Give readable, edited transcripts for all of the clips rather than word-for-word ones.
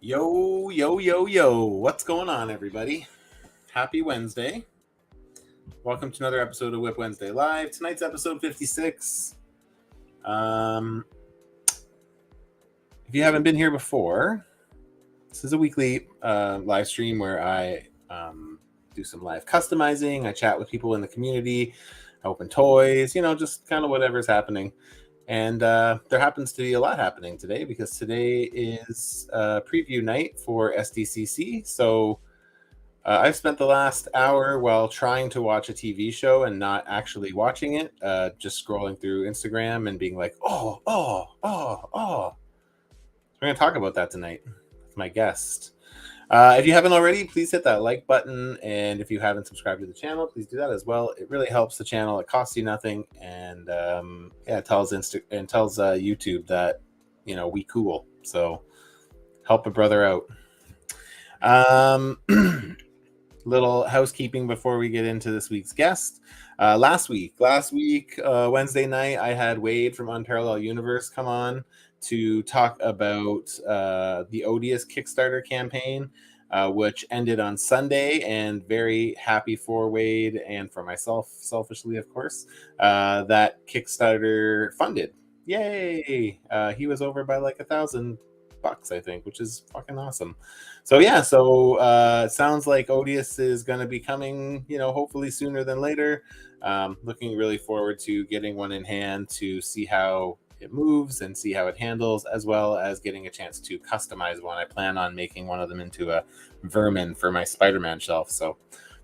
Yo, yo, yo, yo. What's going on, everybody? Happy Wednesday. Welcome to another episode of WIP Wednesday Live. Tonight's episode 56. If you haven't been here before, this is a weekly live stream where I do some live customizing. I chat with people in the community. I open toys, just kind of whatever's happening. And there happens to be a lot happening today because today is preview night for SDCC. So I've spent the last hour while trying to watch a TV show and not actually watching it, just scrolling through Instagram and being like, oh. We're going to talk about that tonight with my guest. If you haven't already, please hit that like button. And if you haven't subscribed to the channel, please do that as well. It really helps the channel. It costs you nothing. And it tells YouTube that, we cool. So help a brother out. Little housekeeping before we get into this week's guest. Last week, Wednesday night, I had Wade from Unparalleled Universe come on to talk about the Odious Kickstarter campaign, which ended on Sunday, and very happy for Wade and for myself, selfishly, of course, that Kickstarter funded. Yay! He was over by like $1,000, I think, which is fucking awesome. So yeah, it sounds like Odious is going to be coming, hopefully sooner than later. Looking really forward to getting one in hand to see how it moves and see how it handles, as well as getting a chance to customize one. I plan on making one of them into a vermin for my Spider-Man shelf, so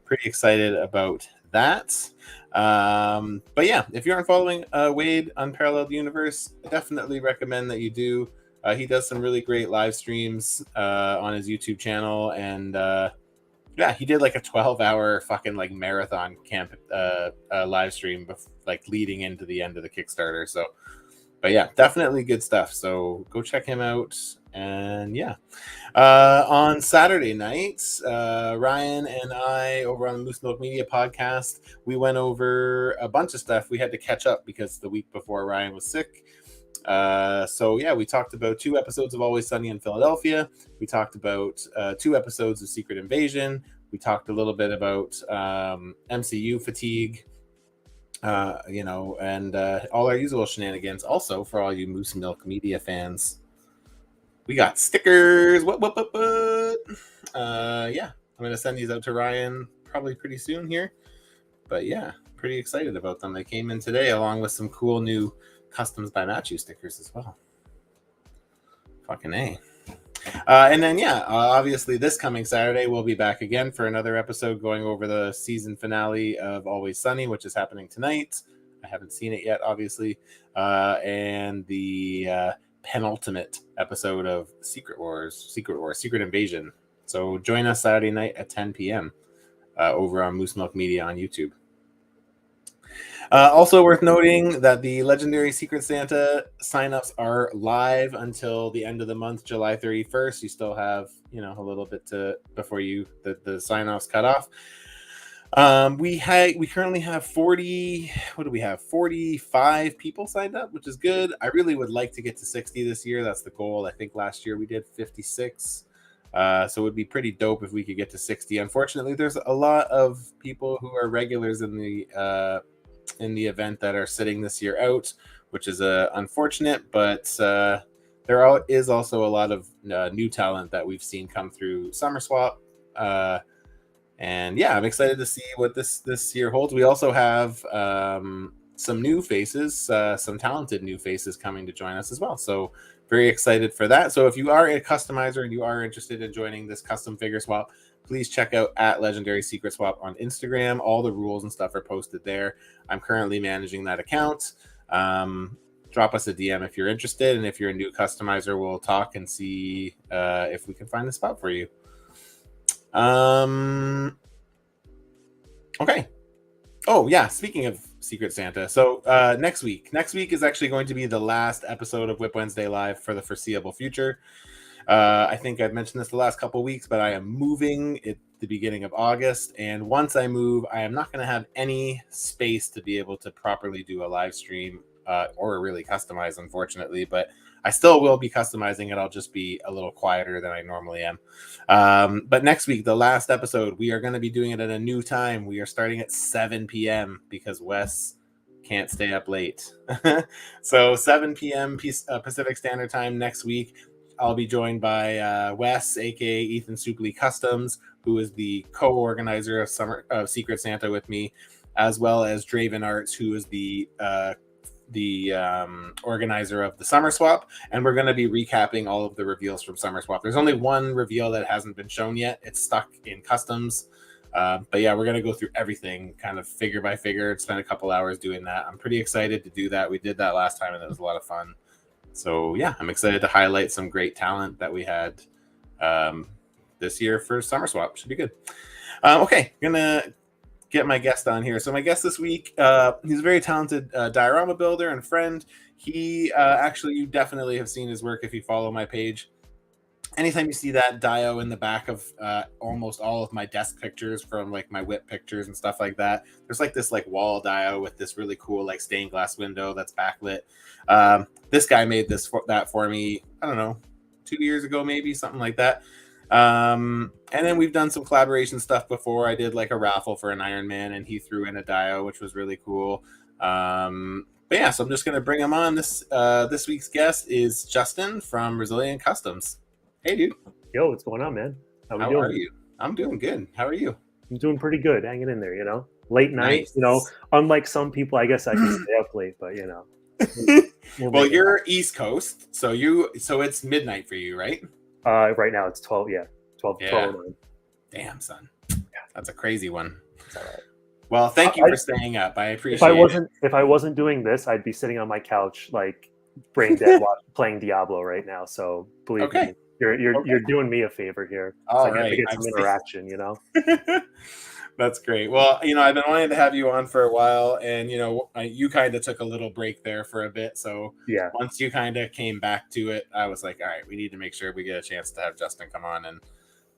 pretty excited about that. But yeah, if you aren't following Wade Unparalleled Universe, I definitely recommend that you do. He does some really great live streams on his YouTube channel, and he did like a 12-hour fucking like marathon camp live stream leading into the end of the Kickstarter. So, but yeah, definitely good stuff. So go check him out. And yeah, on Saturday nights, Ryan and I over on the Moose Milk Media podcast, we went over a bunch of stuff. We had to catch up because the week before Ryan was sick. We talked about 2 episodes of Always Sunny in Philadelphia. We talked about 2 episodes of Secret Invasion. We talked a little bit about MCU fatigue, and all our usual shenanigans. Also, for all you Moose Milk Media fans, we got stickers. What? I'm gonna send these out to Ryan probably pretty soon here. But yeah, pretty excited about them. They came in today along with some cool new Customs by Matchu stickers as well. Fucking A. And then, obviously this coming Saturday, we'll be back again for another episode going over the season finale of Always Sunny, which is happening tonight. I haven't seen it yet, obviously. And the penultimate episode of Secret Invasion. So join us Saturday night at 10 p.m. Over on Moose Milk Media on YouTube. Also worth noting that the Legendary Secret Santa signups are live until the end of the month, July 31st. You still have, a little bit before the sign-offs cut off. We currently have 45 people signed up, which is good. I really would like to get to 60 this year. That's the goal. I think last year we did 56. So it would be pretty dope if we could get to 60. Unfortunately, there's a lot of people who are regulars in the event that are sitting this year out, which is unfortunate, but there is also a lot of new talent that we've seen come through Summer Swap. And yeah, I'm excited to see what this year holds. We also have some new faces, some talented new faces coming to join us as well. So very excited for that. So if you are a customizer and you are interested in joining this custom figure swap, please check out at Legendary Secret Swap on Instagram. All the rules and stuff are posted there. I'm currently managing that account. Drop us a DM if you're interested. And if you're a new customizer, we'll talk and see if we can find a spot for you. Okay. Oh, yeah. Speaking of Secret Santa. So next week is actually going to be the last episode of WIP Wednesday Live for the foreseeable future. I think I've mentioned this the last couple of weeks, but I am moving at the beginning of August. And once I move, I am not going to have any space to be able to properly do a live stream or really customize, unfortunately, but I still will be customizing it. I'll just be a little quieter than I normally am. But next week, the last episode, we are going to be doing it at a new time. We are starting at 7 p.m. because Wes can't stay up late. So 7 p.m. Pacific Standard Time next week. I'll be joined by Wes, aka Ethan Supley Customs, who is the co-organizer of Secret Santa with me, as well as Draven Arts, who is the organizer of the Summer Swap, and we're going to be recapping all of the reveals from Summer Swap. There's only one reveal that hasn't been shown yet. It's stuck in customs. But yeah, we're going to go through everything kind of figure by figure. Spend a couple hours doing that. I'm pretty excited to do that. We did that last time and it was a lot of fun. So yeah, I'm excited to highlight some great talent that we had this year for Summer Swap. Should be good. Okay, I'm going to get my guest on here. So my guest this week, he's a very talented diorama builder and friend. He actually, you definitely have seen his work if you follow my page. Anytime you see that dio in the back of almost all of my desk pictures from like my WIP pictures and stuff like that, there's like this like wall dio with this really cool like stained glass window that's backlit. This guy made that for me, I don't know, 2 years ago, maybe something like that. And then we've done some collaboration stuff before. I did like a raffle for an Iron Man and he threw in a dio, which was really cool. But yeah, so I'm just going to bring him on. This week's guest is Justin from Resilient Customs. Hey, dude. Yo, what's going on, man? How are you? I'm doing good. How are you? I'm doing pretty good. Hanging in there, Late night, Nice. Unlike some people, I guess I can stay up late, but Well, you're East Coast, so it's midnight for you, right? Right now it's 12. Yeah, 12. Yeah. 12:09. Damn, son. That's a crazy one. It's all right. Well, thank you for staying up. I appreciate it. If I wasn't doing this, I'd be sitting on my couch like brain dead playing Diablo right now. So believe me. You're doing me a favor here. All I right. get some interaction, That's great. Well, I've been wanting to have you on for a while, and you kind of took a little break there for a bit. So yeah, once you kind of came back to it, I was like, all right, we need to make sure we get a chance to have Justin come on and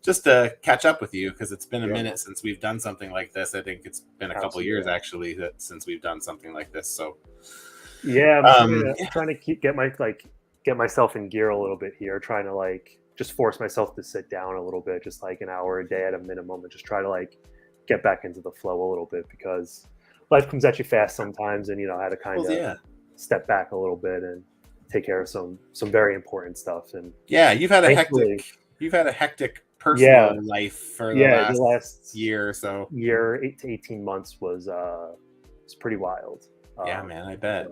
just to catch up with you, because it's been a minute since we've done something like this. I think it's been a couple years actually since we've done something like this. So yeah, I'm trying to get myself in gear a little bit here, trying to just force myself to sit down a little bit, just like an hour a day at a minimum, and just try to get back into the flow a little bit, because life comes at you fast sometimes, and I had to kind of step back a little bit and take care of some very important stuff. And you've had a hectic personal life for the last year or so. Year 8 to 18 months was pretty wild. Yeah, man, I bet.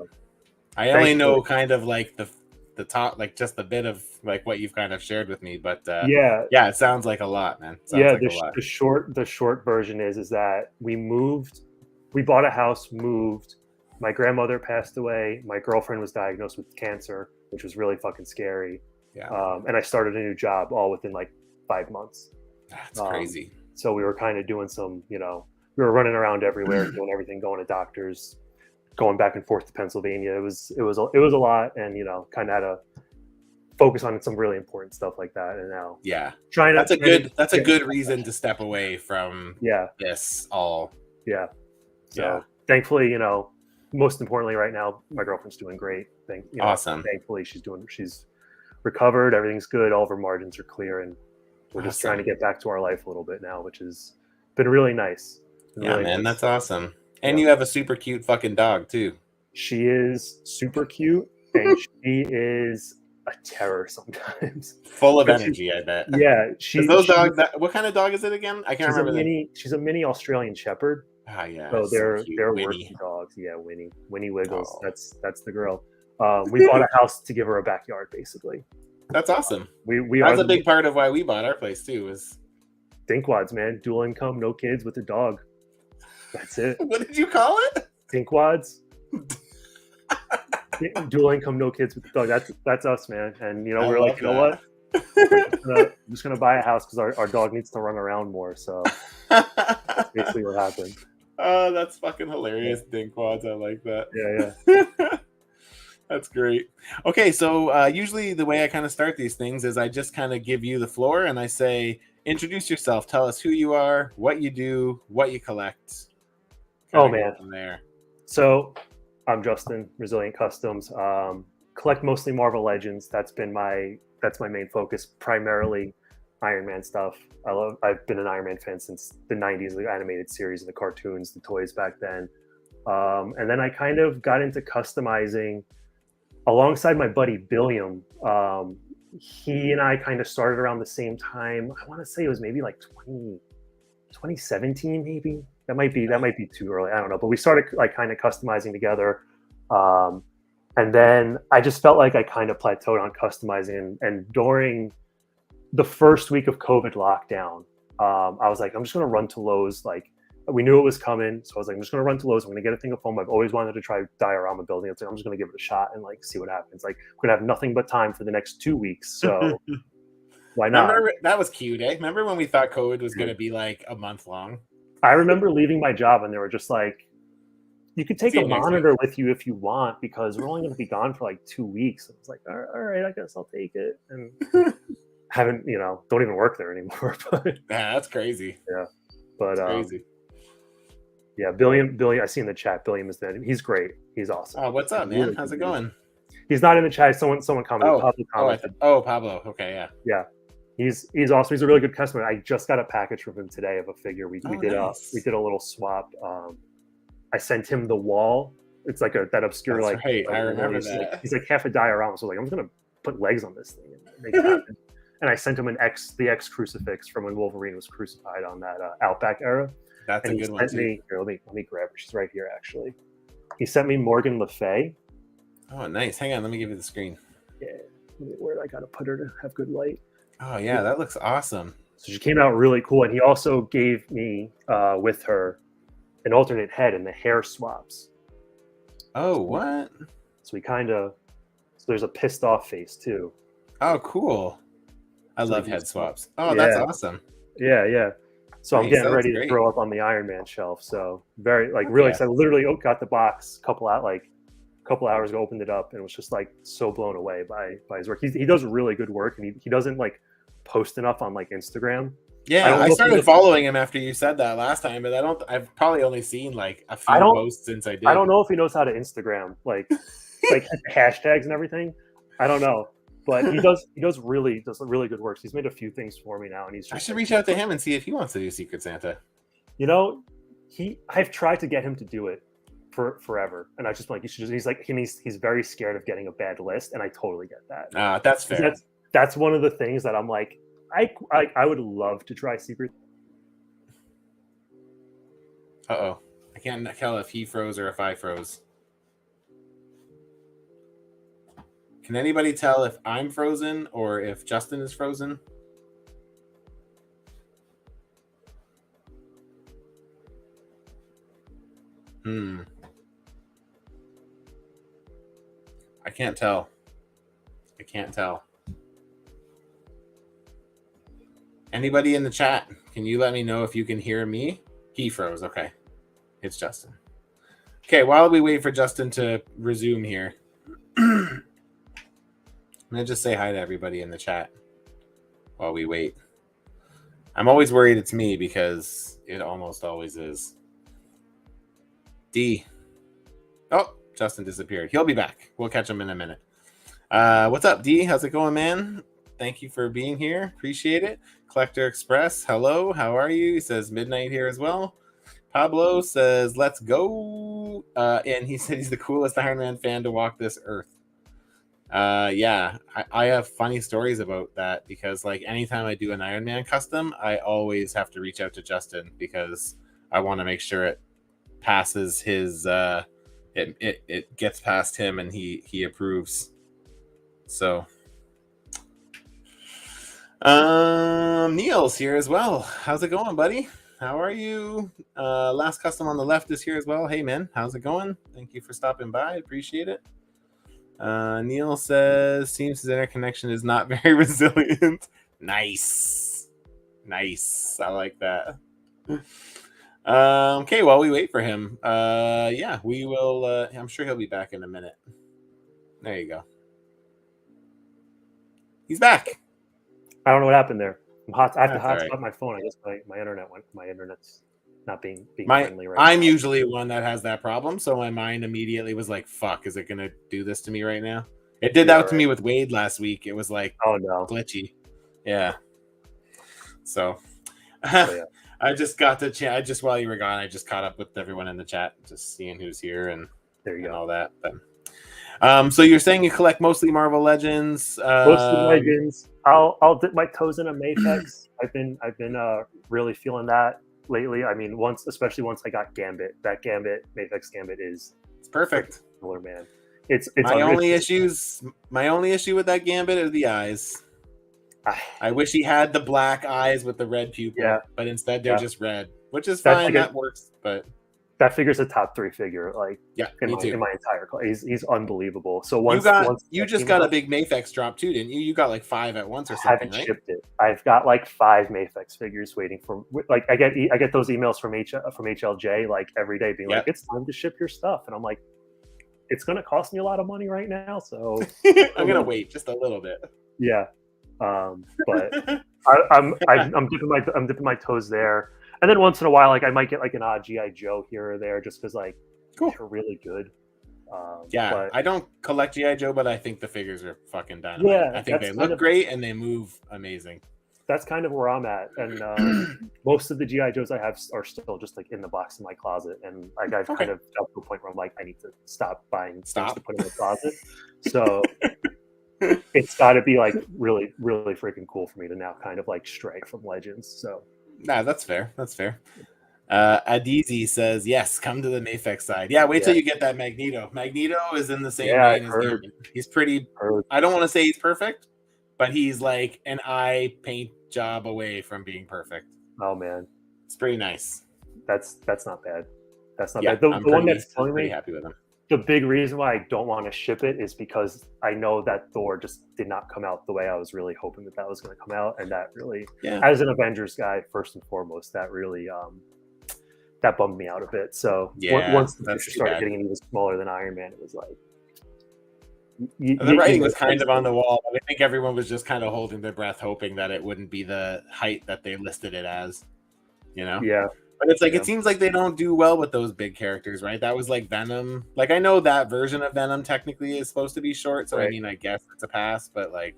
I only know kind of like the top, like just a bit of like what you've kind of shared with me, but it sounds like a lot, man. The short version is that we bought a house, moved. My grandmother passed away. My girlfriend was diagnosed with cancer, which was really fucking scary. Yeah. And I started a new job all within 5 months. That's crazy. So we were kind of doing some, we were running around everywhere, doing everything, going to doctors, going back and forth to Pennsylvania. It was a lot, and kind of had to focus on some really important stuff like that. And now that's a good reason to step away from this all. So thankfully, most importantly right now, my girlfriend's doing great. Awesome. Thankfully she's recovered, everything's good, all of her margins are clear, and we're just trying to get back to our life a little bit now, which has been really nice. That's awesome. And you have a super cute fucking dog too. She is super cute, and she is a terror sometimes. Full of energy, I bet. Yeah, what kind of dog is it again? I can't remember. She's a mini Australian Shepherd. Ah, yeah. So they're working dogs. Yeah, Winnie Wiggles. Oh. That's the girl. We bought a house to give her a backyard, basically. That's awesome. That's a big part of why we bought our place too. Was dinkwads, man. Dual income, no kids with a dog. That's it. What did you call it? Dinkwads. Dual income, no kids with the dog. That's us, man. And we're like, you know what? I'm just gonna buy a house because our dog needs to run around more. So that's basically what happened. Oh, that's fucking hilarious, dinkwads. I like that. Yeah. That's great. Okay, so usually the way I kind of start these things is I just kind of give you the floor and I say, introduce yourself. Tell us who you are, what you do, what you collect. Oh man. From there. So I'm Justin, Resilient Customs. Collect mostly Marvel Legends. That's my main focus. Primarily Iron Man stuff. I've been an Iron Man fan since the '90s, the animated series, the cartoons, the toys back then. And then I kind of got into customizing alongside my buddy Billiam. He and I kind of started around the same time. I want to say it was maybe like 2017, maybe. That might be too early. I don't know. But we started like kind of customizing together. And then I just felt like I kind of plateaued on customizing. And during the first week of COVID lockdown, I was like, I'm just going to run to Lowe's. Like, we knew it was coming. So I was like, I'm just going to run to Lowe's. I'm going to get a thing of foam. I've always wanted to try diorama building. It's like, I'm just going to give it a shot and like see what happens. Like, we're going to have nothing but time for the next 2 weeks. So why not? That was cute, eh? Remember when we thought COVID was going to be like a month long? I remember leaving my job and they were just like, you could take a monitor with you if you want because we're only going to be gone for like 2 weeks. I was like, all right, I guess I'll take it. And don't even work there anymore. But yeah, that's crazy. Yeah, but crazy. Yeah, Billiam, I see in the chat. Billiam is there. He's great. He's awesome. Oh, what's up, man? Really How's it going? He's not in the chat. Someone commented. Pablo. Okay, yeah. Yeah. He's awesome. He's a really good customer. I just got a package from him today of a figure. We did a little swap. I sent him the wall. It's like that obscure That's right. I remember that. He's like half a diorama. So I was like, I'm just gonna put legs on this thing and make it happen. And I sent him the X crucifix from when Wolverine was crucified on that Outback era. That's a good one too. Here, let me grab her. She's right here actually. He sent me Morgan Le Fay. Oh, nice. Hang on, let me give you the screen. Yeah, where I gotta put her to have good light. Oh yeah, that looks awesome. So she came out really cool, and he also gave me with her an alternate head and the hair swaps. Oh, what? So there's a pissed off face too. Oh, cool. I love head swaps. Oh, yeah. That's awesome. Yeah. So nice. I'm getting ready to throw up on the Iron Man shelf. So really excited. Literally got the box a couple hours ago, opened it up, and was just like so blown away by his work. He does really good work, and he doesn't like post enough on like Instagram. Yeah, I started following him after you said that last time, but I've probably only seen like a few posts since I did. I don't know if he knows how to Instagram, like hashtags and everything. I don't know. But he does really good work. He's made a few things for me now, and he's. I should reach out to him and see if he wants to do Secret Santa. I've tried to get him to do it for forever, and I just like he's very scared of getting a bad list, and I totally get that. That's fair. That's one of the things that I'm like, I would love to try Secret. I can't tell if he froze or if I froze. Can anybody tell if I'm frozen or if Justin is frozen? I can't tell. Anybody in the chat, can you let me know if you can hear me? He froze. Okay. It's Justin. Okay, while we wait for Justin to resume here, I'm going to just say hi to everybody in the chat while we wait. I'm always worried it's me because it almost always is. D. Oh, Justin disappeared. He'll be back. We'll catch him in a minute. What's up, D? How's it going, man? Thank you for being here. Appreciate it. Collector Express, hello. How are you? He says midnight here as well. Pablo says, let's go. And he said he's the coolest Iron Man fan to walk this earth. Yeah, I have funny stories about that because like anytime I do an Iron Man custom, I always have to reach out to Justin because I want to make sure it passes his it gets past him and he approves. So Neil's here as well. How's it going, buddy? How are you? Last custom on the left is here as well. Hey man, how's it going? Thank you for stopping by. Appreciate it. Neil says seems his internet connection is not very resilient. Nice. I like that. Okay, while we wait for him, yeah, we will. I'm sure he'll be back in a minute. There you go. He's back. I don't know what happened there. I have to hotspot my phone. I guess my internet went. My internet's not being friendly right I'm now. usually one that has that problem, so my mind immediately was like, "Fuck, is it gonna do this to me right now?" It did that to me with Wade last week. It was like, oh no, glitchy. Yeah. So, yeah. I just got to chat. Just while you were gone, I just caught up with everyone in the chat, just seeing who's here and There you go. all that. But, so you're saying you collect mostly Marvel Legends? Mostly Legends. I'll dip my toes in a Mafex. I've been really feeling that lately. I mean, especially once I got Gambit. That Mafex Gambit is it's perfect. Killer, man. It's my only issue with that Gambit are the eyes. I wish he had the black eyes with the red pupil, but instead they're just red, which is fine. That works, but that figure's a top 3 figure. Like, in my entire class, he's unbelievable. So once you just got a big Mafex drop too, didn't you? You got like 5 at once or something. I haven't shipped it. I've got like 5 Mafex figures waiting for. Like, I get those emails from HLJ like every day, being like, "It's time to ship your stuff," and I'm like, "It's going to cost me a lot of money right now, so I'm gonna wait just a little bit." Yeah. But I'm dipping my toes there, and then once in a while, like I might get like an odd GI Joe here or there, just because like they're really good. But I don't collect GI Joe, but I think the figures are fucking dynamite. Yeah, I think they look great and they move amazing. That's kind of where I'm at, and most of the GI Joes I have are still just like in the box in my closet, and like I've kind of got to a point where I'm like, I need to stop buying things to put in my closet. So. It's got to be like really, really freaking cool for me to now kind of like stray from Legends. So, that's fair. That's fair. Adizi says, yes, come to the Mafex side. Yeah, wait till you get that Magneto. Magneto is in the same vein as Gambit. He's pretty. I don't want to say he's perfect, but he's like an eye paint job away from being perfect. Oh man, it's pretty nice. That's not bad. That's not bad. The one that's telling me, happy with him. The big reason why I don't want to ship it is because I know that Thor just did not come out the way I was really hoping that was going to come out, and that really, as an Avengers guy, first and foremost, that really that bummed me out a bit. So once the picture started getting even smaller than Iron Man, it was like the writing was kind of on the wall. I think everyone was just kind of holding their breath, hoping that it wouldn't be the height that they listed it as. You know? Yeah. But it's like it seems like they don't do well with those big characters, right? That was like Venom. Like I know that version of Venom technically is supposed to be short, so I mean I guess it's a pass, but like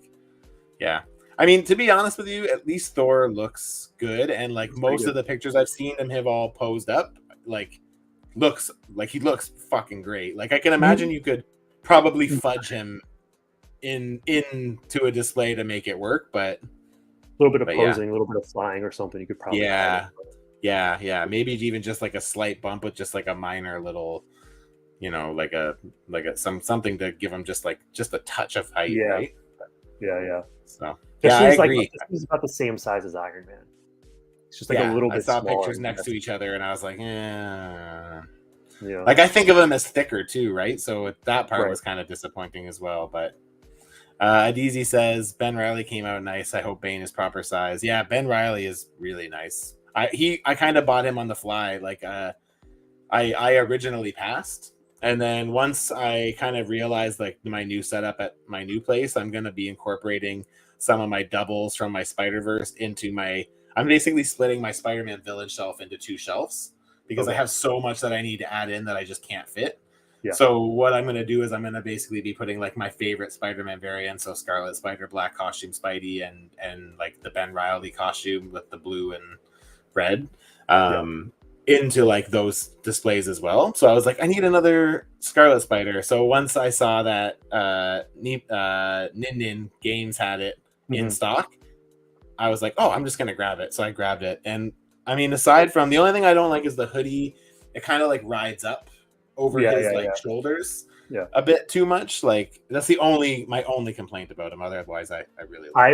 yeah. I mean, to be honest with you, at least Thor looks good, and like most of the pictures I've seen him have all posed up, like he looks fucking great. Like I can imagine you could probably fudge him into a display to make it work, but a little bit of posing, a little bit of flying or something you could probably Yeah, maybe even just like a slight bump with just like a minor little, you know, like a something to give him just a touch of height, right? Yeah. So I agree. He's about the same size as Iron Man. It's just like a little bit. I saw smaller pictures next to each other, and I was like, yeah. Like I think of him as thicker too, right? So that part was kind of disappointing as well. But Adizi says Ben Reilly came out nice. I hope Bane is proper size. Yeah, Ben Reilly is really nice. I kind of bought him on the fly. Like I originally passed, and then once I kind of realized like my new setup at my new place, I'm gonna be incorporating some of my doubles from my Spider-Verse into my. I'm basically splitting my Spider-Man villain shelf into 2 shelves because I have so much that I need to add in that I just can't fit. Yeah. So what I'm gonna do is I'm gonna basically be putting like my favorite Spider-Man variants, so Scarlet Spider, black costume Spidey, and like the Ben Reilly costume with the blue and red into like those displays as well. So I was like, I need another Scarlet Spider. So once I saw that Nin Games had it in stock, I was like, oh, I'm just gonna grab it. So I grabbed it, and I mean, aside from the only thing I don't like is the hoodie. It kind of like rides up over his shoulders a bit too much. Like that's my only complaint about him. Otherwise, I really like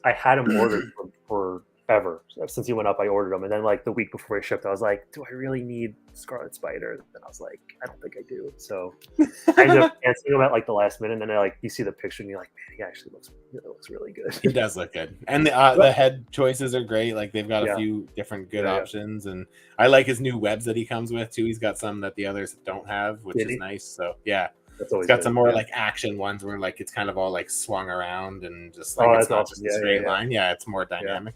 I had him ordered for ever since he went up. I ordered him, and then like the week before he shipped, I was like, do I really need Scarlet Spider? And I was like, I don't think I do. So I ended up canceling him at like the last minute, and then like you see the picture and you're like, man, he actually looks really good. He does look good, and the head choices are great. Like they've got a few different good options, and I like his new webs that he comes with too. He's got some that the others don't have, which is nice. So yeah. It's got some more like action ones where like it's kind of all like swung around and just like it's not just a straight line. Yeah, it's more dynamic.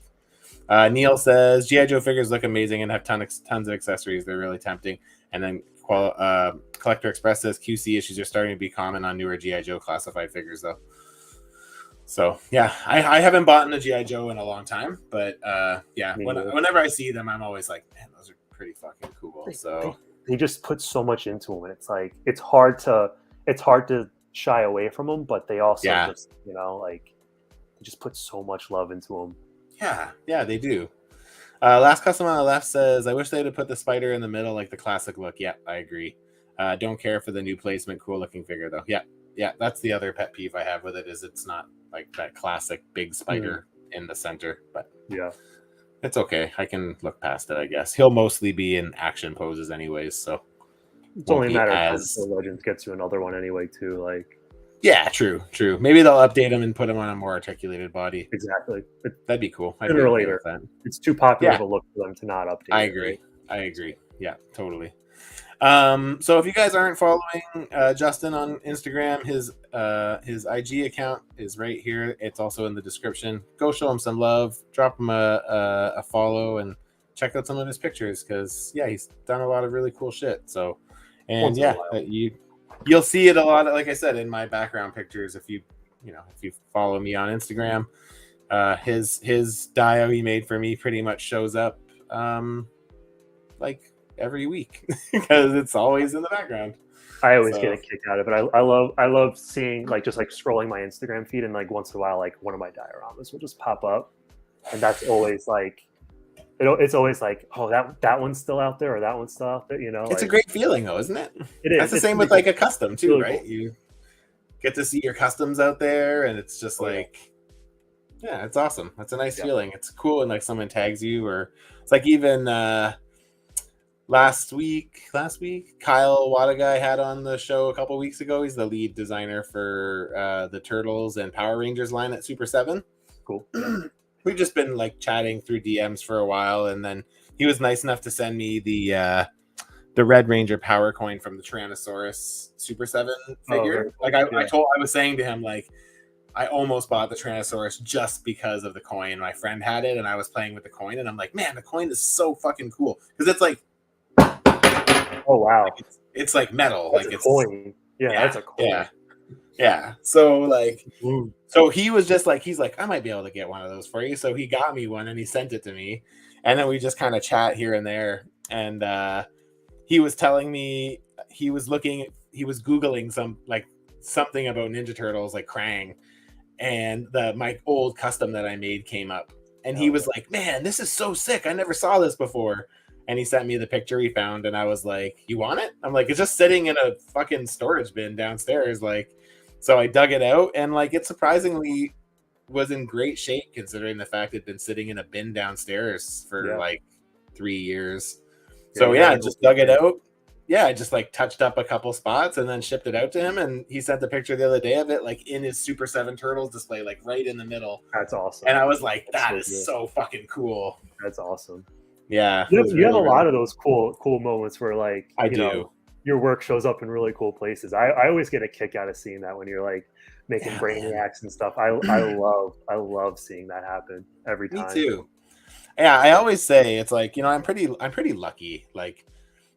Neil says GI Joe figures look amazing and have tons of accessories. They're really tempting. And then Collector Express says QC issues are starting to be common on newer GI Joe classified figures, though. So yeah, I haven't bought a GI Joe in a long time, but yeah, whenever I see them, I'm always like, man, those are pretty fucking cool. So they just put so much into them, and it's like it's hard to shy away from them, but they also just like they just put so much love into them. Yeah, they do. Last custom on the left says, I wish they'd have put the spider in the middle like the classic look. Yeah, I agree. Don't care for the new placement. Cool looking figure though. Yeah, that's the other pet peeve I have with it, is it's not like that classic big spider in the center. But yeah, it's okay. I can look past it, I guess. He'll mostly be in action poses anyways, so it's only a matter of time until Legends gets you another one anyway too. Like, yeah, true. Maybe they'll update him and put him on a more articulated body. Exactly. That'd be cool. Sooner or later, it's too popular of a look for them to not update. I agree. Yeah, totally. So if you guys aren't following Justin on Instagram, his IG account is right here. It's also in the description. Go show him some love. Drop him a follow and check out some of his pictures, because he's done a lot of really cool shit. So, and you'll see it a lot, like I said, in my background pictures. If you follow me on Instagram, his dio he made for me pretty much shows up like every week because it's always in the background. I always get a kick out of it. I love seeing just scrolling my Instagram feed, and like once in a while, like one of my dioramas will just pop up, and that's always like, it's always like, oh, that one's still out there, or that one's still out there. It's a great feeling though, isn't it? It is. That's the same with like a custom too, really, right? Cool. You get to see your customs out there, and it's just yeah, it's awesome. That's a nice feeling. It's cool, and like someone tags you, or it's like even last week, Kyle Wadagai had on the show a couple weeks ago. He's the lead designer for the Turtles and Power Rangers line at Super 7. Cool. We've just been like chatting through DMs for a while, and then he was nice enough to send me the Red Ranger power coin from the Tyrannosaurus Super 7 figure. Cool. Like I was saying to him, like, I almost bought the Tyrannosaurus just because of the coin. My friend had it, and I was playing with the coin, and I'm like, man, the coin is so fucking cool, because it's like, oh wow, like it's like metal. That's like it's coin. Yeah, that's a coin. Yeah. So like, so he was just like, he's like, I might be able to get one of those for you. So he got me one, and he sent it to me, and then we just kind of chat here and there. And he was telling me he was Googling something about Ninja Turtles, like Krang, and my old custom that I made came up, and he was like, man, this is so sick. I never saw this before. And he sent me the picture he found, and I was like, you want it? I'm like, it's just sitting in a fucking storage bin downstairs. Like, so I dug it out, and like, it surprisingly was in great shape considering the fact it'd been sitting in a bin downstairs for like 3 years. So I just dug it out. Yeah, I just like touched up a couple spots and then shipped it out to him, and he sent the picture the other day of it, like in his Super 7 Turtles display, like right in the middle. That's awesome. And I was like, that is so fucking cool. That's awesome. Yeah, you have a lot of those cool moments where like I do. Your work shows up in really cool places. I always get a kick out of seeing that when you're like making brainiacs and stuff. I love seeing that happen every time. Me too. Yeah, I always say it's like, I'm pretty lucky, like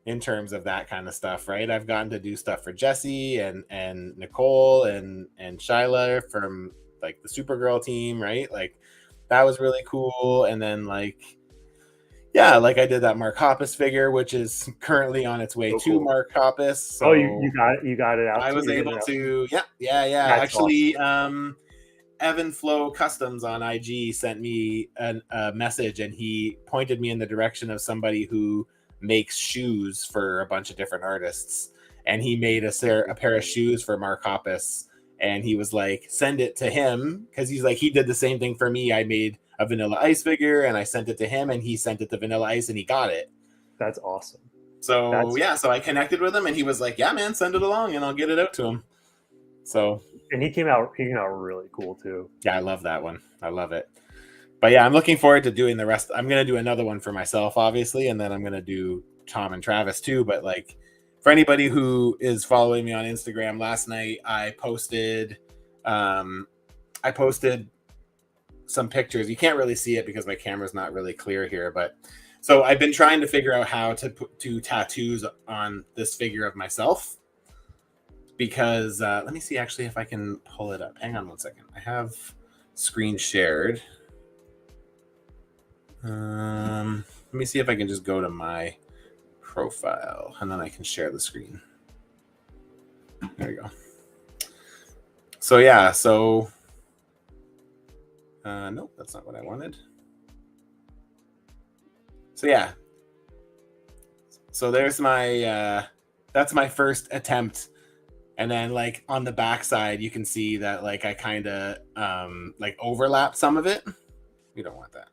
in terms of that kind of stuff, right? I've gotten to do stuff for Jesse and Nicole and Shyla from like the Supergirl team, right? Like that was really cool. And then like, yeah, like I did that Mark Hoppus figure, which is currently on its way to Mark Hoppus. So you got it out. I was able to. Yeah. Actually, awesome. Evan Flo Customs on IG sent me a message, and he pointed me in the direction of somebody who makes shoes for a bunch of different artists, and he made a pair of shoes for Mark Hoppus, and he was like, send it to him, because he's like, he did the same thing for me. I made a Vanilla Ice figure, and I sent it to him, and he sent it to Vanilla Ice, and he got it. That's awesome. So so I connected with him, and he was like, yeah, man, send it along, and I'll get it out to him. So, and he came out really cool too. Yeah, I love that one. I love it. But yeah, I'm looking forward to doing the rest. I'm going to do another one for myself, obviously, and then I'm going to do Tom and Travis too. But like, for anybody who is following me on Instagram, last night I posted some pictures. You can't really see it because my camera's not really clear here, but so I've been trying to figure out how to do tattoos on this figure of myself, because let me see actually if I can pull it up. Hang on one second. I have screen shared. Let me see if I can just go to my profile and then I can share the screen. There we go. So yeah, so nope, that's not what I wanted. So yeah, so there's my that's my first attempt, and then like on the back side you can see that like I kind of like overlap some of it. We don't want that.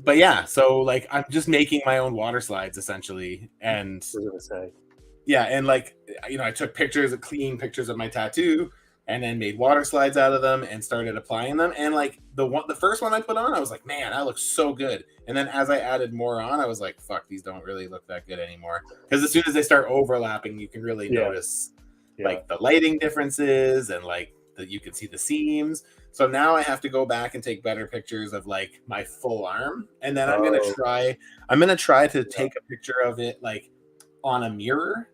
But yeah, so like I'm just making my own water slides essentially, and yeah, and like, you know, I took clean pictures of my tattoo and then made water slides out of them and started applying them. And like the first one I put on, I was like, man, that looks so good. And then as I added more on, I was like, fuck, these don't really look that good anymore. Because as soon as they start overlapping, you can really notice like the lighting differences, and like you can see the seams. So now I have to go back and take better pictures of like my full arm. And then I'm gonna try to take a picture of it like on a mirror,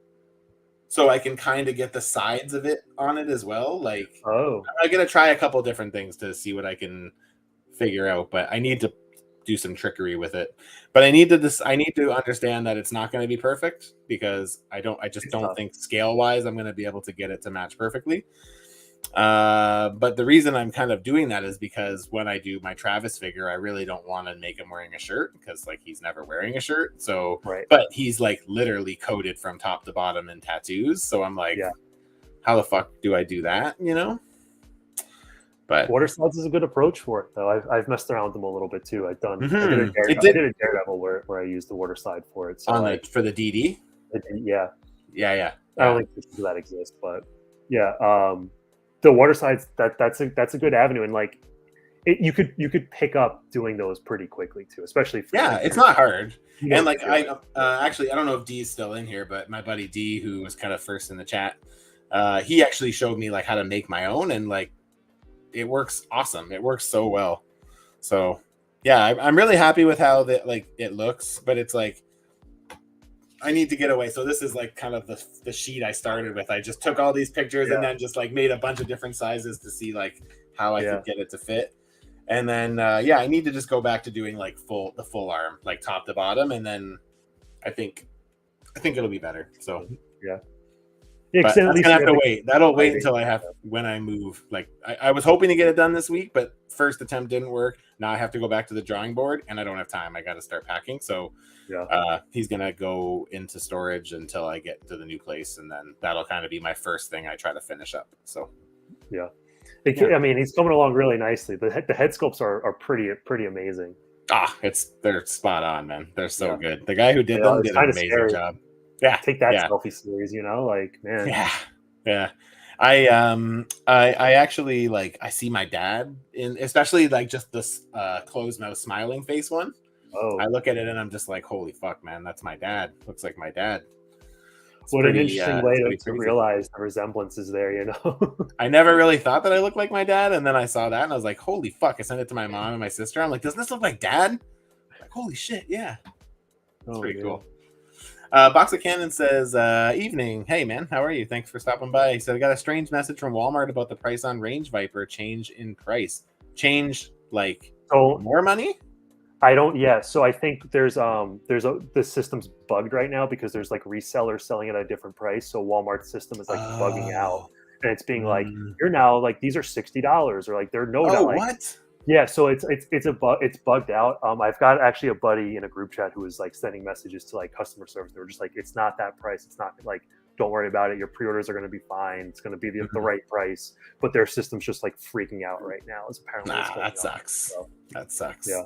so I can kind of get the sides of it on it as well. Like, I'm gonna try a couple different things to see what I can figure out, but I need to do some trickery with it. But I need to understand that it's not going to be perfect, because I just don't think scale wise I'm going to be able to get it to match perfectly. But the reason I'm kind of doing that is because when I do my Travis figure, I really don't want to make him wearing a shirt, because like he's never wearing a shirt. So, but he's like literally coated from top to bottom in tattoos. So I'm like, how the fuck do I do that? You know? But water slides is a good approach for it, though. I've messed around with them a little bit too. I did a Daredevil where I used the water slide for it. So for the DD. Yeah. I don't think that exists, but yeah. The water slides, that's a good avenue, and like you could pick up doing those pretty quickly too, especially for it's not hard. And like I actually, I don't know if D is still in here, but my buddy D, who was kind of first in the chat, he actually showed me like how to make my own, and like it works awesome. It works so well. So yeah, I'm really happy with how that like it looks, but it's like I need to get away. So this is like kind of the sheet I started with. I just took all these pictures and then just like made a bunch of different sizes to see like how I could get it to fit. And then I need to just go back to doing like the full arm, like top to bottom, and then I think it'll be better. So but that's gonna have to wait. That'll wait until when I move. Like I was hoping to get it done this week, but first attempt didn't work. Now I have to go back to the drawing board, and I don't have time. I got to start packing. So he's gonna go into storage until I get to the new place, and then that'll kind of be my first thing I try to finish up. So I mean, he's coming along really nicely. The head sculpts are pretty amazing. They're spot on, man. They're so good. The guy who did them did an amazing job. Yeah, take that selfie series, you know, like, man. Yeah. I actually like, I see my dad in, especially like just this closed mouth smiling face one. I look at it and I'm just like, holy fuck, man, that's my dad. Looks like my dad. What an interesting way to realize the resemblance is there, you know. I never really thought that I looked like my dad, and then I saw that and I was like, holy fuck. I sent it to my mom and my sister. I'm like, doesn't this look like dad? I'm like, holy shit, yeah. That's pretty cool. Box of Cannon says, evening. Hey, man, how are you? Thanks for stopping by. He said, I got a strange message from Walmart about the price on Range Viper. Change in price. Change, like, more money? I don't, so I think the system's bugged right now because there's, like, resellers selling it at a different price. So Walmart's system is, like, bugging out. And it's being like, you're now, like, these are $60, or, like, they're what? Yeah, so it's bugged out. I've got actually a buddy in a group chat who is like sending messages to like customer service. They were just like, it's not that price. It's not like, don't worry about it. Your pre-orders are going to be fine. It's going to be the right price. But their system's just like freaking out right now. Is apparently that sucks. So, that sucks. Yeah.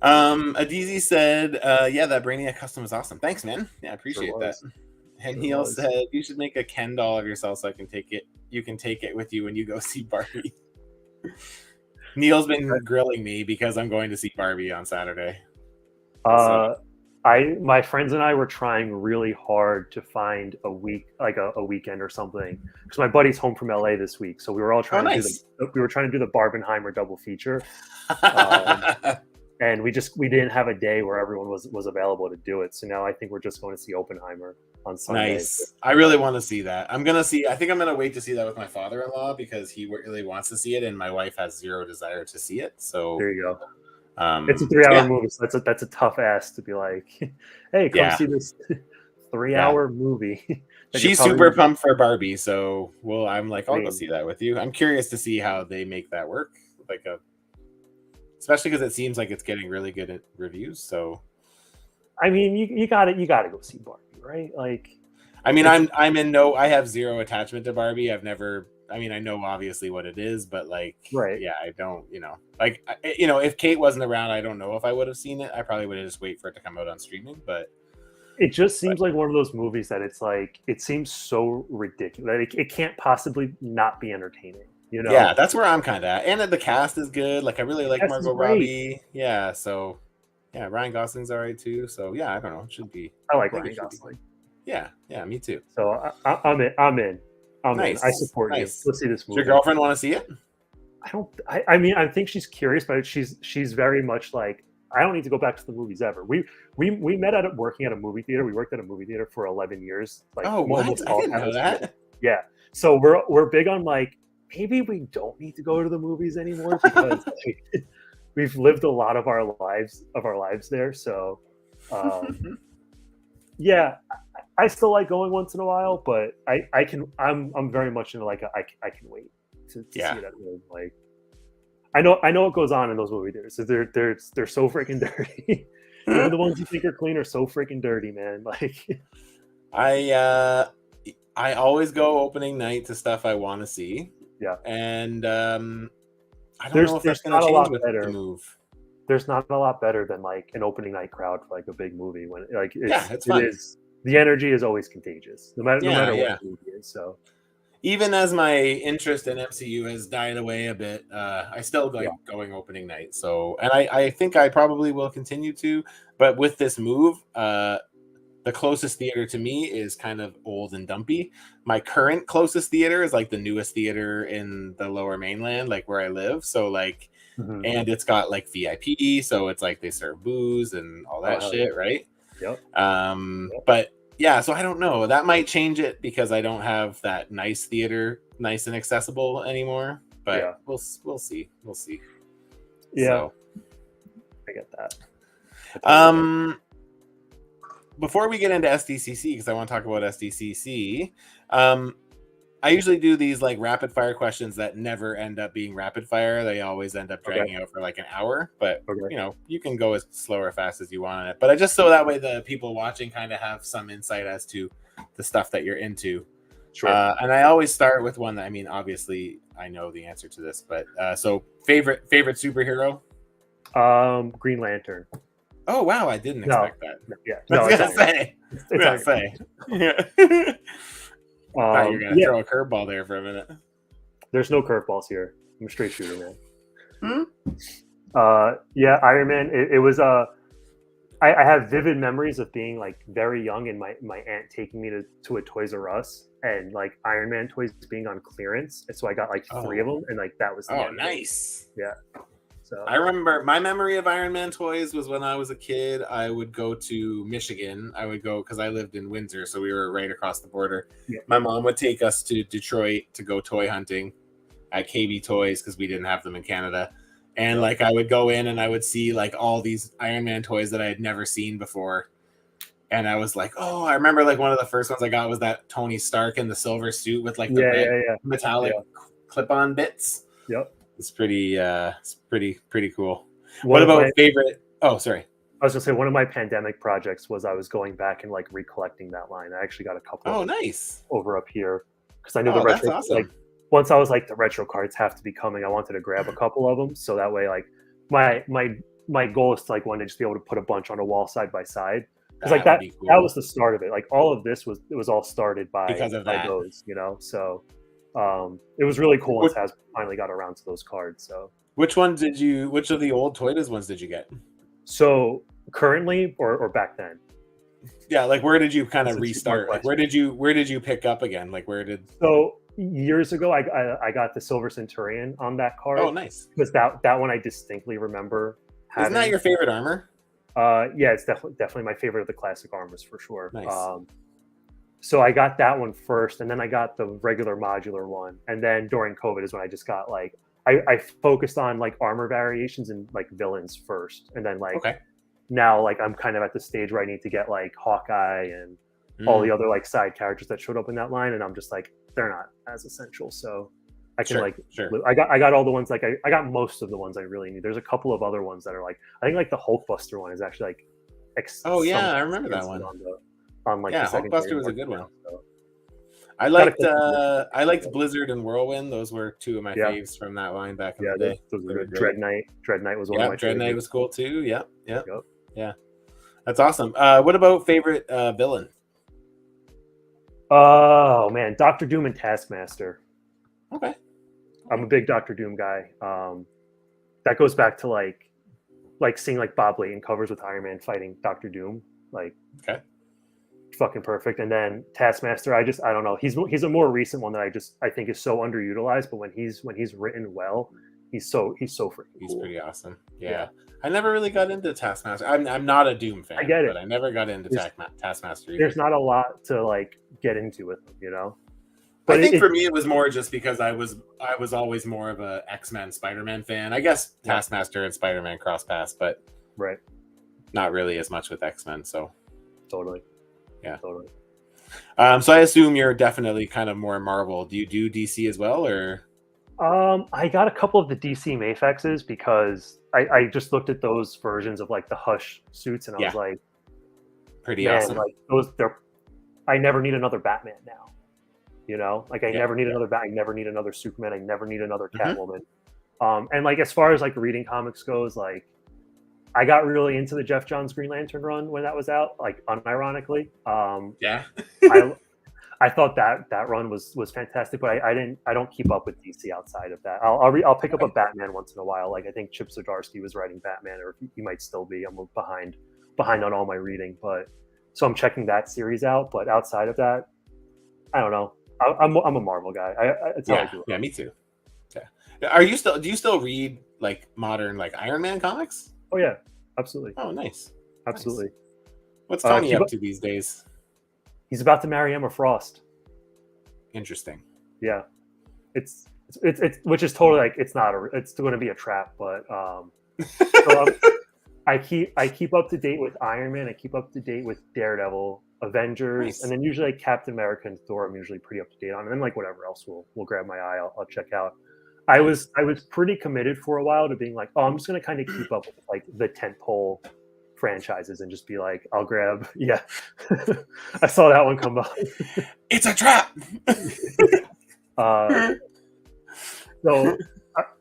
Adizi said, that Brainiac custom is awesome. Thanks, man. Yeah, I appreciate that. And Neil said, you should make a Ken doll of yourself so I can take it. You can take it with you when you go see Barbie. Neil's been grilling me because I'm going to see Barbie on Saturday. My friends and I were trying really hard to find a week, like a weekend or something, because my buddy's home from LA this week, so we were all trying to do the Barbenheimer double feature, and we didn't have a day where everyone was available to do it. So now I think we're just going to see Oppenheimer on Sunday. Nice. I really want to see that. I think I'm gonna wait to see that with my father-in-law because he really wants to see it, and my wife has zero desire to see it. So there you go. It's a 3-hour movie, so that's a tough ask to be like, hey, come see this 3-hour movie. She's super pumped for Barbie, so I'm like, I'll go see that with you. I'm curious to see how they make that work, especially because it seems like it's getting really good at reviews. So, I mean, you gotta go see Barbie, right? Like, I mean, I have zero attachment to Barbie. I know obviously what it is, but I don't, if Kate wasn't around, I don't know if I would have seen it. I probably would have just wait for it to come out on streaming, but it just seems like one of those movies that it's like, it seems so ridiculous. It can't possibly not be entertaining, Yeah, that's where I'm kind of at. And the cast is good. I really like Margot Robbie. Yeah. So yeah, Ryan Gosling's all right too. So yeah, I don't know. It should be. I like Ryan Gosling. Yeah. Me too. So I'm in. Nice. I support you. Let's see this movie. Does your girlfriend want to see it? I think she's curious, but she's very much like, I don't need to go back to the movies ever. We met working at a movie theater. We worked at a movie theater for 11 years. What? I didn't know that. Yeah. So we're big on maybe we don't need to go to the movies anymore because we've lived a lot of our lives there. So yeah, I still like going once in a while, but I'm very much into I can wait to see that movie. I know what goes on in those movie theaters. So they're so freaking dirty. Even the ones you think are clean are so freaking dirty, man. I always go opening night to stuff I want to see. Yeah, and I don't know if that's going to change with the move. There's not a lot better than an opening night crowd for a big movie when it's fun. The energy is always contagious, no matter what the movie is. So even as my interest in MCU has died away a bit, I still like going opening night. So, and I think I probably will continue to, but with this move, the closest theater to me is kind of old and dumpy. My current closest theater is the newest theater in the Lower Mainland, where I live. So and it's got VIP, so it's they serve booze and all that shit, right? Yep. But yeah, so I don't know. That might change it because I don't have that nice theater, nice and accessible anymore. But we'll see. We'll see. Yeah, so, I get that. Before we get into SDCC, because I want to talk about SDCC, I usually do these rapid fire questions that never end up being rapid fire. They always end up dragging out for an hour, but you can go as slow or fast as you want on it. But just so that way the people watching kind of have some insight as to the stuff that you're into. Sure. And I always start with one that, obviously I know the answer to this, but so favorite superhero? Green Lantern. Oh wow, I didn't expect that. Yeah, I was gonna say. Yeah. You're gonna throw a curveball there for a minute. There's no curveballs here. I'm a straight shooter, man. Iron Man. It was I have vivid memories of being very young and my aunt taking me to a Toys R Us and Iron Man toys being on clearance, and so I got 3 of them, and that was the end. Nice. Yeah. So I remember my memory of Iron Man toys was when I was a kid. I would go to Michigan. I would go because I lived in Windsor, so we were right across the border. Yeah. My mom would take us to Detroit to go toy hunting at KB Toys because we didn't have them in Canada. And I would go in and I would see all these Iron Man toys that I had never seen before. And I was I remember one of the first ones I got was that Tony Stark in the silver suit with the red metallic clip-on bits. Yep. It's pretty cool. What about favorite? Oh, sorry. I was gonna say one of my pandemic projects was I was going back and recollecting that line. I actually got a couple. Oh, nice. Over up here because I knew the retro. That's awesome. Once I was the retro cards have to be coming, I wanted to grab a couple of them so that way my goal is to one day just be able to put a bunch on a wall side by side because that was the start of it. All of this was all started by because of that. Those, so. It was really cool once Hasbro finally got around to those cards. So which of the old Toyota ones did you get? So Currently or back then? Yeah, like where did you kind of That's a restart? Like question. where did you pick up again? Like where did? So years ago, I got the Silver Centurion on that Oh, card nice. because that one I distinctly remember Isn't that having. your favorite armor? Yeah, it's definitely my favorite of the classic armors for sure. Nice. So I got that one first, and then I got the regular modular one, and then during COVID is when I just got like I focused on like armor variations and like villains first, and then like Okay. now like I'm kind of at the stage where I need to get like Hawkeye and all the other like side characters that showed up in that line, and I'm just like they're not as essential, so I can Sure. I got all the ones like I got most of the ones I really need. There's a couple of other ones that are like I think like the Hulkbuster one is actually like Oh some yeah, I remember that one. on like Yeah, the secondary Hulkbuster was a market good one. now. So I got a liked couple of I liked Blizzard and Whirlwind. Those were two of my yeah, faves from that line back in yeah, the day. those They were were good. great. Dread Knight was one of Yeah, my Dread Knight favorites. was cool too. Yep. Yep. Yeah. That's awesome. What about favorite villain? Oh man, Doctor Doom and Taskmaster. Okay. I'm a big Doctor Doom guy. That goes back to like seeing like Bob Layton covers with Iron Man fighting Doctor Doom, like Okay. fucking perfect. And then Taskmaster, I don't know. He's a more recent one that I think is so underutilized, but when he's written well, he's so freaking He's cool. pretty awesome. Yeah. Yeah. I never really got into Taskmaster. I'm not a Doom fan, I get it. but I never got into Taskmaster either. There's not a lot to like get into with him, you know. But I think for me it was more just because I was always more of a X-Men Spider-Man fan. I guess Taskmaster and Spider-Man cross paths, but right, not really as much with X-Men. So totally, yeah, totally. So I assume you're definitely kind of more Marvel. Do you do DC as well, or? I got a couple of the DC Mafexes because I just looked at those versions of like the Hush suits and I was like, pretty man, awesome. like I never need another Batman now. You know, like I never need another I never need another Superman. I never need another Catwoman. And like as far as like reading comics goes, like I got really into the Jeff Johns Green Lantern run when that was out, like unironically. I thought that run was fantastic, but I don't keep up with DC outside of that. I'll pick up a Batman once in a while. Like I think Chip Zdarsky was writing Batman, or he might still be. I'm behind on all my reading, but so I'm checking that series out. But outside of that, I don't know. I'm a Marvel guy. It's how I do it. Yeah, me too. Yeah. Do you still read like modern like Iron Man comics? Oh yeah, absolutely. Oh, nice. Absolutely. Nice. What's Tony up to these days? He's about to marry Emma Frost. Interesting. Yeah, it's which is totally like it's going to be a trap, but so I keep up to date with Iron Man. I keep up to date with Daredevil, Avengers, and then usually like Captain America and Thor. I'm usually pretty up to date on, and then like whatever else will grab my eye. I'll check out. I was pretty committed for a while to being like, oh, I'm just going to kind of keep up with like the tentpole franchises and just be like, I'll grab. Yeah, I saw that one come by. It's a trap. So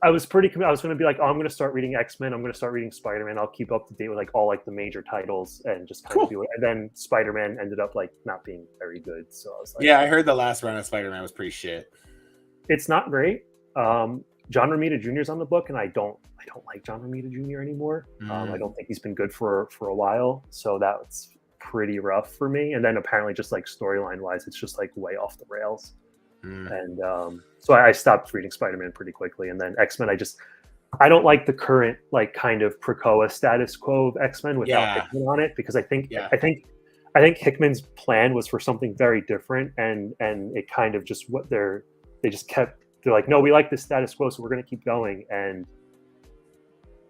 I was pretty committed. I was going to be like, oh, I'm going to start reading X-Men. I'm going to start reading Spider-Man. I'll keep up to date with like all like the major titles and just kind of do it. And then Spider-Man ended up like not being very good. So I was like, yeah, I heard the last run of Spider-Man was pretty shit. It's not great. John Romita Jr. is on the book, and I don't like John Romita Jr. anymore. I don't think he's been good for a while. So that's pretty rough for me. And then apparently just like storyline wise, it's just like way off the rails. And so I stopped reading Spider-Man pretty quickly, and then X-Men. I don't like the current like kind of Krakoa status quo of X-Men without Hickman on it, because I think Hickman's plan was for something very different, and it kind of just they're like, no, we like this status quo, so we're going to keep going, and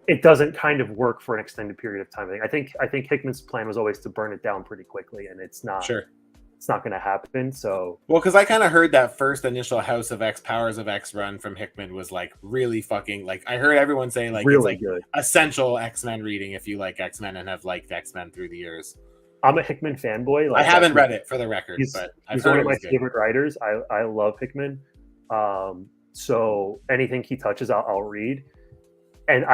it doesn't kind of work for an extended period of time. I think Hickman's plan was always to burn it down pretty quickly, and it's not. Sure. It's not going to happen. So because I kind of heard that first initial House of X, Powers of X run from Hickman was like really fucking like I heard everyone say like really it's like good. Essential X-Men reading if you like X-Men and have liked X-Men through the years. I'm a Hickman fanboy. Like, I haven't read it for the record, but he's one of my favorite writers. I love Hickman. So anything he touches, I'll read. And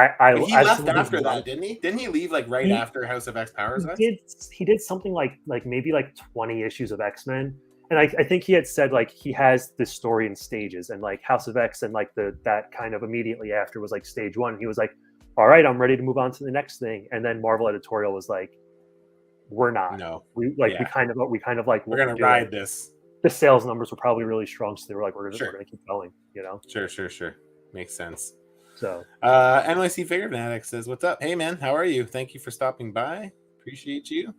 he left after that, didn't he? Didn't he leave like right after House of X, Powers of X? He did something like maybe like 20 issues of X-Men, and I think he had said like he has this story in stages, and like House of X and like that kind of immediately after was like stage one. He was like, all right, I'm ready to move on to the next thing. And then Marvel editorial was like, we're not. No. We kind of like we're gonna ride this. The sales numbers were probably really strong, so they were like, we're gonna keep going, Sure. Makes sense. So NYC Figure Fanatic says, what's up? Hey man, how are you? Thank you for stopping by. Appreciate you.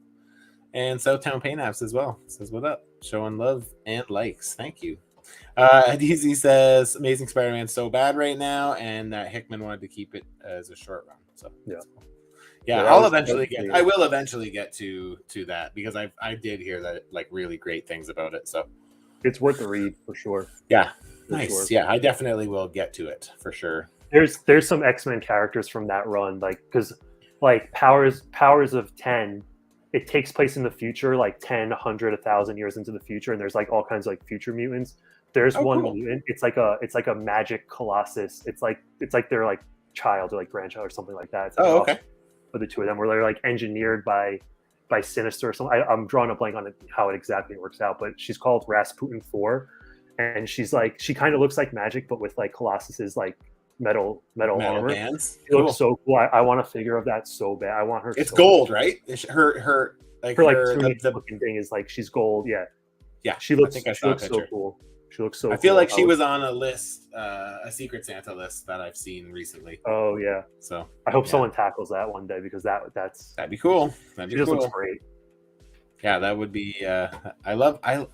And Southtown Paint Apps as well says, what up? Showing love and likes. Thank you. DZ says, Amazing Spider-Man so bad right now, and Hickman wanted to keep it as a short run. So yeah, I will eventually get to that, because I did hear that like really great things about it. So it's worth the read for sure. Yeah, nice. Sure. Yeah, I definitely will get to it for sure. There's some X-Men characters from that run, like, because like powers of 10, it takes place in the future, like 10, 100, 1,000 years into the future, and there's like all kinds of like future mutants. There's one mutant. It's like a magic colossus. It's like their like child or like grandchild or something like that. It's like okay. For the two of them, where they're like engineered by Sinister or something. I'm drawing a blank on how it exactly works out, but she's called Rasputin 4, and she's like, she kind of looks like magic, but with like Colossus's like metal armor. Bands. It looks so cool. I want a figure of that so bad. I want her. It's gold, right? Her looking thing is like, she's gold. Yeah. She looks. She looks so cool. She looks so. I feel like she was on a list, a Secret Santa list that I've seen recently. Oh yeah. So I hope someone tackles that one day, because that'd be cool. She just looks great. Yeah, that would be. I'm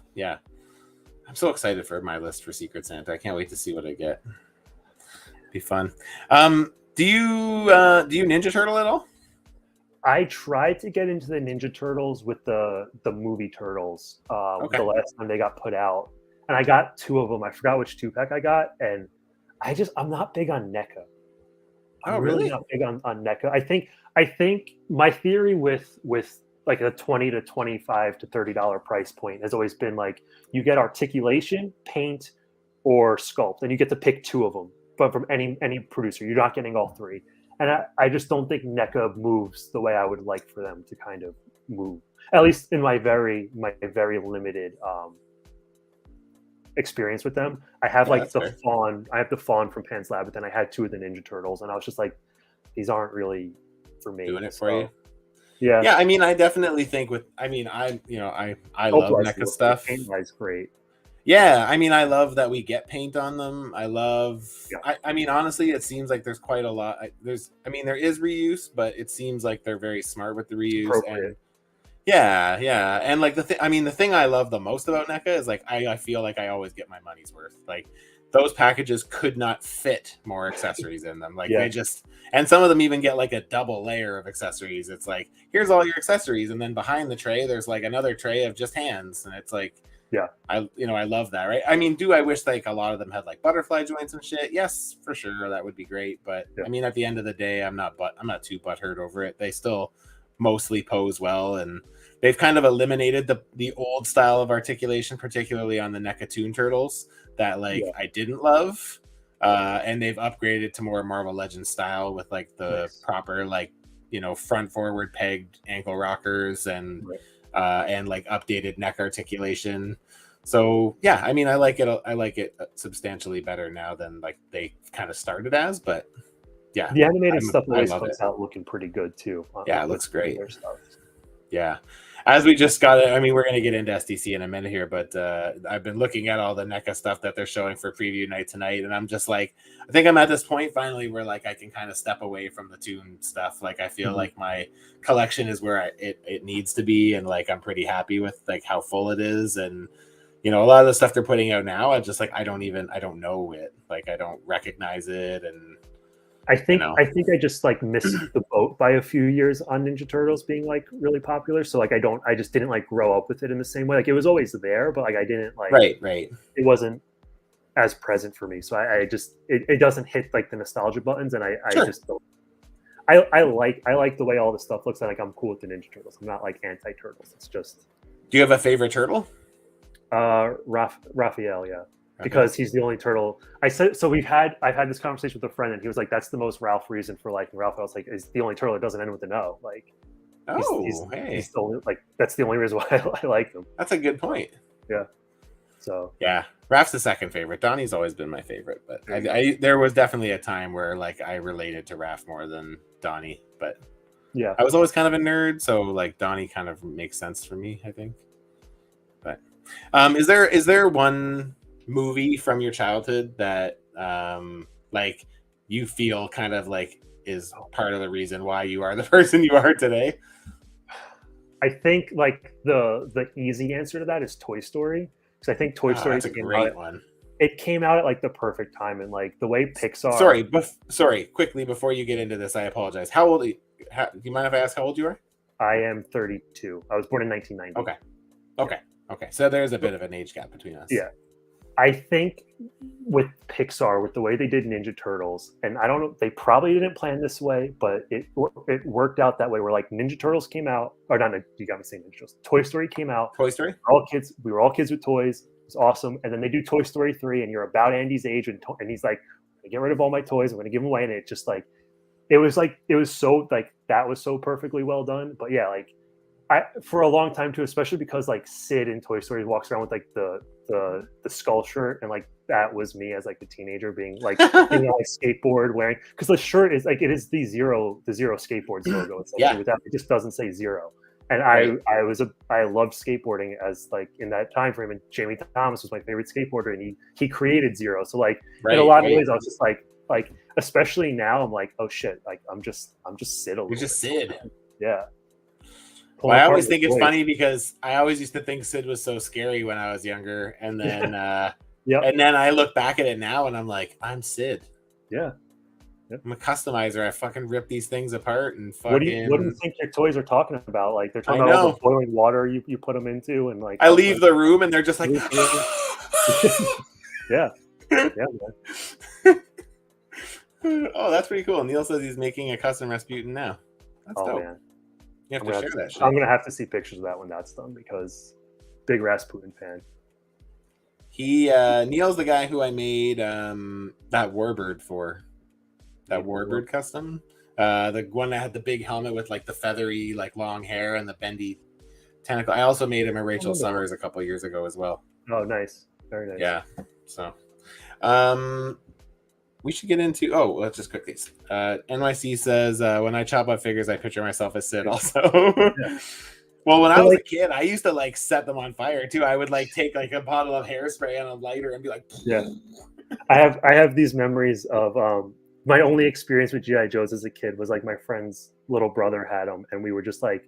so excited for my list for Secret Santa. I can't wait to see what I get. Be fun. Do you Ninja Turtle at all? I tried to get into the Ninja Turtles with the movie Turtles the last time they got put out, and I got 2 of them. I forgot which 2-pack I got, and I'm not big on NECA. I'm really not big on NECA. I think my theory with like a $20 to $25 to $30 price point has always been like, you get articulation, paint, or sculpt, and you get to pick 2 of them, but from any producer. You're not getting all 3. And I just don't think NECA moves the way I would like for them to kind of move, at least in my very limited experience with them. I have Fawn. I have the Fawn from Pan's Lab, but then I had 2 of the Ninja Turtles, and I was just like, these aren't really for me. Doing it for you. Yeah. I mean, I definitely think I love NECA stuff. Paint wise, great. Yeah, I mean, I love that we get paint on them. I love. Yeah. I mean, honestly, it seems like there's quite a lot. There is reuse, but it seems like they're very smart with the reuse. And yeah, and like the thing I love the most about NECA is like I feel like I always get my money's worth. Like those packages could not fit more accessories in them. Like they just, and some of them even get like a double layer of accessories. It's like, here's all your accessories, and then behind the tray there's like another tray of just hands, and it's like. Yeah, I love that, right? I mean, do I wish like a lot of them had like butterfly joints and shit? Yes, for sure, that would be great. But I mean, at the end of the day, I'm not too butthurt over it. They still mostly pose well, and they've kind of eliminated the old style of articulation, particularly on the NECA Toon Turtles that I didn't love, and they've upgraded to more Marvel Legends style with like the proper front forward pegged ankle rockers and like updated neck articulation. So yeah, I mean, I like it substantially better now than like they kind of started as, but yeah, the animated stuff always comes out looking pretty good too. Yeah, it looks great. Yeah, as we just got it. I mean, we're going to get into SDC in a minute here, but I've been looking at all the NECA stuff that they're showing for preview night tonight, and I'm just like, I think I'm at this point finally where like I can kind of step away from the Toon stuff. Like I feel like my collection is where it needs to be, and like I'm pretty happy with like how full it is, and a lot of the stuff they're putting out now, I just like I don't know it, like I don't recognize it, and I think I just like missed the boat by a few years on Ninja Turtles being like really popular. So like I just didn't like grow up with it in the same way. Like it was always there, but like I didn't like right. It wasn't as present for me. So I just it doesn't hit like the nostalgia buttons, and I just don't. I like the way all the stuff looks. Like I'm cool with the Ninja Turtles. I'm not like anti-turtles. It's just. Do you have a favorite turtle? Raphael, yeah. Because he's the only turtle. I've had this conversation with a friend, and he was like, "That's the most Ralph reason for liking Ralph." I was like, "Is the only turtle that doesn't end with an O." Like, he's the only, like that's the only reason why I like him. That's a good point. Yeah. So yeah, Raph's the second favorite. Donnie's always been my favorite, but there was definitely a time where like I related to Raph more than Donnie, but yeah, I was always kind of a nerd, so like Donnie kind of makes sense for me, I think. But is there one movie from your childhood that like you feel kind of like is part of the reason why you are the person you are today? I think like the easy answer to that is Toy Story, because I think Toy Story That's a great one. it came out at like the perfect time, and like the way Pixar. Sorry, quickly before you get into this, I apologize. How old? Do you mind if I ask how old you are? I am 32. I was born in 1990. Okay. So there's a bit of an age gap between us. Yeah. I think with Pixar, with the way they did Ninja Turtles, and I don't know, they probably didn't plan this way, but it worked out that way. Where like Ninja Turtles came out, or not? You got me saying Ninja Turtles. Toy Story came out. Toy Story. We were all kids with toys. It was awesome. And then they do Toy Story 3, and you're about Andy's age, and he's like, "I get rid of all my toys. I'm going to give them away." And it just like, it was so like that was so perfectly well done. But yeah, like for a long time too, especially because like Sid in Toy Story walks around with like the skull shirt, and like that was me as like the teenager being like being on a skateboard wearing, because the shirt is like, it is the zero skateboards logo essentially. Without, it just doesn't say zero. And right. I loved skateboarding as like in that time frame, and Jamie Thomas was my favorite skateboarder, and he created Zero. So like in a lot of ways I was just like especially now I'm like, oh shit, like I'm just Sid a little. You're just Sid. Yeah. Well, I always think it's funny because I always used to think Sid was so scary when I was younger, and then and then I look back at it now and I'm like, I'm Sid. Yeah. Yep. I'm a customizer. I fucking rip these things apart and fucking. What do you think your toys are talking about? Like they're talking about all the boiling water you put them into, and like I leave the room and they're just like, yeah, man. Oh, that's pretty cool. Neil says he's making a custom Rasputin now. That's dope. Man. You have to share that shit. I'm gonna have to see pictures of that when that's done, because big Rasputin fan. Neil's the guy who I made that Warbird for. That Warbird custom. The one that had the big helmet with like the feathery, like long hair and the bendy tentacle. I also made him a Rachel Summers a couple years ago as well. Oh, nice. Very nice. Yeah. So we should get into let's just quickly. NYC says when I chop up figures, I picture myself as Sid also. Yeah. Well, when I was a kid, I used to like set them on fire too. I would like take like a bottle of hairspray and a lighter and be like, yeah. I have these memories of my only experience with G.I. Joes as a kid was like my friend's little brother had them, and we were just like,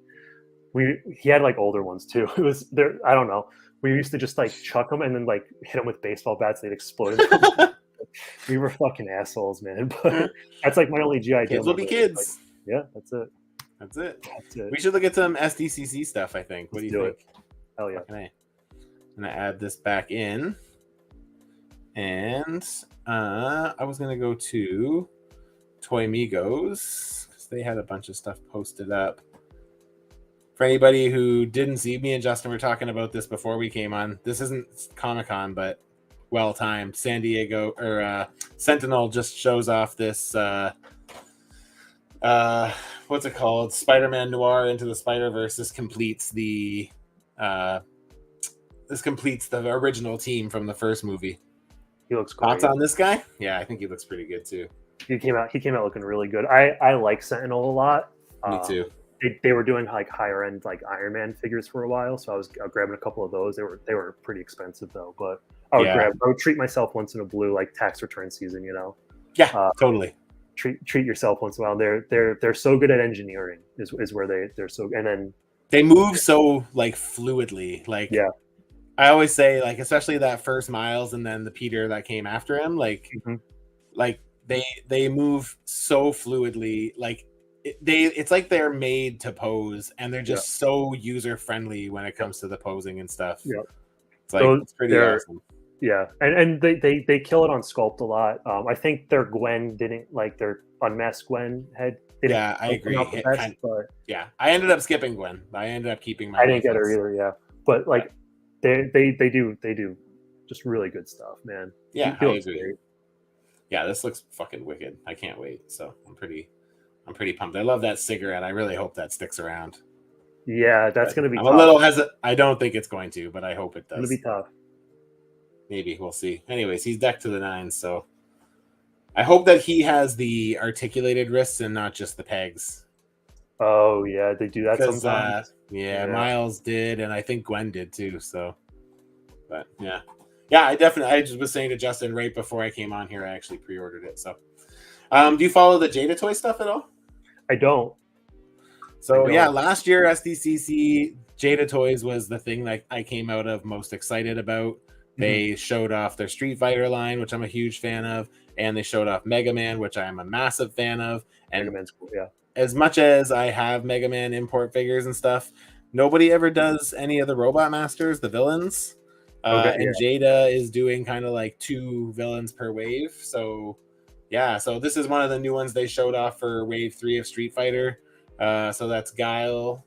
he had like older ones too. It was there. I don't know. We used to just like chuck them and then like hit them with baseball bats. They'd explode. We were fucking assholes, man. But that's like my only G.I. Joe. Kids will be kids. Like, yeah, that's it. That's it. We should look at some SDCC stuff, I think. What do you think? Hell yeah. I'm gonna add this back in. And I was going to go to Toy Migos because they had a bunch of stuff posted up. For anybody who didn't see, me and Justin were talking about this before we came on. This isn't Comic-Con, but well-timed. San Diego, or Sentinel just shows off this, what's it called? Spider-Man Noir Into the Spider-Verse. This completes the original team from the first movie. He looks great. Thoughts on this guy? Yeah, I think he looks pretty good too. He came out looking really good. I like Sentinel a lot. Me too. They were doing like higher end like Iron Man figures for a while, so I was grabbing a couple of those. They were pretty expensive though, but I would treat myself once in a blue, like tax return season, you know. Yeah, totally. Treat yourself once in a while. They're so good at engineering is where they're so, and then they move so like fluidly. Like I always say, like, especially that first Miles and then the Peter that came after him, like, like they move so fluidly. Like it's like they're made to pose, and they're just so user friendly when it comes to the posing and stuff. Yeah, it's like it's pretty awesome. Yeah, and they kill it on sculpt a lot. I think their Gwen didn't like their unmasked Gwen head. Yeah, I agree. Yeah, I ended up skipping Gwen. I ended up keeping my. I didn't get her either. Yeah, but like. They do just really good stuff, man. Yeah, I agree. Great. Yeah, this looks fucking wicked. I can't wait. So I'm pretty pumped. I love that cigarette. I really hope that sticks around. Yeah, that's gonna be. I'm tough. A little hesitant. I don't think it's going to, but I hope it does. It's gonna be tough. Maybe we'll see. Anyways, he's decked to the 9, so I hope that he has the articulated wrists and not just the pegs. Oh yeah, they do that sometimes. Yeah, Miles did, and I think Gwen did too. So, but yeah, I just was saying to Justin right before I came on here, I actually pre-ordered it. So, do you follow the Jada Toy stuff at all? I don't. So yeah, last year SDCC Jada Toys was the thing that I came out of most excited about. They showed off their Street Fighter line, which I'm a huge fan of, and they showed off Mega Man, which I am a massive fan of. And Mega Man's cool, yeah. As much as I have Mega Man import figures and stuff, nobody ever does any of the Robot Masters, the villains. And Jada is doing kind of like 2 villains per wave. So yeah, so this is one of the new ones they showed off for Wave 3 of Street Fighter. So that's Guile.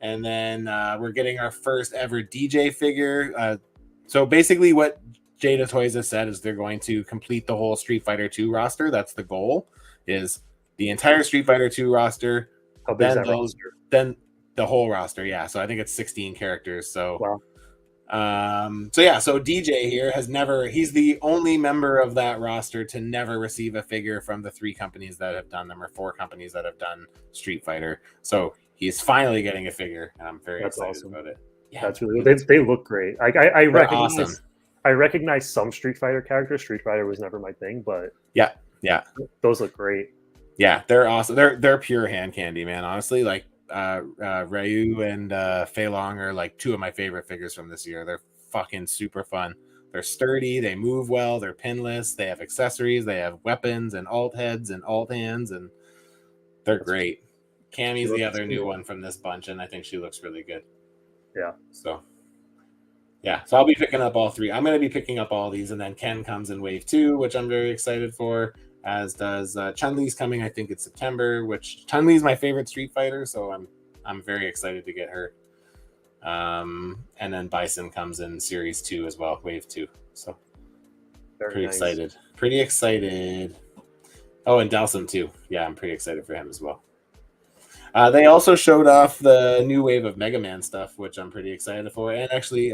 And then we're getting our first ever DJ figure. So basically what Jada Toys has said is they're going to complete the whole Street Fighter 2 roster. That's the goal, is the entire Street Fighter 2 roster. How big is that roster? Then the whole roster, yeah. So I think it's 16 characters. So wow. So DJ here he's the only member of that roster to never receive a figure from the 3 companies that have done them, or 4 companies that have done Street Fighter. So he's finally getting a figure, and I'm very excited about it. Yeah, that's really they look great. I recognize awesome. I recognize some Street Fighter characters. Street Fighter was never my thing, but yeah, those look great. Yeah, they're awesome. They're pure hand candy, man. Honestly, like Ryu and Fei Long are like 2 of my favorite figures from this year. They're fucking super fun. They're sturdy, they move well, they're pinless, they have accessories, they have weapons and alt heads and alt hands, and they're great. Cammy's the other new one from this bunch, and I think she looks really good. Yeah. So I'll be picking up all 3. I'm going to be picking up all these, and then Ken comes in Wave 2, which I'm very excited for. As does Chun-Li's coming. I think it's September. Which Chun-Li's my favorite Street Fighter, so I'm very excited to get her. And then Bison comes in Series 2 as well, Wave 2. So pretty excited. Oh, and Dalsum too. Yeah, I'm pretty excited for him as well. They also showed off the new wave of Mega Man stuff, which I'm pretty excited for. And actually,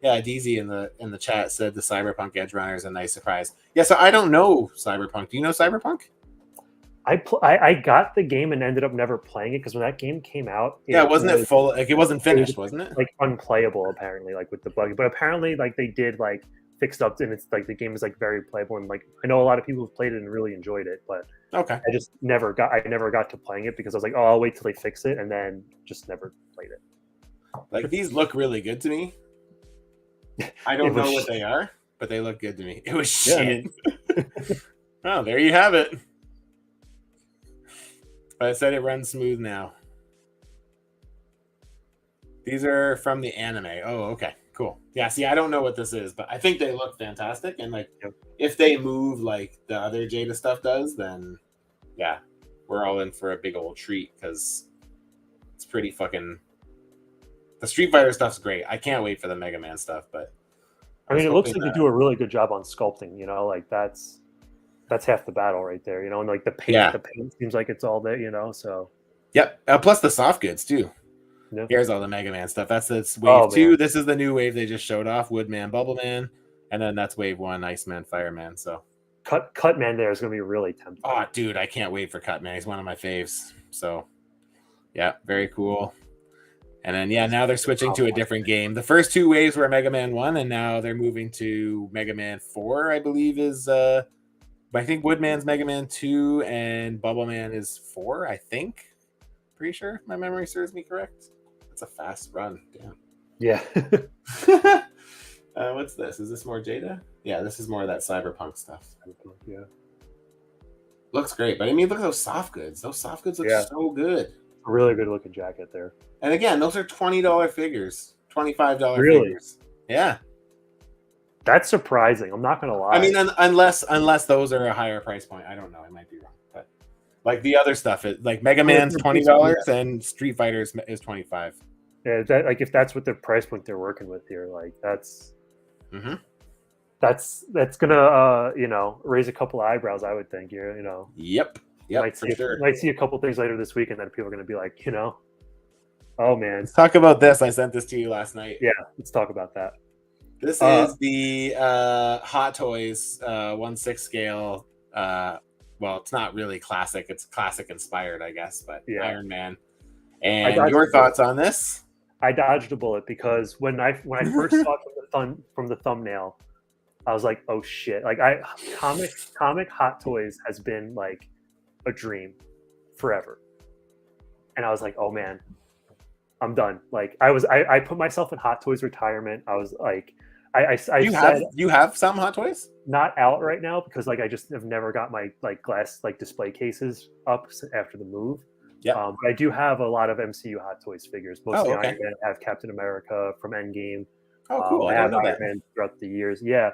DZ in the chat said the Cyberpunk Edge Runner is a nice surprise. Yeah, so I don't know Cyberpunk. Do you know Cyberpunk? I got the game and ended up never playing it because when that game came out, wasn't it full? Like it wasn't finished, wasn't it? Like unplayable apparently, like with the bug. But apparently, like they did like fixed up, and it's like the game is like very playable. And like I know a lot of people have played it and really enjoyed it, but okay, I never got to playing it because I was like, oh, I'll wait till they fix it, and then just never played it. Like these look really good to me. I don't know what they are, but they look good to me. It was shit. Oh, there you have it. But I said it runs smooth now. These are from the anime. Oh, okay, cool. Yeah, see, I don't know what this is, but I think they look fantastic. And like, if they move like the other Jada stuff does, then yeah, we're all in for a big old treat because it's pretty fucking. The Street Fighter stuff's great. I can't wait for the Mega Man stuff, but I mean, it looks like they do a really good job on sculpting. You know, like that's half the battle right there. You know, and like the paint seems like it's all there. You know, so yep. Plus the soft goods too. Yeah. Here's all the Mega Man stuff. That's wave 2. Man. This is the new wave they just showed off: Woodman, Bubbleman, and then that's wave 1: Iceman, Fireman. So Cutman there is going to be really tempting. Oh, dude, I can't wait for Cutman. He's one of my faves. So yeah, very cool. And then, now they're switching to a different game. The first 2 waves were Mega Man 1, and now they're moving to Mega Man 4, I believe is... I think Woodman's Mega Man 2, and Bubbleman is 4, I think. Pretty sure, if my memory serves me correct. That's a fast run. Damn. Yeah. What's this? Is this more Jada? Yeah, this is more of that Cyberpunk stuff. Yeah. Looks great. But I mean, look at those soft goods. Those soft goods look so good. Really good looking jacket there. And again, those are $20 figures, $25 figures. Yeah, that's surprising. I'm not gonna lie. I mean, unless those are a higher price point, I don't know. I might be wrong, but like the other stuff, like Mega Man's $20 and Street Fighter is $25. Yeah, that like if that's what the price point they're working with here, like that's gonna raise a couple of eyebrows. I would think here, Yep. Might see a couple things later this week, and then people are going to be like, oh man. Let's talk about this. I sent this to you last night. Yeah, let's talk about that. This is the Hot Toys 1/6 scale. Well, it's not really classic. It's classic inspired, I guess, but Iron Man. And your thoughts on this? I dodged a bullet because when I first saw it from the thumbnail, I was like, oh shit! Like comic Hot Toys has been like a dream forever, and I was like, oh man, I'm done. Like I put myself in Hot Toys retirement. I was like, you have some Hot Toys? Not out right now because like I just have never got my like glass like display cases up after the move. Yeah, but I do have a lot of MCU Hot Toys figures. Mostly Iron Man. I have Captain America from Endgame. Oh, cool! I have Iron Man throughout the years. Yeah.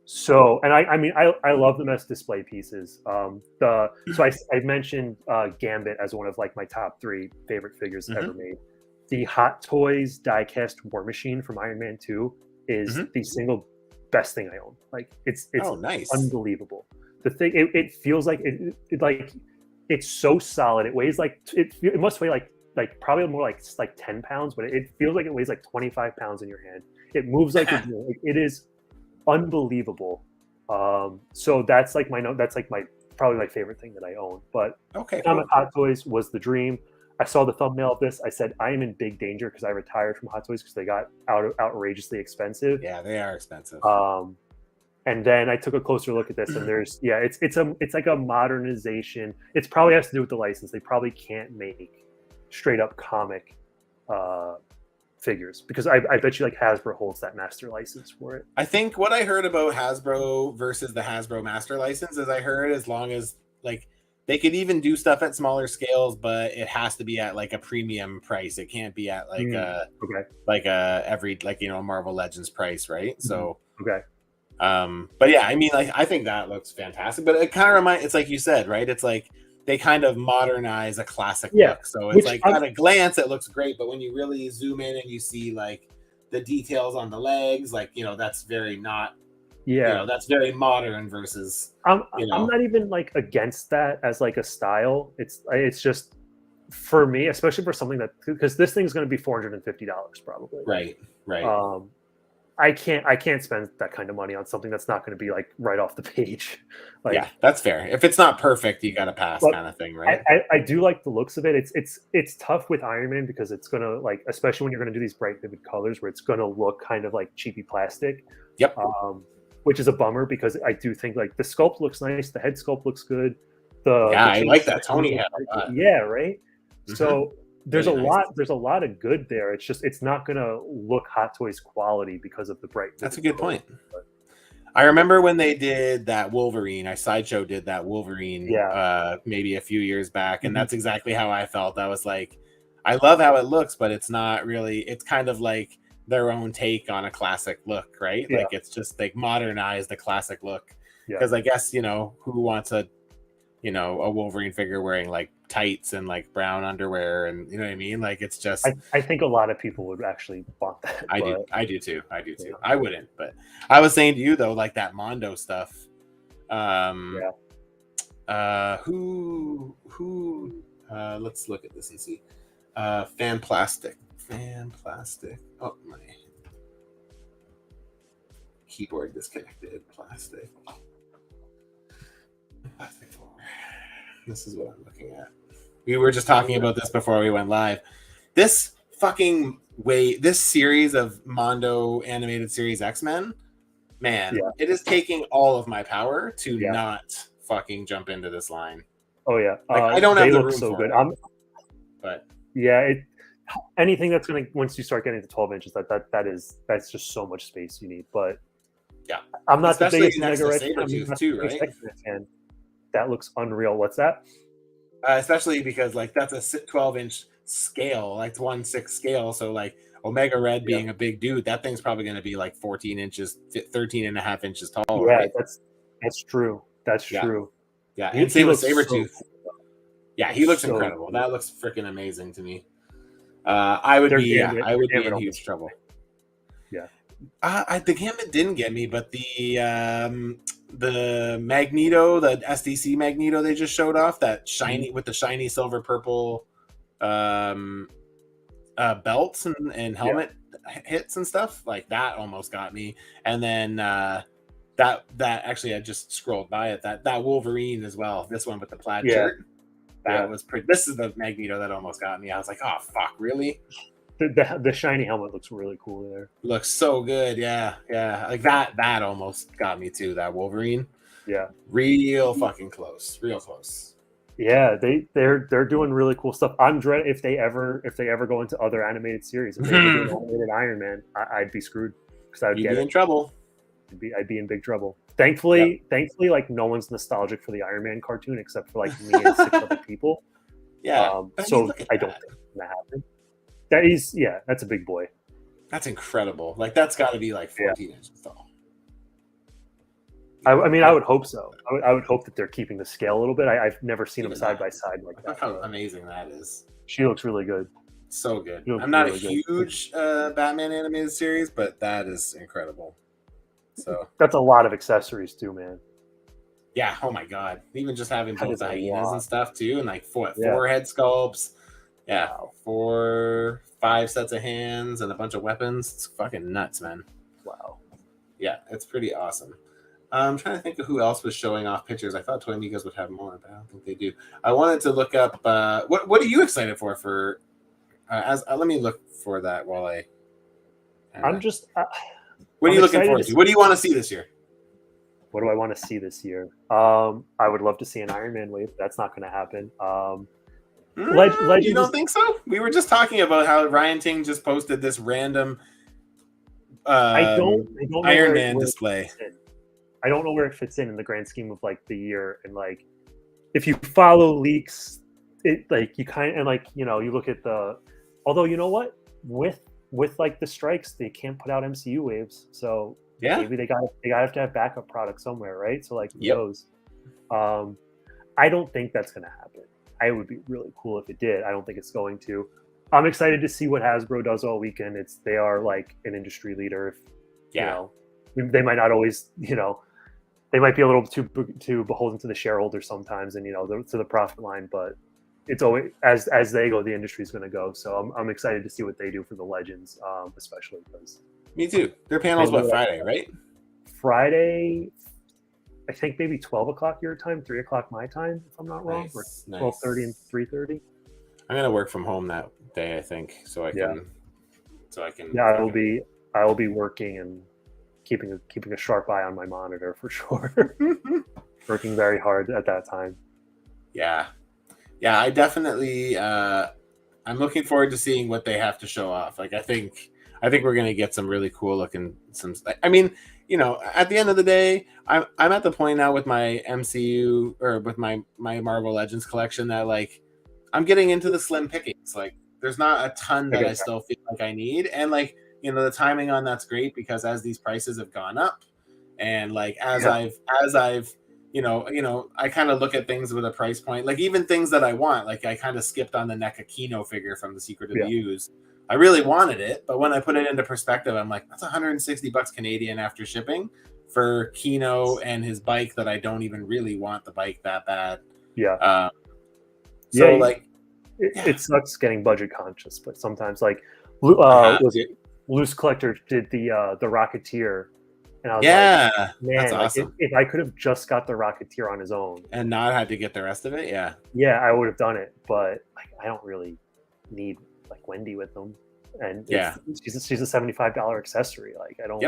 So, and I mean, I love them as display pieces. So I mentioned Gambit as one of like my top 3 favorite figures ever made. The Hot Toys diecast War Machine from Iron Man 2 is the single best thing I own. Like it's nice. Unbelievable. The thing it feels like it like it's so solid. It weighs like it must weigh like probably more like 10 pounds, but it feels like it weighs like 25 pounds in your hand. It moves like it is unbelievable. So that's like that's like probably my favorite thing that I own. But cool. Hot Toys was the dream. I saw the thumbnail of this. I said I am in big danger because I retired from Hot Toys because they got outrageously expensive. Yeah, they are expensive. And then I took a closer look at this, and there's it's like a modernization. It probably has to do with the license. They probably can't make straight up comic figures because I bet you like Hasbro holds that master license for it. I think what I heard about Hasbro versus the Hasbro master license is I heard as long as like they could even do stuff at smaller scales, but it has to be at like a premium price. It can't be at like every like Marvel Legends price, right? So but yeah, I mean, like I think that looks fantastic. But it kind of it's like you said, right? It's like they kind of modernize a classic look. So it's like at a glance it looks great, but when you really zoom in and you see like the details on the legs, like that's very not that's very modern versus I'm not even like against that as like a style. It's just for me, especially for something that because this thing's going to be $450 probably. Right. I can't spend that kind of money on something that's not going to be like right off the page. Like, yeah, that's fair. If it's not perfect, you got to pass, kind of thing, right? I do like the looks of it. It's tough with Iron Man because it's gonna like, especially when you're gonna do these bright vivid colors, where it's gonna look kind of like cheapy plastic. Yep. Which is a bummer because I do think like the sculpt looks nice, the head sculpt looks good. I like that Tony head. Yeah, right. So there's a lot of good there. It's just it's not gonna look Hot Toys quality because of the bright. That's a good point. I remember when they did that Wolverine. Sideshow did that Wolverine maybe a few years back, and that's exactly how I felt. I was like, I love how it looks, but it's not really. It's kind of like their own take on a classic look, right? Like it's just like modernized the classic look. Because I guess who wants a Wolverine figure wearing like tights and like brown underwear and you know what I mean? Like it's just I think a lot of people would actually want that. I do too. I wouldn't, but I was saying to you though, like that Mondo stuff. Who let's look at this and see. Fan plastic. Oh, my keyboard disconnected. Plastic. This is what I'm looking at. We were just talking about this before we went live. This series of Mondo animated series X-Men, man, it is taking all of my power to not fucking jump into this line. Oh yeah, like, I don't have the room so for good. it. But yeah, anything that's gonna once you start getting to 12 inches, that's just so much space you need. But yeah, I'm not especially the biggest Mega Red fan too, right? Fan. That looks unreal. What's that? Especially because like that's a 12-inch scale, like 1/6 scale. So like Omega Red being a big dude, that thing's probably going to be like 14 inches, 13 and a half inches tall. Yeah, right? that's true. That's true. Yeah, and same with Sabretooth. Yeah, he looks incredible. That looks freaking amazing to me. I would be in huge trouble. Yeah. The Gambit didn't get me, but the Magneto, the SDC Magneto they just showed off, that shiny with the shiny silver purple belts and helmet. hits and stuff, like that almost got me. And then that actually, I just scrolled by it. That Wolverine as well. This one with the plaid shirt. That was pretty. This is the Magneto that almost got me. I was like, oh fuck, really? The shiny helmet looks really cool there. Looks so good. Yeah. Like that almost got me too. That Wolverine. Yeah. Real fucking close. Real close. Yeah, they're doing really cool stuff. I'm dread if they ever go into other animated series. If they ever do an animated Iron Man, I'd be screwed because I would You'd be in trouble. I'd be in big trouble. Thankfully, like no one's nostalgic for the Iron Man cartoon except for like me and 6 other people. Yeah. So I don't think it's gonna happen. That's a big boy. That's incredible. Like that's got to be like 14 inches tall. I mean, I would hope so. I would hope that they're keeping the scale a little bit. I've never seen them side by side like that. Look how amazing that is. She looks really good. So good. I'm not a huge Batman animated series, but that is incredible. So that's a lot of accessories too, man. Yeah. Oh my god. Even just having both the hyenas and stuff too, and like four head sculpts. Yeah. Wow. 5 sets of hands and a bunch of weapons. It's fucking nuts, man. Wow. Yeah, it's pretty awesome. I'm trying to think of who else was showing off pictures. I thought Toy Amigos would have more, but I don't think they do. I wanted to look up what are you excited for let me look for that while I'm just what are you looking forward to? What do you want to see this year? What do I want to see this year? I would love to see an Iron Man wave. That's not going to happen. You don't think so? We were just talking about how Ryan Ting just posted this random I don't Iron Man display. I don't know where it fits in the grand scheme of like the year, and like if you follow leaks, it like you kind of, and like you look at although you know what, with like the strikes, they can't put out MCU waves, so maybe they have to have backup products somewhere, right? So like those, I don't think that's gonna happen. I would be really cool if it did. I don't think it's going to. I'm excited to see what Hasbro does all weekend. They are like an industry leader. They might not always, they might be a little too beholden to the shareholders sometimes, and to the profit line. But it's always as they go, the industry is going to go. So I'm excited to see what they do for the Legends, especially because. Me too. Their panel's Friday, right? Friday, I think maybe 12 o'clock your time, 3 o'clock my time, if I'm not wrong, or 12:30 and 3:30. I'm gonna work from home that day, I think, so I can. Yeah, I will be working and keeping a sharp eye on my monitor for sure. Working very hard at that time. Yeah. I definitely. I'm looking forward to seeing what they have to show off. Like, I think we're gonna get some really cool looking. I mean, at the end of the day, I'm at the point now with my MCU or with my Marvel Legends collection that like I'm getting into the slim pickings. Like, there's not a ton that I still feel like I need, and like the timing on that's great because as these prices have gone up, and like as I've I kind of look at things with a price point, like even things that I want. Like I kind of skipped on the NECA Kino figure from the Secret of the Use. I really wanted it, but when I put it into perspective, I'm like, that's $160 Canadian after shipping for Kino and his bike that I don't even really want the bike that bad. Yeah. It sucks getting budget conscious, but sometimes like Loose Collector did the Rocketeer, and I was like, man, that's awesome. If I could have just got the Rocketeer on his own and not had to get the rest of it, I would have done it. But like, I don't really need like Wendy with them, and she's a $75 accessory. Like I don't.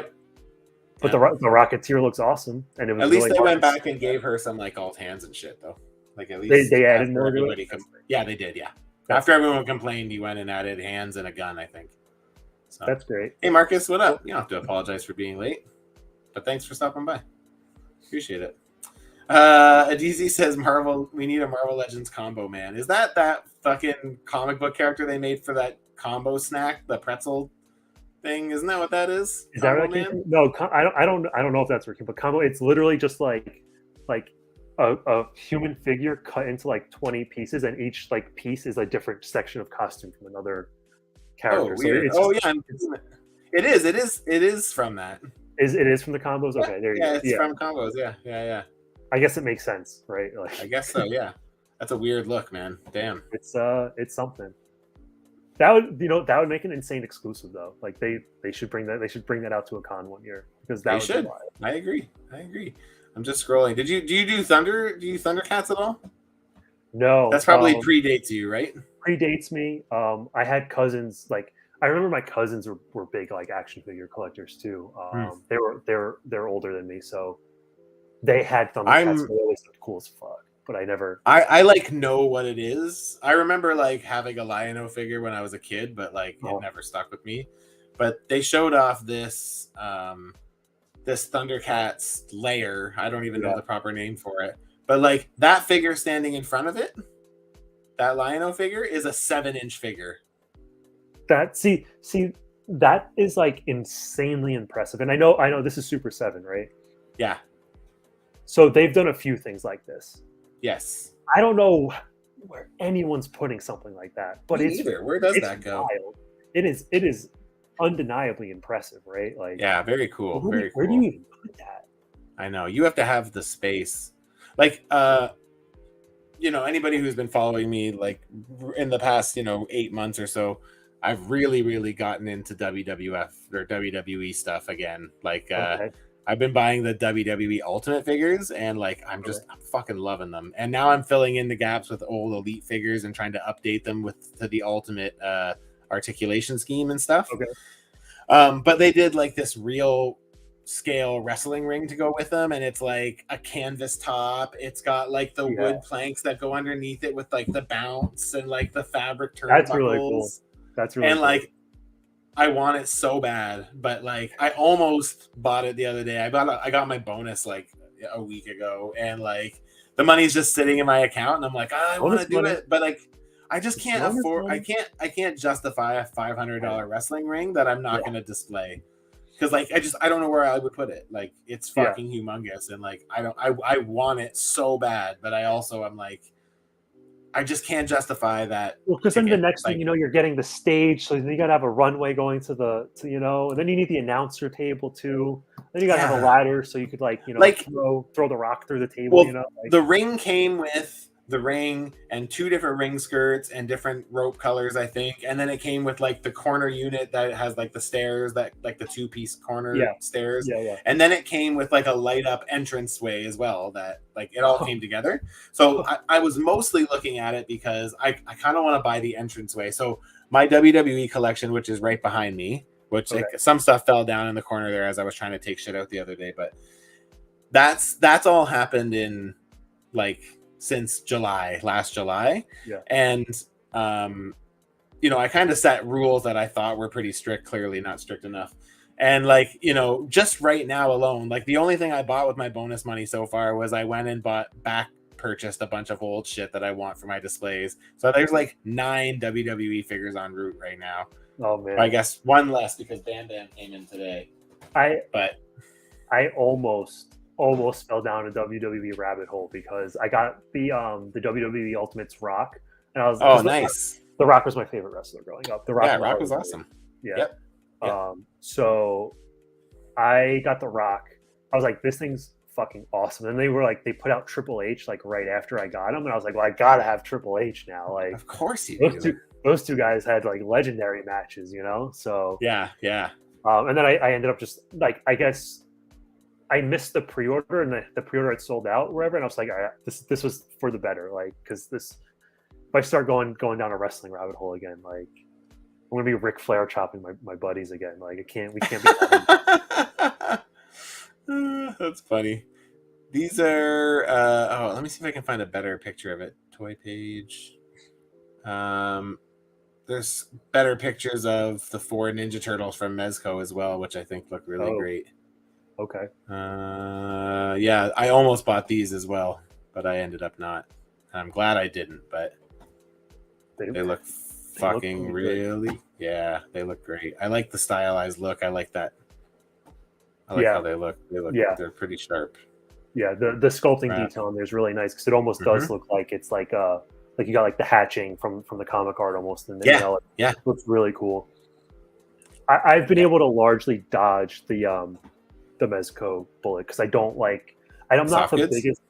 But the Rocketeer looks awesome, and it was at least they went back and gave her some like alt hands and shit though. Like at least they added more to it. They did. Yeah, after everyone complained, you went and added hands and a gun, I think. So. That's great. Hey Marcus, what up? You don't have to apologize for being late, but thanks for stopping by. Appreciate it. Adizi says we need a Marvel Legends combo, man. Is that fucking comic book character they made for that combo snack, the pretzel thing? Isn't that what that is? Is that right? No, I don't know if that's working, but combo, it's literally just like a human figure cut into like 20 pieces, and each like piece is a different section of costume from another character. Oh, weird. So it is from that. It is from the combos? Okay, there you go. It's from combos, yeah. I guess it makes sense, right? Like, I guess so, yeah. That's a weird look, man. Damn. It's something. That would make an insane exclusive though. Like they should bring that. They should bring that out to a con one year because that They would should. be wild. I agree. I'm just scrolling. Do you do Thundercats at all? No, That's probably predates you, right? Predates me. I had cousins. Like I remember my cousins were big like action figure collectors too. They're older than me, so they had Thundercats. They always looked cool as fuck. But I never. I like know what it is. I remember like having a Lion-O figure when I was a kid, but like it never stuck with me. But they showed off this this Thundercats layer. I don't even know the proper name for it. But like that figure standing in front of it, that Lion-O figure is a 7-inch figure. That see that is like insanely impressive. And I know this is Super 7, right? Yeah. So they've done a few things like this. Yes. I don't know where anyone's putting something like that, but where does that go? Wild. It is undeniably impressive, right? Like very cool. Very cool. Where do you even put that? I know. You have to have the space. Like anybody who's been following me like in the past, 8 months or so, I've really gotten into WWF or WWE stuff again. Like I've been buying the WWE Ultimate figures and like I'm fucking loving them. And now I'm filling in the gaps with old Elite figures and trying to update them to the Ultimate articulation scheme and stuff. Okay. But they did like this real scale wrestling ring to go with them, and it's like a canvas top. It's got like the wood planks that go underneath it with like the bounce and like the fabric turnbuckles. That's really cool. That's really cool. Like I want it so bad, but like I almost bought it the other day. I got my bonus like a week ago, and like the money's just sitting in my account, and I'm like, I want to do it, but like I just can't afford. I can't justify a $500 wrestling ring that I'm not going to display. Because like I don't know where I would put it. Like it's fucking humongous, and like I want it so bad, but I also I'm like I just can't justify that. Well, because then the next thing you're getting the stage, so you gotta have a runway going to and then you need the announcer table too. Then you gotta have a ladder so you could throw the rock through the table. Well, the ring came with the ring and 2 different ring skirts and different rope colors, I think. And then it came with like the corner unit that has like the stairs, that like the 2-piece corner stairs. And then it came with like a light up entranceway as well, that like it all came together. So I was mostly looking at it because I kind of want to buy the entranceway. So my WWE collection, which is right behind me, which some stuff fell down in the corner there as I was trying to take shit out the other day, but that's all happened in like since last July. And I kind of set rules that I thought were pretty strict, clearly not strict enough. And like, just right now alone, like the only thing I bought with my bonus money so far was I went and purchased a bunch of old shit that I want for my displays. So there's like 9 WWE figures en route right now. Oh man. I guess one less because Bam Bam came in today. I almost fell down a WWE rabbit hole because I got the WWE Ultimates Rock, and I was nice. The Rock was my favorite wrestler growing up. The Rock, Rock was awesome. Yeah. Yep. So I got the Rock. I was like, this thing's fucking awesome. And they put out Triple H like right after I got him, and I was like, well, I gotta have Triple H now. Like, of course you do. Those two guys had like legendary matches, So yeah. And then I ended up just like, I guess I missed the pre-order, and the pre-order had sold out wherever, and I was like, all right, this was for the better, like, because if I start going down a wrestling rabbit hole again, like I'm gonna be Ric Flair chopping my buddies again. Like we can't be. That's funny. These are let me see if I can find a better picture of it. Toy page. There's better pictures of the 4 Ninja Turtles from Mezco as well, which I think look really great. Okay. I almost bought these as well, but I ended up not. And I'm glad I didn't, but they look fucking really. Yeah, they look great. I like the stylized look. I like that. I like how they look. They're pretty sharp. Yeah, the sculpting detail on there is really nice because it almost does look like it's like you got like the hatching from the comic art almost, and then, it looks really cool. I've been able to largely dodge the Mezco bullet because I'm not the biggest.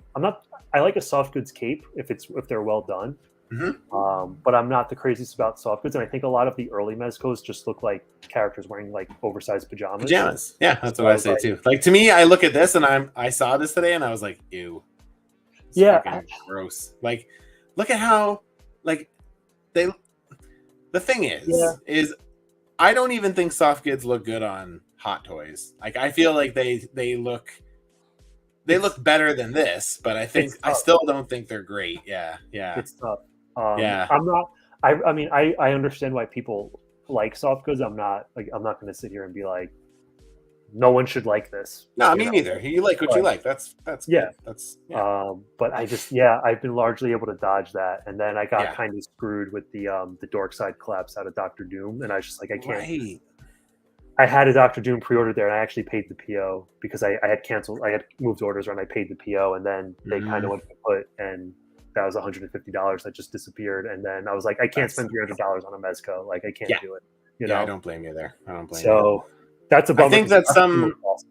I like a soft goods cape if they're well done, But I'm not the craziest about soft goods, and I think a lot of the early mezcos just look like characters wearing like oversized pajamas. Yeah, that's So what I say too. Like to me, I look at this and I saw this today and I was like, ew, it's fucking gross. Like, look at how like they. The thing is I don't even think soft goods look good on Hot Toys. Like I feel like they look better than this, but I still don't think they're great. Yeah. It's tough. Yeah. I'm not. I mean, I understand why people like soft goods. I'm not going to sit here and be like, no one should like this. No, me neither. You like what you like. That's yeah. Good. That's yeah. But I've been largely able to dodge that, and then I got kind of screwed with the Dork Side collapse out of Doctor Doom, and I was just like, I can't. Right. I had a Doctor Doom pre-order there, and I actually paid the PO because I had canceled. I had moved orders, and I paid the PO, and then they kind of went kaput, and that was $150 that just disappeared. And then I was like, I can't spend $300 on a mezco. Like I can't do it. You know? I don't blame you there. I don't blame you. So that's a bummer. I think that's some. Awesome,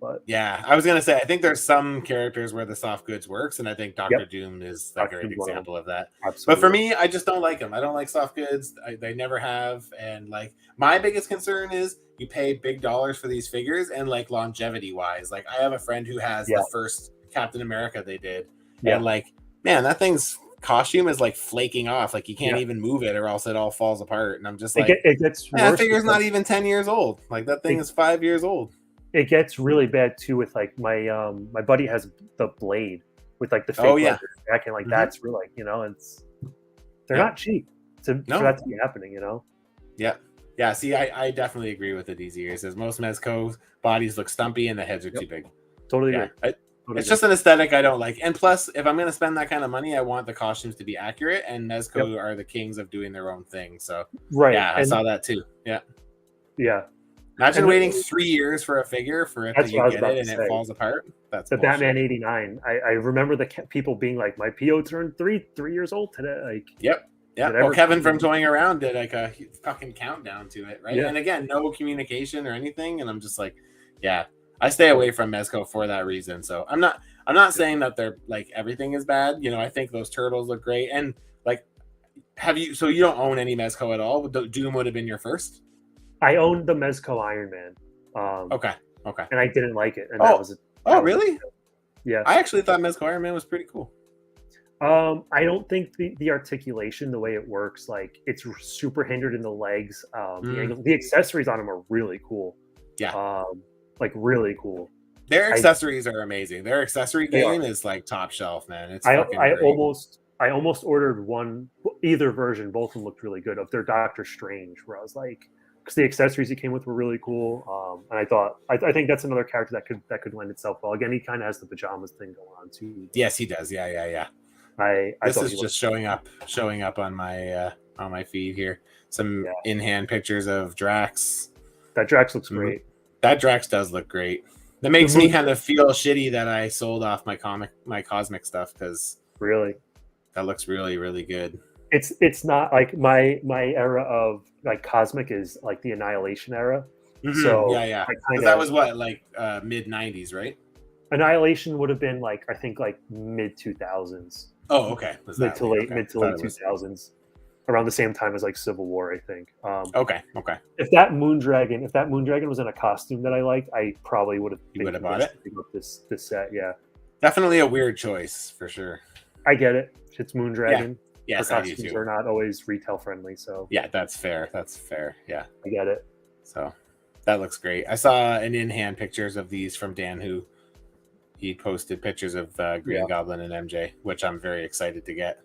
but yeah, I was gonna say I think there's some characters where the soft goods works, and I think Doctor Doom is a great example of that. Absolutely. But for me, I just don't like them. I don't like soft goods. They never have, and like my biggest concern is you pay big dollars for these figures, and like longevity wise, like I have a friend who has the first Captain America they did, and like man, that thing's costume is like flaking off, like you can't even move it or else it all falls apart. And I'm just like, it gets that figure's not even 10 years old. Like that thing is 5 years old. It gets really bad too with like my buddy has the Blade with like the fake back, and like that's really like, you know, they're not cheap for that to be happening, you know. Yeah. See, I definitely agree with the DZ. It says most mezco bodies look stumpy and the heads are too big. Totally agree. It's just an aesthetic I don't like. And plus, if I'm going to spend that kind of money, I want the costumes to be accurate. And mezco are the kings of doing their own thing. So yeah, I saw that too. Yeah. Imagine waiting 3 years for a figure for it that you get it and it falls apart. That's the Batman '89. I remember the people being like, "My PO turned 3 years old today." Like, yep. Well, Kevin from Toying Around did like a fucking countdown to it, right? Yeah. And again, no communication or anything, and I'm just like, yeah, I stay away from mezco for that reason. So I'm not saying that they're like everything is bad. You know, I think those turtles look great, and like, so you don't own any mezco at all? Doom would have been your first. I owned the mezco Iron Man. Okay. And I didn't like it. And really? Yeah. I actually thought mezco Iron Man was pretty cool. I don't think the articulation, the way it works, like it's super hindered in the legs. The accessories on them are really cool. Yeah. Like really cool. Their accessories are amazing. Their accessory game is like top shelf, man. It's I almost ordered either version. Both of them looked really good. Of their Doctor Strange, where I was like, because the accessories he came with were really cool. And I thought, I think that's another character that could lend itself well. Again, he kind of has the pajamas thing going on too. Yes, he does. Yeah. This is just showing up on my feed here. Some in-hand pictures of Drax. That Drax looks great. That Drax does look great. That makes me kind of feel shitty that I sold off my cosmic stuff, because really, that looks really, really good. It's not like my era of like cosmic is like the Annihilation era. Mm-hmm. So yeah. That was what, like mid 90s, right? Annihilation would have been like, I think like mid 2000s. Oh, okay. Mid to late 2000s, around the same time as like Civil War, I think. Okay. If that Moondragon was in a costume that I liked, I probably would have bought it. This set, yeah. Definitely a weird choice for sure. I get it. It's Moondragon. Yeah. Yes, costumes are not always retail friendly, so yeah, that's fair. Yeah, I get it. So that looks great. I saw an in-hand pictures of these from Dan, who he posted pictures of Green Goblin and MJ, which I'm very excited to get.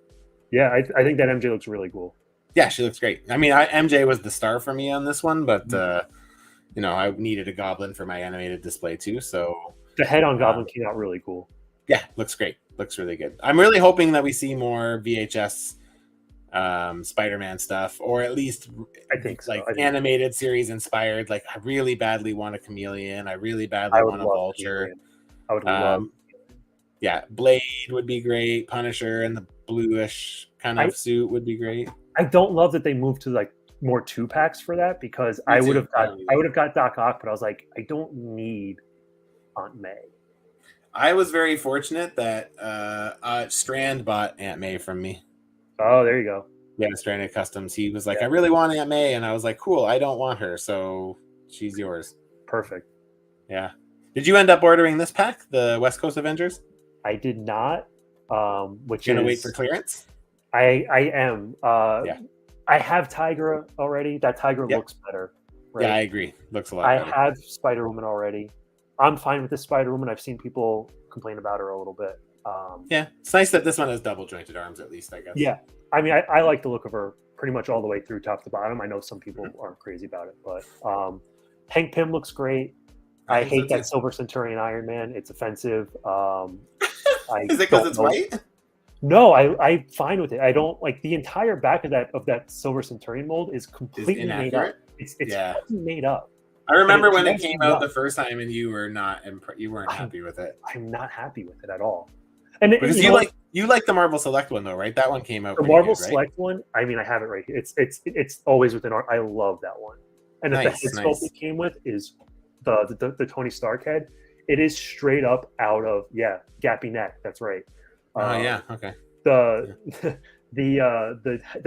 Yeah, I think that MJ looks really cool. Yeah, she looks great. I mean, MJ was the star for me on this one, but I needed a Goblin for my animated display too. So the head on Goblin came out really cool. Yeah, looks great. Looks really good. I'm really hoping that we see more VHS Spider-Man stuff, or at least I think animated series inspired. Like, I really badly want a Chameleon. I really badly want a Vulture. I would love. Yeah, Blade would be great. Punisher and the bluish kind of suit would be great. I don't love that they moved to like more 2-packs for that, because I would have got Doc Ock, but I was like, I don't need Aunt May. I was very fortunate that Strand bought Aunt May from me. Oh, there you go. Yeah, Stranded Customs. He was like, I really want Aunt May, and I was like, cool. I don't want her, so she's yours. Perfect. Yeah. Did you end up ordering this pack, the West Coast Avengers? I did not. Which You're gonna is wait for clearance? I am. Yeah. I have Tigra already. That Tigra looks better. Right? Yeah, I agree. Looks a lot better. I have Spider Woman already. I'm fine with this Spider Woman. I've seen people complain about her a little bit. Yeah, it's nice that this one has double jointed arms at least, I guess. Yeah, I mean, I like the look of her pretty much all the way through top to bottom. I know some people aren't crazy about it, but Hank Pym looks great. I hate that Silver Centurion Iron Man. It's offensive. Is it because it's white? No, I'm fine with it. I don't like the entire back of that Silver Centurion mold is completely made up. It's fucking made up. I remember when it came out the first time, and you were you weren't happy with it. I'm not happy with it at all. And because you like the Marvel Select one though, right? That one came out. The Marvel Select one. I mean, I have it right here. It's always within our. I love that one. And the head sculpt it came with is the Tony Stark head. It is straight up out of gappy neck. That's right. Oh yeah, okay. The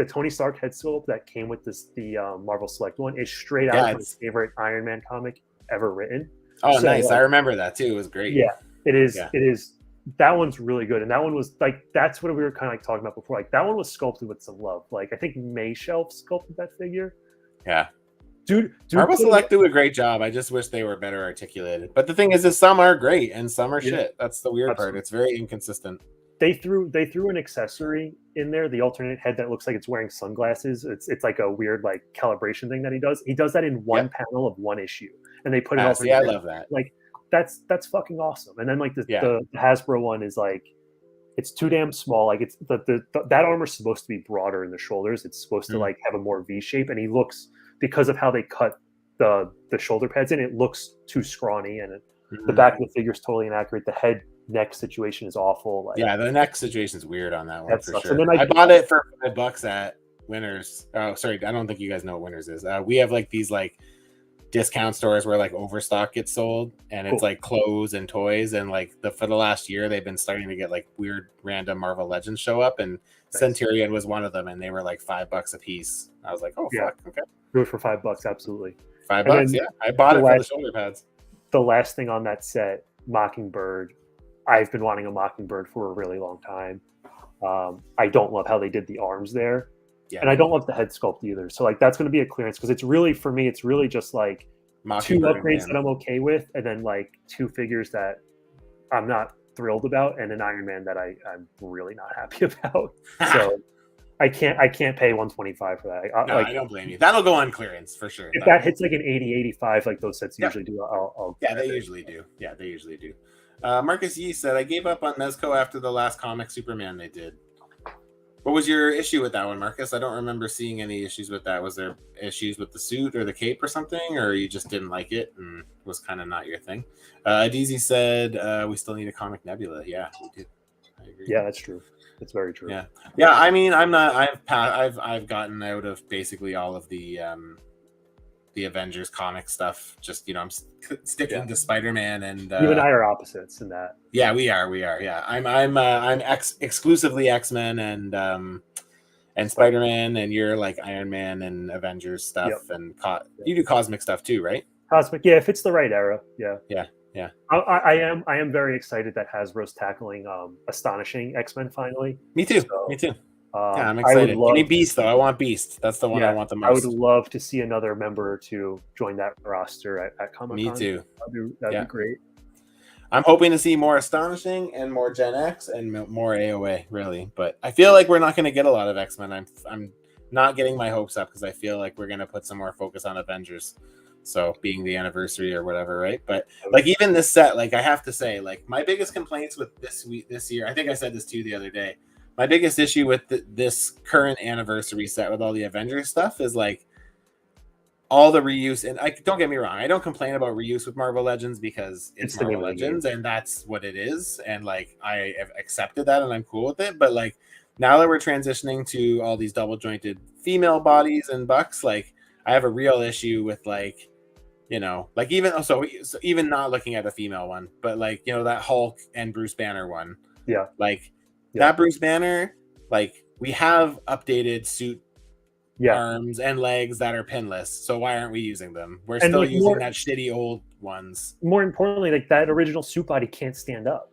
Tony Stark head sculpt that came with the Marvel Select one is straight out of my favorite Iron Man comic ever written. Oh, so, nice! I remember that too. It was great. Yeah, it is. Yeah. It is. That one's really good, and that one was like that's what we were kind of like talking about before. Like that one was sculpted with some love. Like I think May Shelf sculpted that figure. Yeah. Dude, Marvel Select do a great job. I just wish they were better articulated. But the thing is some are great and some are shit. That's the weird part. It's very inconsistent. They threw an accessory in there, the alternate head that looks like it's wearing sunglasses. It's like a weird like calibration thing that he does. He does that in one panel of one issue, and they put it. I love that. Like that's fucking awesome. And then like the Hasbro one is like it's too damn small. Like it's that armor's supposed to be broader in the shoulders. It's supposed to like have a more V shape, and he looks because of how they cut the shoulder pads in, it looks too scrawny, and the back of the figure is totally inaccurate. The head neck situation is awful. Like, yeah, the neck situation is weird on that one for sure. And then I bought it for $5 at Winners. Oh, sorry, I don't think you guys know what Winners is. We have like these like discount stores where like overstock gets sold, and it's like clothes and toys, and like for the last year they've been starting to get like weird random Marvel Legends show up, and Centurion was one of them, and they were like $5 a piece. I was like, oh fuck, okay. Do it for $5, absolutely. $5, yeah. I bought it for the shoulder pads. The last thing on that set, Mockingbird. I've been wanting a Mockingbird for a really long time. I don't love how they did the arms there. Yeah. And I don't love the head sculpt either. So like that's going to be a clearance because it's really, for me, it's really just like two upgrades that I'm okay with, and then like two figures that I'm not thrilled about, and an Iron Man that I'm really not happy about. So I can't pay $125 for that. I don't blame you. That'll go on clearance for sure. If that hits like an 80-85, like those sets usually do, I'll they usually do. Yeah, they usually do. Marcus Yee said, I gave up on Mezco after the last comic Superman they did. What was your issue with that one, Marcus? I don't remember seeing any issues with that. Was there issues with the suit or the cape or something, or you just didn't like it and was kind of not your thing? Deezy said, we still need a comic Nebula. Yeah, we do. I agree. Yeah, that's true. That's very true. Yeah. I mean, I've gotten out of basically all of the Avengers comic stuff. Just I'm sticking to Spider-Man, and you and I are opposites in that. Yeah, we are. Yeah, I'm exclusively X-Men and Spider-Man, and you're like Iron Man and Avengers stuff, and you do cosmic stuff too, right? Cosmic, yeah, if it's the right era, yeah. I am very excited that Hasbro's tackling Astonishing X-Men finally. Me too. Yeah, I'm excited. Give me Beast though. I want Beast. That's the one I want the most. I would love to see another member or two join that roster at Comic-Con. Me too. That'd be great. I'm hoping to see more Astonishing and more Gen X and more AOA, really. But I feel like we're not going to get a lot of X-Men. I'm not getting my hopes up because I feel like we're going to put some more focus on Avengers. So being the anniversary or whatever, right? But like even this set, like I have to say, like my biggest complaints with this year, I think I said this to you the other day. My biggest issue with this current anniversary set with all the Avengers stuff is like all the reuse. And don't get me wrong, I don't complain about reuse with Marvel Legends because it's Marvel Legends and that's what it is. And like I have accepted that and I'm cool with it. But like now that we're transitioning to all these double jointed female bodies and bucks, like I have a real issue with like, like even not looking at a female one, but like, that Hulk and Bruce Banner one. Yeah. Like that Bruce Banner, like we have updated suit Yeah, arms and legs that are pinless. So why aren't we using them? We're and still like using that shitty old ones. more importantly, like that original suit body can't stand up.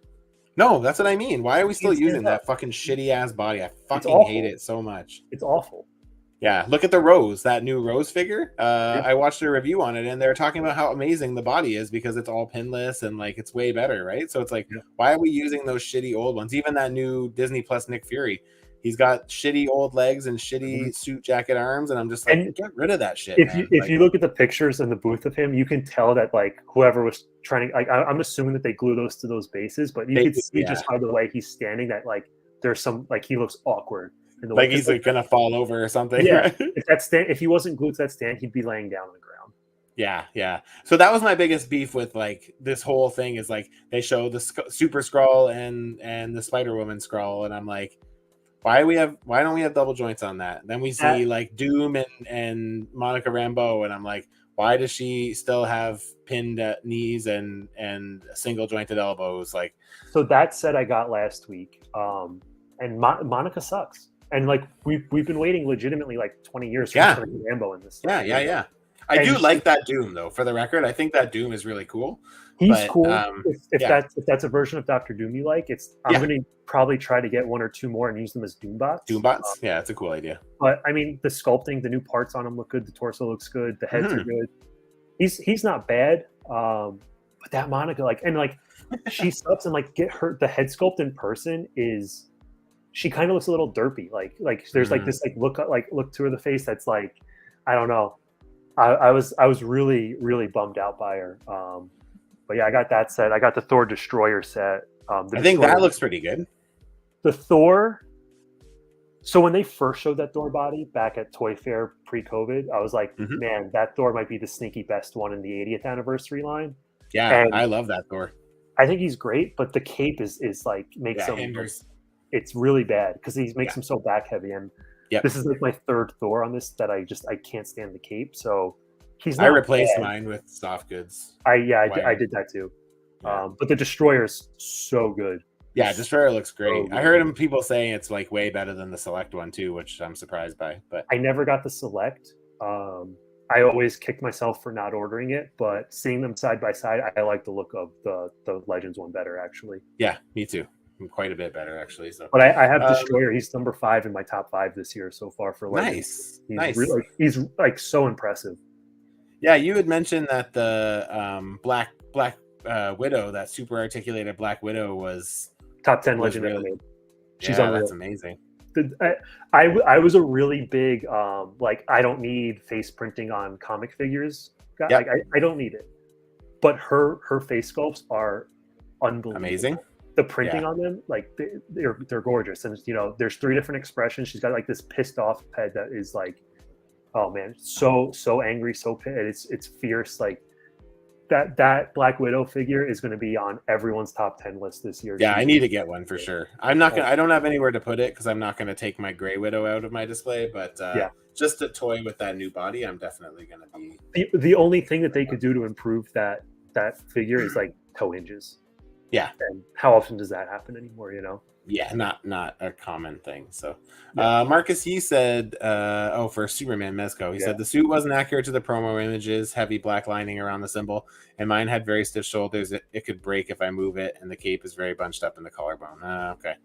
No, that's what I mean. Why are we It still can't using stand up. that fucking shitty ass body? I It's fucking hate awful. it so much. It's awful. Yeah, look at the Rose, that new Rose figure. Yeah. I watched a review on it, and they're talking about how amazing the body is because it's all pinless and like it's way better, right? So it's like, Yeah. why are we using those shitty old ones? Even that new Disney Plus Nick Fury, he's got shitty old legs and shitty suit jacket arms, and I'm just like, And get rid of that shit, if man. you look at the pictures in the booth of him, you can tell that like whoever was trying to, like, I'm assuming that they glue those to those bases, but you could see just by the way he's standing that like there's some like he looks awkward in the way, like he's like gonna fall over or something. yeah, Right? if he wasn't glued to that stand, he'd be laying down on the ground. Yeah. So that was my biggest beef with like this whole thing is like they show the Super Skrull and the Spider Woman Skrull, and I'm like, why don't we have double joints on that? Then we see like Doom and Monica Rambeau, and I'm like, why does she still have pinned knees and single jointed elbows? Like, so that set I got last week, and Monica sucks, and like we've been waiting legitimately like 20 years for Monica Rambeau in this. Yeah. I do like that Doom though. For the record, I think that Doom is really cool. He's cool. If that's a version of Doctor Doom you like, I'm going to probably try to get one or two more and use them as Doombots. Doombots, yeah, it's a cool idea. But I mean, the sculpting, the new parts on him look good. The torso looks good. The heads are good. He's not bad. But that Monica, like, and like, she sucks, and like, get her the head sculpt in person is, she kind of looks a little derpy. Like there's like this look to her the face that's like, I don't know. I was really bummed out by her. But yeah, I got that set. I got the Thor Destroyer set. I think that looks pretty good. The Thor. So when they first showed that Thor body back at Toy Fair pre-COVID, I was like, man, that Thor might be the sneaky best one in the 80th anniversary line. Yeah, and I love that Thor. I think he's great, but the cape is like makes him hinders. It's really bad because he makes him so back heavy. And this is like my third Thor on this that I can't stand the cape. So he's not. I replaced mine with soft goods. I did that too. Yeah. But the Destroyer is so good. Yeah, Destroyer looks great. I heard people saying it's like way better than the Select one too, which I'm surprised by. But I never got the Select. I always kicked myself for not ordering it, but seeing them side by side, I like the look of the Legends one better actually. Yeah, me too. Quite a bit better actually. So, but I have Destroyer. He's number 5 in my top 5 this year so far for Legends. Nice. He's like so impressive. Yeah, you had mentioned that the Black Widow, that super articulated Black Widow, was top 10 Legend ever made. She's unreal. That's amazing. I was a really big like I don't need face printing on comic figures. Like, I don't need it, but her face sculpts are unbelievable. Amazing. The printing on them, like they're gorgeous, and there's 3 different expressions. She's got like this pissed off head that is like, oh man, so angry, so pissed. It's fierce. Like that Black Widow figure is going to be on everyone's top 10 list this year. Yeah, I need to get one for sure. I'm not gonna. I don't have anywhere to put it because I'm not going to take my Gray Widow out of my display. But just a toy with that new body, I'm definitely going to be. The only thing that they could do to improve that figure is like toe hinges. Yeah. And how often does that happen anymore, Yeah, not a common thing. So Marcus, he said, for Superman Mezco, he said the suit wasn't accurate to the promo images, heavy black lining around the symbol, and mine had very stiff shoulders. It could break if I move it, and the cape is very bunched up in the collarbone. Okay.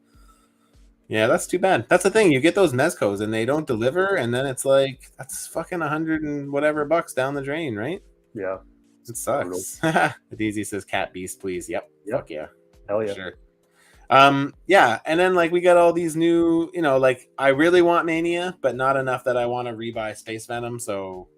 Yeah, that's too bad. That's the thing. You get those Mezcos and they don't deliver, and then it's like, that's fucking $100 and whatever bucks down the drain, right? Yeah. It sucks. Daisy says Cat Beast, please. Yep. Fuck yeah. Hell yeah. Sure. Yeah, and then like we got all these new, like I really want Mania, but not enough that I want to rebuy Space Venom. So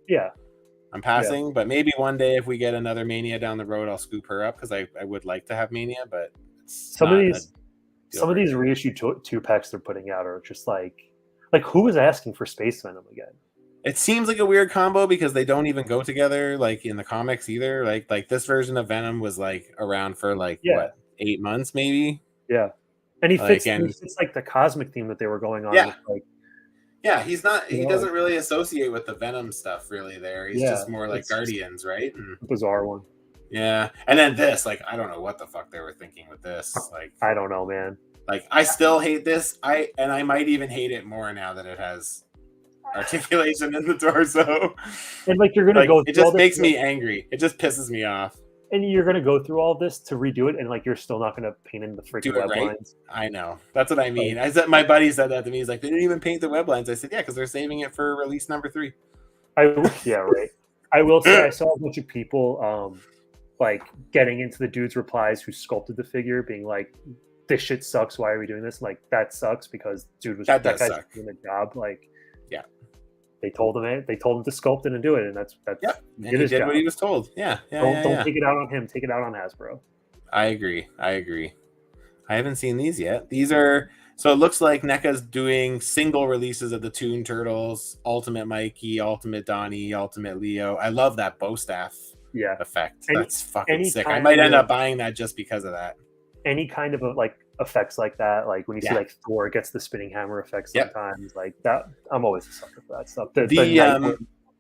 I'm passing. But maybe one day if we get another Mania down the road, I'll scoop her up because I would like to have Mania, but some of these reissue 2-packs they're putting out are just like who is asking for Space Venom again? It seems like a weird combo because they don't even go together like in the comics either. Like this version of Venom was like around for like what, 8 months maybe. Yeah, and he fits like the cosmic theme that they were going on. Yeah, with, he's not. He doesn't really associate with the Venom stuff really. There, he's just more like Guardians, right? Bizarre one. Yeah, and then this, like, I don't know what the fuck they were thinking with this. Like, I don't know, man. Like, I still hate this. I might even hate it more now that it has articulation in the torso. And like you're gonna Like, go it through all just this, makes me angry. It just pisses me off. and you're gonna go through all this to redo it, and like you're still not gonna paint in the Do freaking it web right. lines. I know. That's what I mean. Like, I said my buddy said that to me. He's like, they didn't even paint the web lines. I said, yeah, because they're saving it for release number 3. yeah, right. I will say I saw a bunch of people like getting into the dude's replies who sculpted the figure, being like, "This shit sucks. Why are we doing this?" Like that sucks because that guy's suck. doing the job. Like, yeah, they told him it. They told him to sculpt it and do it, and that's yep. And he did what he was told. Yeah, don't take it out on him. Take it out on Hasbro. I agree. I haven't seen these yet. These are so it looks like NECA's doing single releases of the Toon Turtles, Ultimate Mikey, Ultimate Donnie, Ultimate Leo. I love that bow staff effect. That's fucking sick. I might end up buying that just because of that. Any kind of like effects like that, like when you see like Thor gets the spinning hammer effect sometimes, like that. I'm always a sucker for that stuff. The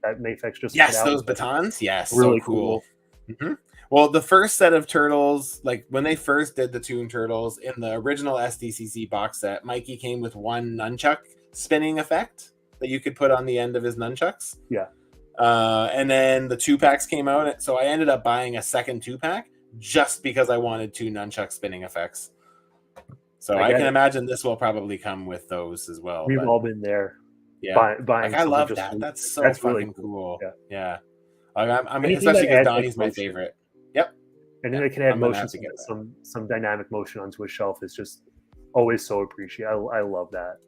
that Mayfix just those batons, really so cool. Mm-hmm. Well, the first set of turtles, like when they first did the Toon Turtles in the original SDCC box set, Mikey came with one nunchuck spinning effect that you could put on the end of his nunchucks. Yeah. And then the 2-packs came out, so I ended up buying a second 2-pack just because I wanted 2 nunchuck spinning effects. So I can imagine this will probably come with those as well. We've all been there. Yeah, buying. Like, I love that. That's fucking really cool. Yeah. I mean, especially because Donnie's my favorite. Yep. And then they can add motion, some dynamic motion onto a shelf is just always so appreciated. I love that.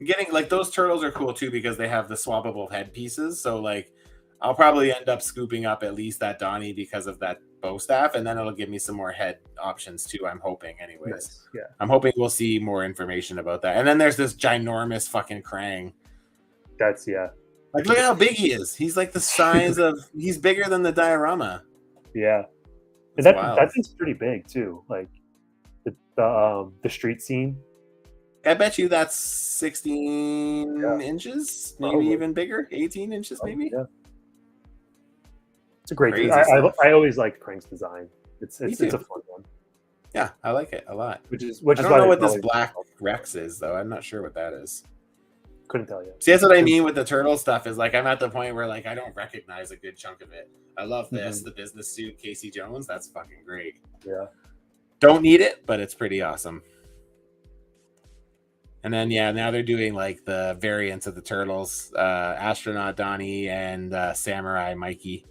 Getting like those turtles are cool too because they have the swappable head pieces. So like, I'll probably end up scooping up at least that Donnie because of that bow staff, and then it'll give me some more head options too. I'm hoping, anyways. Nice. Yeah. I'm hoping we'll see more information about that. And then there's this ginormous fucking Krang. That's Like, look at how big he is. He's like the size of. He's bigger than the diorama. Yeah. And that thing's pretty big too. Like the street scene. I bet you that's 16 inches, maybe even bigger, 18 inches, maybe. Yeah. It's a great. I always liked Krang's design. It's a fun one. Yeah, I like it a lot. Which is I don't know what this black Rex is though. I'm not sure what that is. Couldn't tell you. See, that's what I mean with the turtle stuff. Is like I'm at the point where like I don't recognize a good chunk of it. I love this, the business suit, Casey Jones. That's fucking great. Yeah. Don't need it, but it's pretty awesome. And then now they're doing like the variants of the turtles, Astronaut Donnie and Samurai Mikey.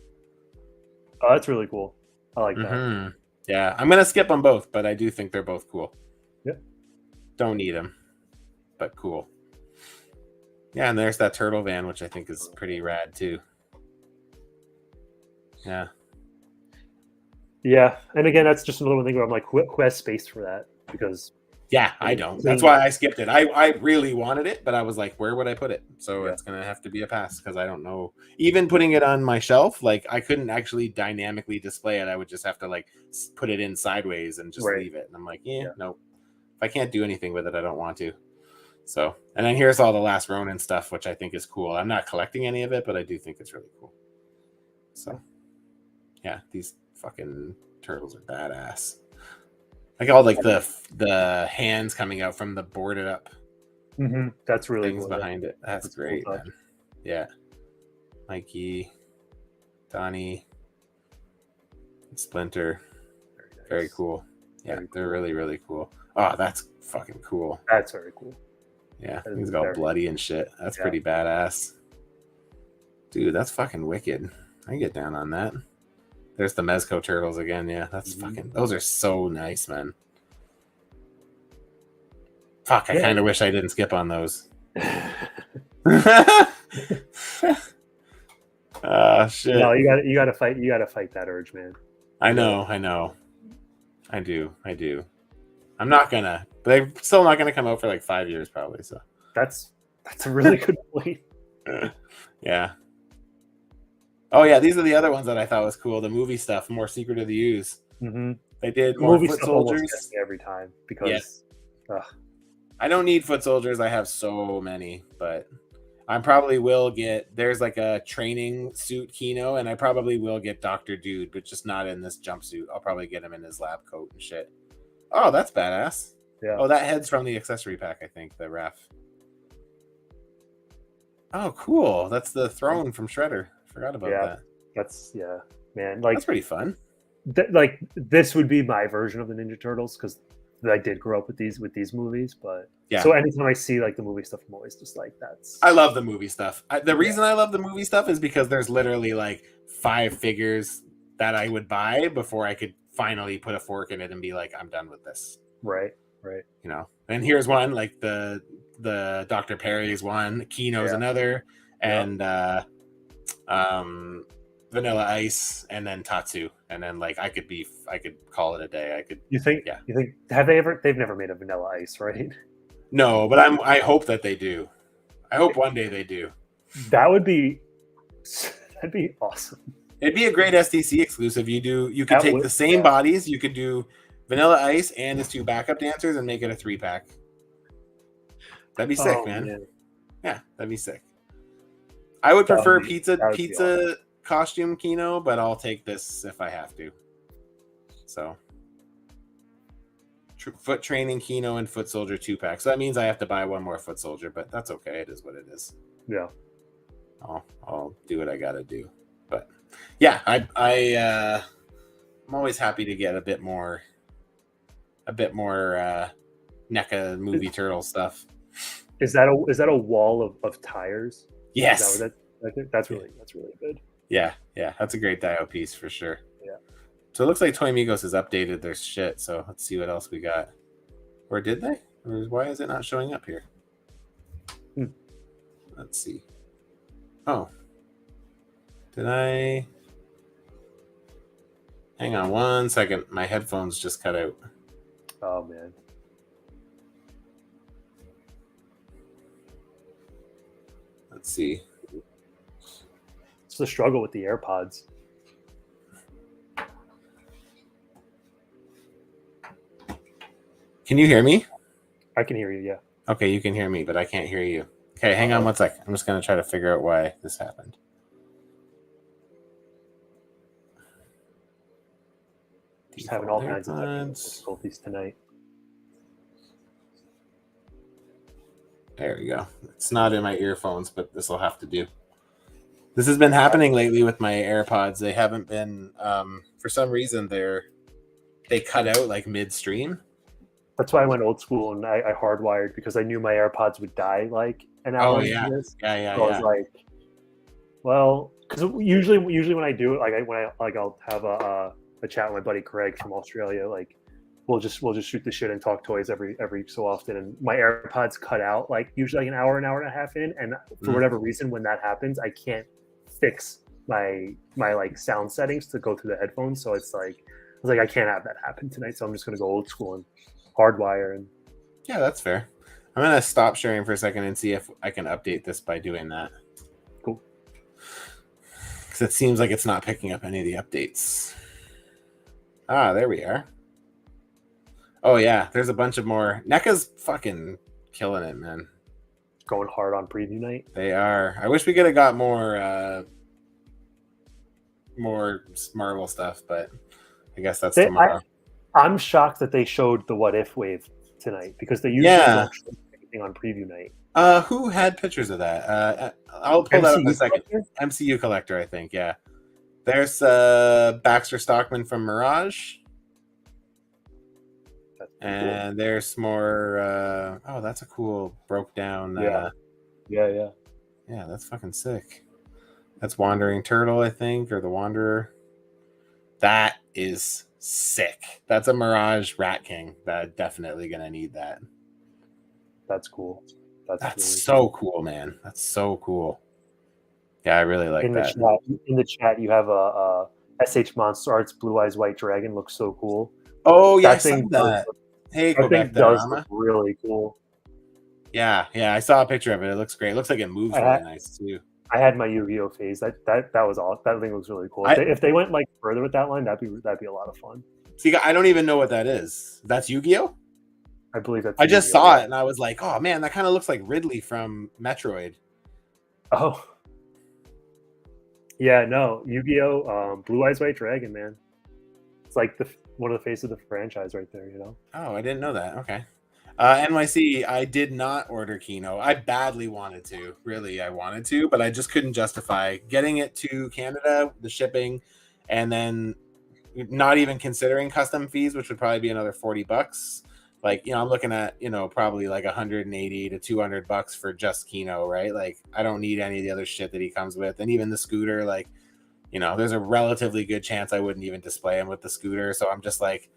Oh, that's really cool. I like that. Yeah, I'm gonna skip them both, but I do think they're both cool. Yep. Don't need them, but cool. Yeah, and there's that turtle van, which I think is pretty rad too. Yeah. Yeah, and again, that's just another thing where I'm like, who has space for that? Because I don't. That's why I skipped it. I really wanted it, but I was like, where would I put it? So it's gonna have to be a pass because I don't know. Even putting it on my shelf, like I couldn't actually dynamically display it. I would just have to like put it in sideways and just leave it. And I'm like, no. If I can't do anything with it, I don't want to. So, and then here's all the Last Ronin stuff, which I think is cool. I'm not collecting any of it, but I do think it's really cool. So, yeah, these fucking turtles are badass. Like all like the hands coming out from the boarded up. That's really things cool. Behind it. That's great, cool, man. Yeah, Mikey, Donnie, Splinter, very cool. Yeah, they're really really cool. Oh, that's fucking cool. That's very cool. Yeah, he's got bloody and shit. That's pretty badass. Dude, that's fucking wicked. I can get down on that. There's the Mezco turtles again. Yeah, that's fucking. Those are so nice, man. Fuck, I kind of wish I didn't skip on those. Shit. No, you gotta fight. You gotta fight that urge, man. I know. I do. I'm not gonna, but they're still not gonna come out for like 5 years probably. So that's a really good point. Yeah. Oh yeah, these are the other ones that I thought was cool. The movie stuff, more Secret of the Ooze. They did more movie foot stuff soldiers every time because I don't need foot soldiers. I have so many, but I probably will get. There's like a training suit Kino, and I probably will get Dr. Dude, but just not in this jumpsuit. I'll probably get him in his lab coat and shit. Oh, that's badass. Yeah. Oh, that head's from the accessory pack, I think. The ref. Oh, cool. That's the throne from Shredder. Forgot about that. That's man. Like that's pretty fun. Like this would be my version of the Ninja Turtles because I did grow up with these movies. But so anytime I see like the movie stuff, I'm always just like, that's. I love the movie stuff. The reason I love the movie stuff is because there's literally like 5 figures that I would buy before I could finally put a fork in it and be like, I'm done with this. Right. You know, and here's one, like the Dr. Perry's one, Kino's another, and Vanilla Ice, and then Tatsu, and then like I could call it a day. I could. You think they've never made a Vanilla Ice, right? No, but I hope that they do. I hope one day they do. That'd be awesome. It'd be a great SDC exclusive. You could take the same bodies. You could do Vanilla Ice and his 2 backup dancers and make it a 3-pack. That'd be sick, man. Yeah, that'd be sick. I would prefer pizza awesome. Costume Kino, but I'll take this if I have to. So, foot training Kino and foot soldier 2-pack. So that means I have to buy one more foot soldier, but that's okay. It is what it is. Yeah. I'll do what I gotta do. But yeah, I'm always happy to get a bit more NECA movie turtle stuff. Is that a wall of tires? Yes. That's really good. Yeah, that's a great Dio piece for sure. Yeah. So it looks like Toy Migos has updated their shit. So let's see what else we got. Or did they? Or why is it not showing up here? Let's see. Oh. Did I? Hang on 1 second. My headphones just cut out. Oh, man. Let's see. It's the struggle with the AirPods. Can you hear me? I can hear you, yeah. Okay, you can hear me, but I can't hear you. Okay, hang on 1 sec. I'm just going to try to figure out why this happened. Just having all kinds of technical difficulties tonight. There we go. It's not in my earphones, but this will have to do. This has been happening lately with my AirPods. They haven't been, for some reason, they cut out like midstream. That's why I went old school and I hardwired because I knew my AirPods would die like an hour. Oh yeah, yeah. So I was like, well, because usually when I do it, I'll have a chat with my buddy Craig from Australia. Like, we'll just shoot the shit and talk toys every so often. And my AirPods cut out like usually like an hour and a half in, and for whatever reason, when that happens, I can't fix my like sound settings to go through the headphones. So it's like I was like, I can't have that happen tonight. So I'm just gonna go old school and hardwire. And yeah, that's fair. I'm gonna stop sharing for a second and see if I can update this by doing that. Cool. Because it seems like it's not picking up any of the updates. Ah, there we are. Oh yeah, there's a bunch of more. NECA's fucking killing it, man. Going hard on preview night. They are. I wish we could have got more Marvel stuff, but I guess that's tomorrow. I'm shocked that they showed the What If wave tonight because they usually don't show anything on preview night. Who had pictures of that? I'll pull that up in a second. MCU Collector, I think. Yeah. There's Baxter Stockman from Mirage. And cool. There's more. That's a cool broke down. Yeah, that's fucking sick. That's Wandering Turtle, I think, or the Wanderer. That is sick. That's a Mirage Rat King. That definitely gonna need that. That's cool. That's really so cool, man. That's so cool. Yeah, I really like that. In the chat, you have a SH Monster Arts Blue Eyes White Dragon. Looks so cool. Oh yeah, I saw that. Hey, Quebec does look really cool. Yeah, I saw a picture of it. It looks great. It looks like it moves really nice too. I had my Yu-Gi-Oh phase. That was all. That thing looks really cool. If they went like further with that line, that'd be a lot of fun. See, I don't even know what that is. That's Yu-Gi-Oh? I believe that's. I just saw it and I was like, oh man, that kind of looks like Ridley from Metroid. Oh. Yeah, no. Yu-Gi-Oh! Blue Eyes White Dragon, man. It's like one of the faces of the franchise right there, you know? Oh, I didn't know that. Okay. NYC, I did not order Kino. I badly wanted to. Really, I wanted to, but I just couldn't justify getting it to Canada, the shipping, and then not even considering custom fees, which would probably be another $40. Like, I'm looking at, probably like 180 to $200 for just Kino, right? Like, I don't need any of the other shit that he comes with. And even the scooter, like, there's a relatively good chance I wouldn't even display him with the scooter. So I'm just like,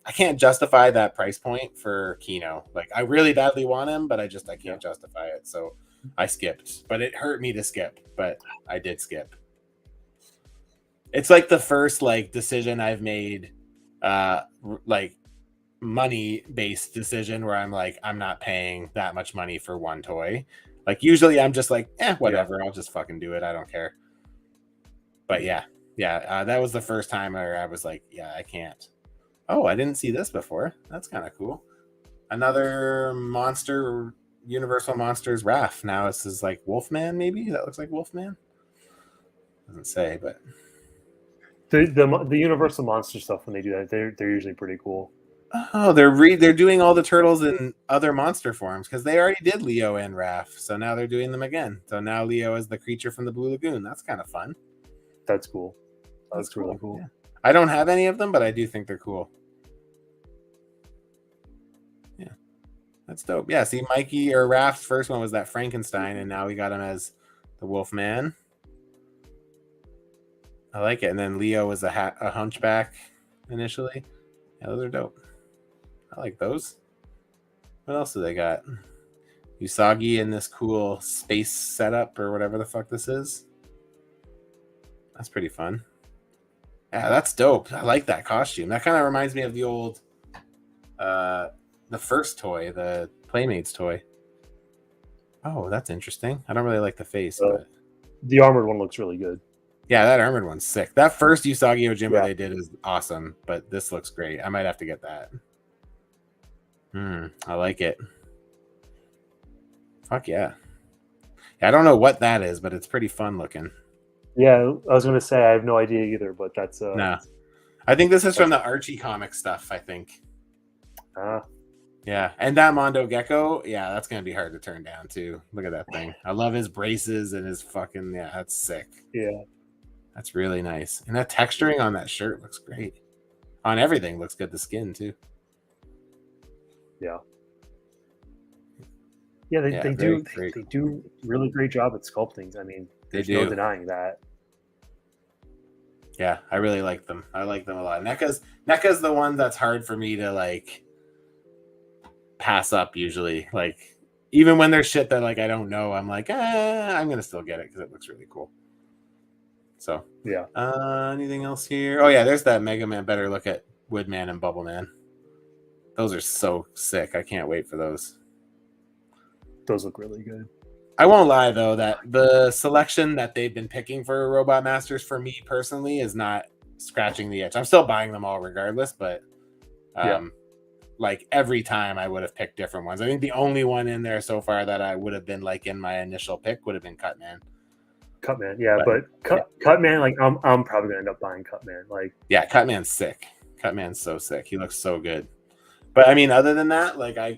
I can't justify that price point for Kino. Like, I really badly want him, but I can't justify it. So I skipped. But it hurt me to skip, but I did skip. It's like the first decision I've made, like money-based decision where I'm like, I'm not paying that much money for one toy. Like, usually I'm just like, whatever, I'll just fucking do it. I don't care. But yeah, that was the first time where I was like, I can't. Oh, I didn't see this before. That's kind of cool. Another monster, Universal Monsters Raph. Now this is like Wolfman, maybe? That looks like Wolfman. Doesn't say, but the Universal Monster stuff, when they do that, they're usually pretty cool. Oh, they're doing all the turtles in other monster forms because they already did Leo and Raph, so now they're doing them again. So now Leo is the creature from the Blue Lagoon. That's kind of fun. That's cool. That's really cool. Yeah. I don't have any of them, but I do think they're cool. Yeah, that's dope. Yeah, see, Mikey or Raph's first one was that Frankenstein, and now we got him as the Wolfman. I like it. And then Leo was a hunchback initially. Yeah, those are dope. I like those. What else do they got? Usagi in this cool space setup or whatever the fuck this is. That's pretty fun. Yeah, that's dope. I like that costume. That kind of reminds me of the old, the first toy, the Playmates toy. Oh, that's interesting. I don't really like the face, but the armored one looks really good. Yeah, that armored one's sick. That first Usagi Ojimbo they did is awesome, but this looks great. I might have to get that. I like it. Fuck yeah. I don't know what that is, but it's pretty fun looking. Yeah, I was going to say I have no idea either, but that's nah. I think this is from the Archie comic stuff, I think. Yeah, and that Mondo Gecko, that's going to be hard to turn down too. Look at that thing. I love his braces and his fucking, that's sick. Yeah. That's really nice. And that texturing on that shirt looks great. On everything looks good. The skin too. Yeah. Yeah, they do really great job at sculpting. I mean, there's no denying that. Yeah, I really like them. I like them a lot. NECA's the one that's hard for me to like pass up usually. Like, even when there's shit that like I don't know, I'm like, I'm gonna still get it because it looks really cool. So yeah. Anything else here? Oh yeah, there's that Mega Man Better Look at Woodman and Bubble Man. Those are so sick. I can't wait for those. Those look really good. I won't lie though that the selection that they've been picking for Robot Masters for me personally is not scratching the itch. I'm still buying them all regardless, but like every time I would have picked different ones. I think the only one in there so far that I would have been like in my initial pick would have been Cutman. Cutman, but Cutman, like I'm probably gonna end up buying Cutman. Like, yeah, Cutman's sick. Cutman's so sick. He looks so good. But I mean, other than that, like I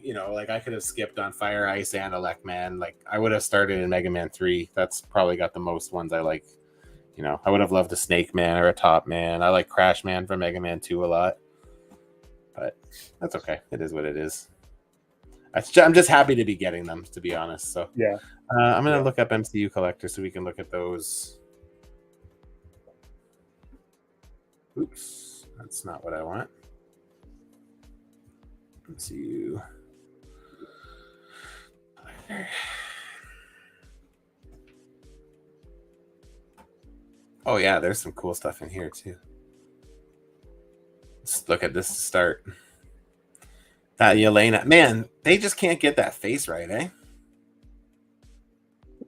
could have skipped on Fire Ice and Electman. Like I would have started in Mega Man 3. That's probably got the most ones I like. I would have loved a Snake Man or a Top Man. I like Crash Man from Mega Man 2 a lot. But that's okay. It is what it is. I'm just happy to be getting them, to be honest. So yeah, I'm gonna look up MCU Collector so we can look at those. Oops, that's not what I want. MCU. Oh yeah, there's some cool stuff in here too. Let's look at this to start. That Yelena, man, they just can't get that face right, eh?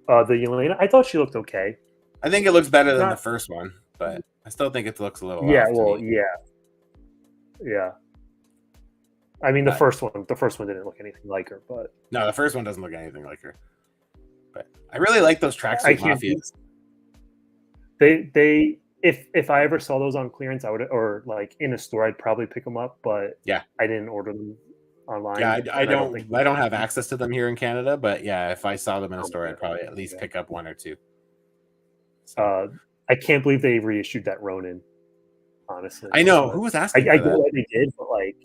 The Yelena, I thought she looked okay. I think it looks better than the first one, but I still think it looks a little. Yeah, yeah. I mean, the first one didn't look anything like her, but no, the first one doesn't look anything like her. But I really like those tracksuit mafias. They if I ever saw those on clearance, I would, or like in a store, I'd probably pick them up. But yeah, I didn't order them online. Yeah, I don't don't have access to them here in Canada, but yeah, if I saw them in a store, I'd probably at least pick up one or two. So. I can't believe they reissued that Ronin. Honestly, I know who was asking. I get why they did, but like,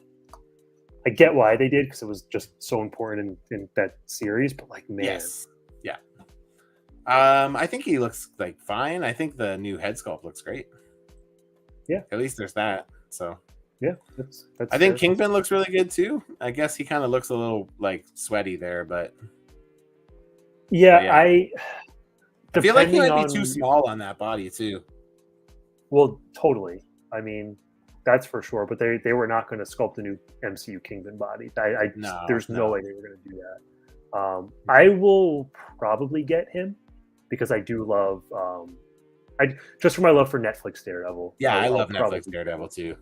I get why they did because it was just so important in that series. But like, man, yes, yeah. I think he looks like fine. I think the new head sculpt looks great. Yeah, at least there's that. So yeah, that's I think Kingpin looks really good too. I guess he kind of looks a little like sweaty there, but yeah. I feel like he might be too small on that body too. Well, totally. I mean, that's for sure. But they were not going to sculpt a new MCU Kingpin body. There's no way they were going to do that. I will probably get him because I do love. Just for my love for Netflix Daredevil. Yeah, I love Netflix Daredevil too.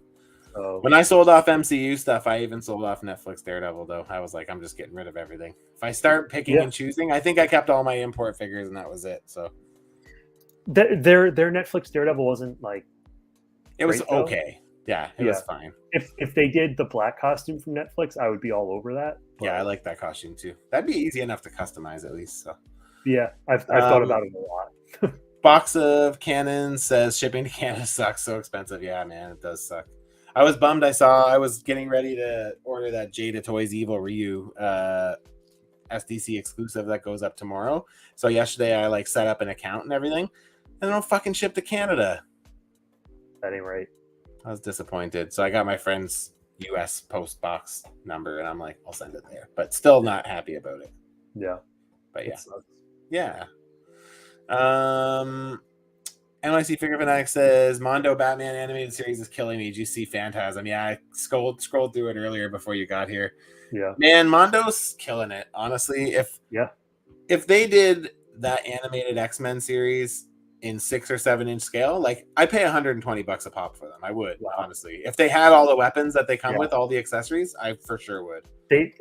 So, when I sold off MCU stuff, I even sold off Netflix Daredevil. Though I was like, I'm just getting rid of everything. If I start picking and choosing, I think I kept all my import figures, and that was it. So their Netflix Daredevil wasn't like. It was okay. Yeah, it was fine. If they did the black costume from Netflix, I would be all over that. But, yeah, I like that costume too. That'd be easy enough to customize at least. So yeah, I've thought about it a lot. Box of cannons says shipping to Canada sucks, so expensive. Yeah, man, it does suck. I was bummed. I was getting ready to order that Jada Toys Evil Ryu SDC exclusive that goes up tomorrow. So yesterday I like set up an account and everything, and they don't fucking ship to Canada. That ain't right. I was disappointed. So I got my friend's US post box number, and I'm like, I'll send it there. But still not happy about it. Yeah. But yeah. Yeah. NYC Figure Fanatic says Mondo Batman animated series is killing me. Did you see Phantasm? Yeah, I scrolled through it earlier before you got here. Yeah. Man, Mondo's killing it. Honestly, if they did that animated X-Men series in 6 or 7 inch scale, like I pay $120 a pop for them. I would, honestly. If they had all the weapons that they come with, all the accessories, I for sure would. They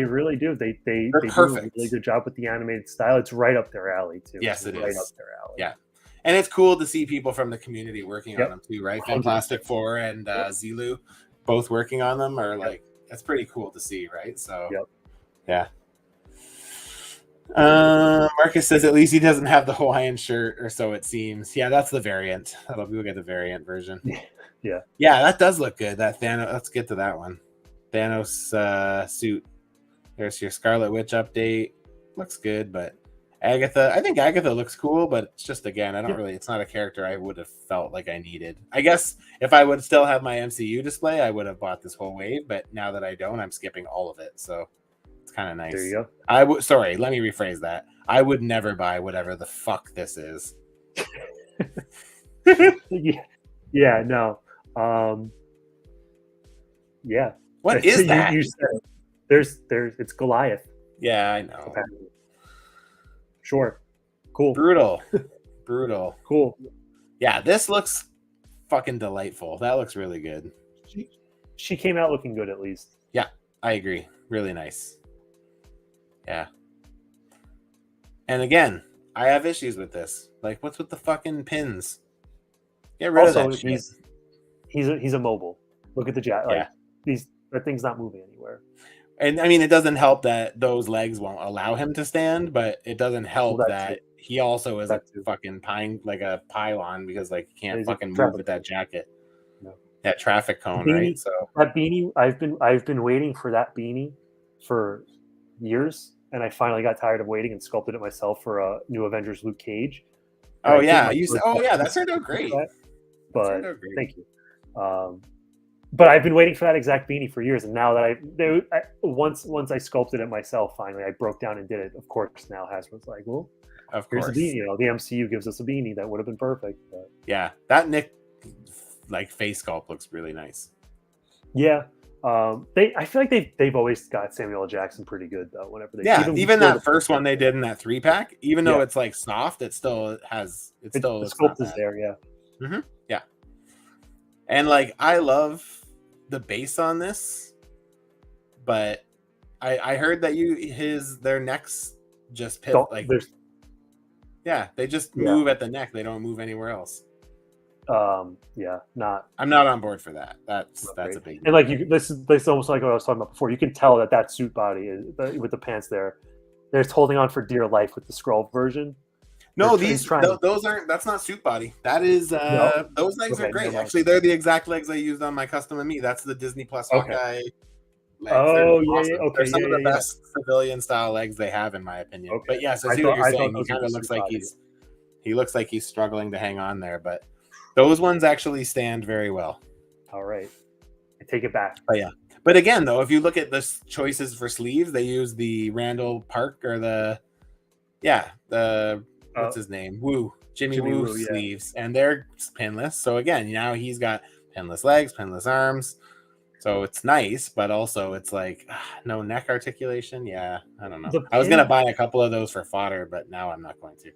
really do. They do a really good job with the animated style. It's right up their alley too. Yes, it is. Right up their alley. Yeah. And it's cool to see people from the community working on them too, right? Fantastic Four and Zilu both working on them are like, that's pretty cool to see, right? So yeah. Marcus says at least he doesn't have the Hawaiian shirt, or so it seems. Yeah, that's the variant. We'll get the variant version. Yeah, that does look good. That Thanos. Let's get to that one. Thanos suit. There's your Scarlet Witch update. Looks good, but Agatha. I think Agatha looks cool, but it's just again, I don't really. It's not a character I would have felt like I needed. I guess if I would still have my MCU display, I would have bought this whole wave. But now that I don't, I'm skipping all of it. So. Kind of nice. There you go. Sorry, let me rephrase that. I would never buy whatever the fuck this is. Yeah, no. Yeah. What is that? You said it. There's it's Goliath. Yeah, I know. Sure. Cool. Brutal. Cool. Yeah, this looks fucking delightful. That looks really good. She came out looking good at least. Yeah, I agree. Really nice. Yeah. And again, I have issues with this. Like, what's with the fucking pins? Get rid of that shit. He's a mobile. Look at the jack. Like, that thing's not moving anywhere. And I mean, it doesn't help that those legs won't allow him to stand, but it doesn't help that he also is a fucking pylon because like he can't fucking move with that jacket. No. That traffic cone, right? So that beanie, I've been waiting for that beanie for years, and I finally got tired of waiting and sculpted it myself for a new Avengers Luke Cage. Oh yeah, that turned out great. But thank you. But I've been waiting for that exact beanie for years, and now that once I sculpted it myself, finally I broke down and did it. Of course, now Hasbro's like, well, of course, here's a beanie. You know, the MCU gives us a beanie that would have been perfect. But. Yeah, that Nick face sculpt looks really nice. Yeah. I feel like they've always got Samuel L. Jackson pretty good though. Whenever they even that first one they did in that 3-pack, even though it's like soft, it still has the sculpt is there. Yeah. Mm-hmm. Yeah. And like I love the base on this, but I heard that their necks just Yeah, they just Yeah. move at the neck. They don't move anywhere else. Yeah, not I'm not on board for that. That's great. a big And like this is almost like what I was talking about before. You can tell that suit body is with the pants there. They're just holding on for dear life with the scroll version. No, He's trying. those aren't. That's not suit body. That is No. those legs are Okay, never great. mind. Actually, they're the exact legs I used on my custom and me. That's the Disney Plus Okay. Hawkeye legs. They're Oh yeah. awesome. They're Okay. some of the Yeah. best civilian style legs they have, in my opinion. Okay. But yes, I see what you're I thought saying. He those were kind the of looks suit like body. he looks like he's struggling to hang on there, but those ones actually stand very well. All right. I take it back. But yeah. But again, though, if you look at the choices for sleeves, they use the Randall Park or the what's his name? Jimmy Woo sleeves, and they're pinless. So again, now he's got pinless legs, pinless arms. So it's nice, but also it's like no neck articulation. Yeah, I don't know. I was gonna buy a couple of those for fodder, but now I'm not going to.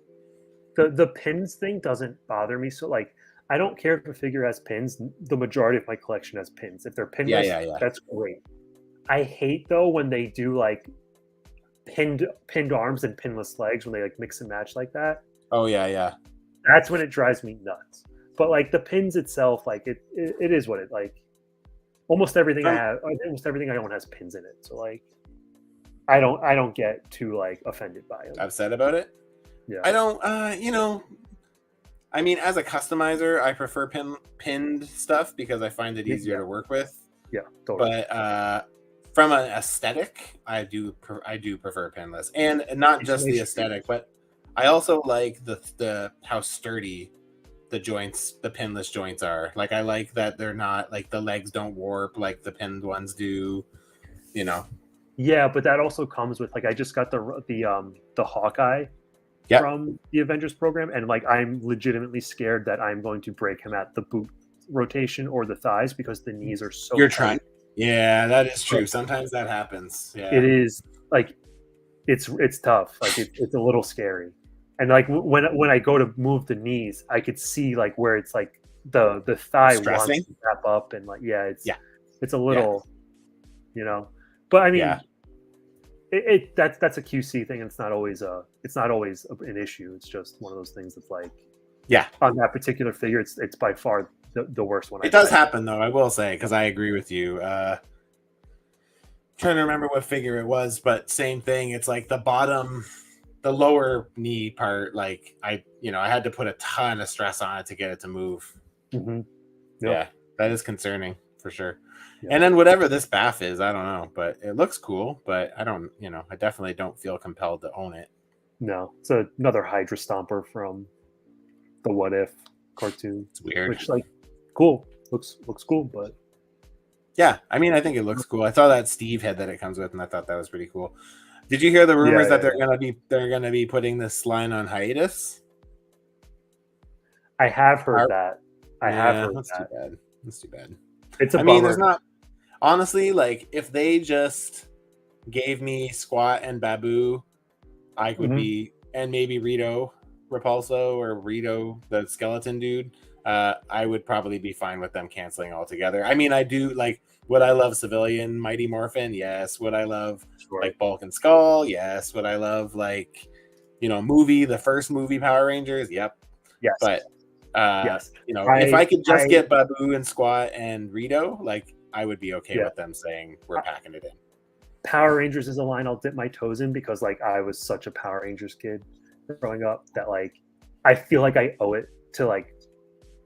The pins thing doesn't bother me. So like I don't care if a figure has pins. The majority of my collection has pins. If they're pinless, that's great. I hate though when they do like pinned arms and pinless legs when they like mix and match like that. Oh yeah. That's when it drives me nuts. But like the pins itself, like it is what it like. Almost everything I own has pins in it. So like, I don't get too like offended by it. Upset about it? Yeah. I don't. I mean, as a customizer, I prefer pinned stuff because I find it easier to work with. Yeah, totally. But from an aesthetic, I do prefer pinless, and not just the aesthetic, but I also like the how sturdy the pinless joints are. Like I like that they're not like the legs don't warp like the pinned ones do. Yeah, but that also comes with like I just got the Hawkeye. Yep. From the Avengers program, and like I'm legitimately scared that I'm going to break him at the boot rotation or the thighs because the knees are so You're trying. Yeah, that is true. Sometimes that happens. Yeah. It is like it's tough. Like it's a little scary. And like when I go to move the knees, I could see like where it's like the thigh wants to wrap up and like it's a little But I mean that's a QC thing, and it's not always an issue. It's just one of those things that's like on that particular figure, it's by far the worst one. It does happen though, I will say, because I agree with you. Trying to remember what figure it was, but same thing. It's like the lower knee part. Like I had to put a ton of stress on it to get it to move. Mm-hmm. Yep. Yeah, that is concerning for sure. And then whatever this bath is, I don't know, but it looks cool, but I don't, I definitely don't feel compelled to own it. No, it's another Hydra Stomper from the What If cartoon. It's weird. Which like cool. Looks cool, but yeah, I mean, I think it looks cool. I saw that Steve head that it comes with, and I thought that was pretty cool. Did you hear the rumors that they're gonna be putting this line on hiatus? I have heard that. That's too bad. That's too bad. It's a bummer. There's not honestly like if they just gave me Squat and Babu, I could be, and maybe Rito Repulso or Rito the skeleton dude. I would probably be fine with them canceling altogether. I mean, I do like. Would I love Civilian Mighty Morphin? Yes. Would I love like Bulk and Skull? Yes. Would I love like the first movie Power Rangers? Yep. Yes. But if I could just get Babu and Squat and Rito, like I would be okay with them saying we're packing it in. Power Rangers is a line I'll dip my toes in because like I was such a Power Rangers kid growing up that like I feel like I owe it to like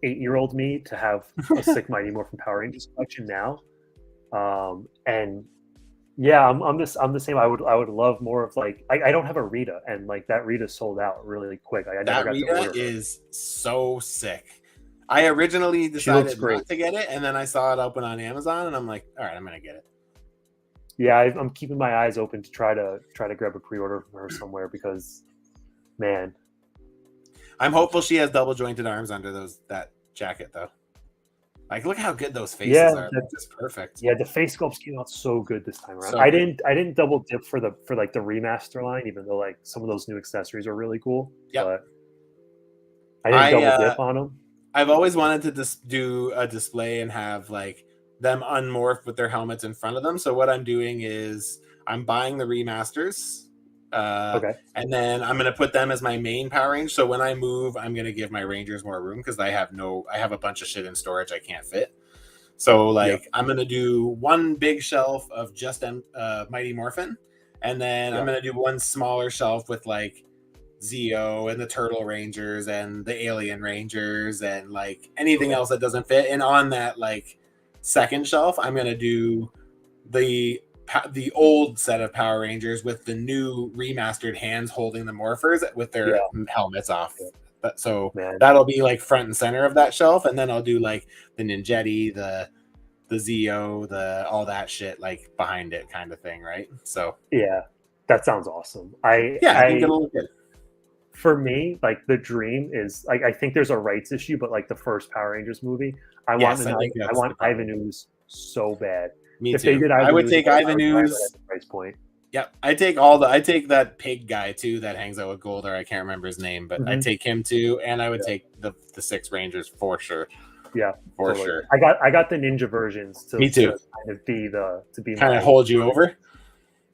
8-year-old me to have a sick Mighty Morphin Power Rangers collection now. And yeah, I'm the same. I would love more of like I don't have a Rita, and like that Rita sold out really quick. I never got Rita to order is so sick. I originally decided not to get it, and then I saw it open on Amazon, and I'm like, all right, I'm gonna get it. Yeah, I'm keeping my eyes open to try to grab a pre-order from her somewhere because, man, I'm hopeful she has double jointed arms under that jacket though. Like, look how good those faces are. They're just perfect. Yeah, the face sculpts came out so good this time around. I didn't double dip for like the remaster line, even though like some of those new accessories are really cool. Yeah, but I didn't double dip on them. I've always wanted to do a display and have like them unmorph with their helmets in front of them. So what I'm doing is I'm buying the remasters Okay. And then I'm going to put them as my main Power Range. So when I move, I'm going to give my Rangers more room because I have a bunch of shit in storage I can't fit. So like I'm going to do one big shelf of just Mighty Morphin, and then I'm going to do one smaller shelf with like Zeo and the Turtle Rangers and the Alien Rangers and like anything else that doesn't fit. And on that like second shelf, I'm going to do the old set of Power Rangers with the new remastered hands holding the morphers with their helmets off. So that'll be like front and center of that shelf, and then I'll do like the Ninjetti, the Zeo, the all that shit like behind it, kind of thing, right? So yeah, that sounds awesome. I think it'll look good. For me, like the dream is like I think there's a rights issue, but like the first Power Rangers movie, I want Ivan Ooze so bad. Me if too. They did I would take Ivan Ooze. Price point. Yep, I take that pig guy too that hangs out with Golder. I can't remember his name, but I take him too, and I would take the 6 Rangers for sure. Yeah, for sure. I got the ninja versions to me too. To kind of be kind of hold you over.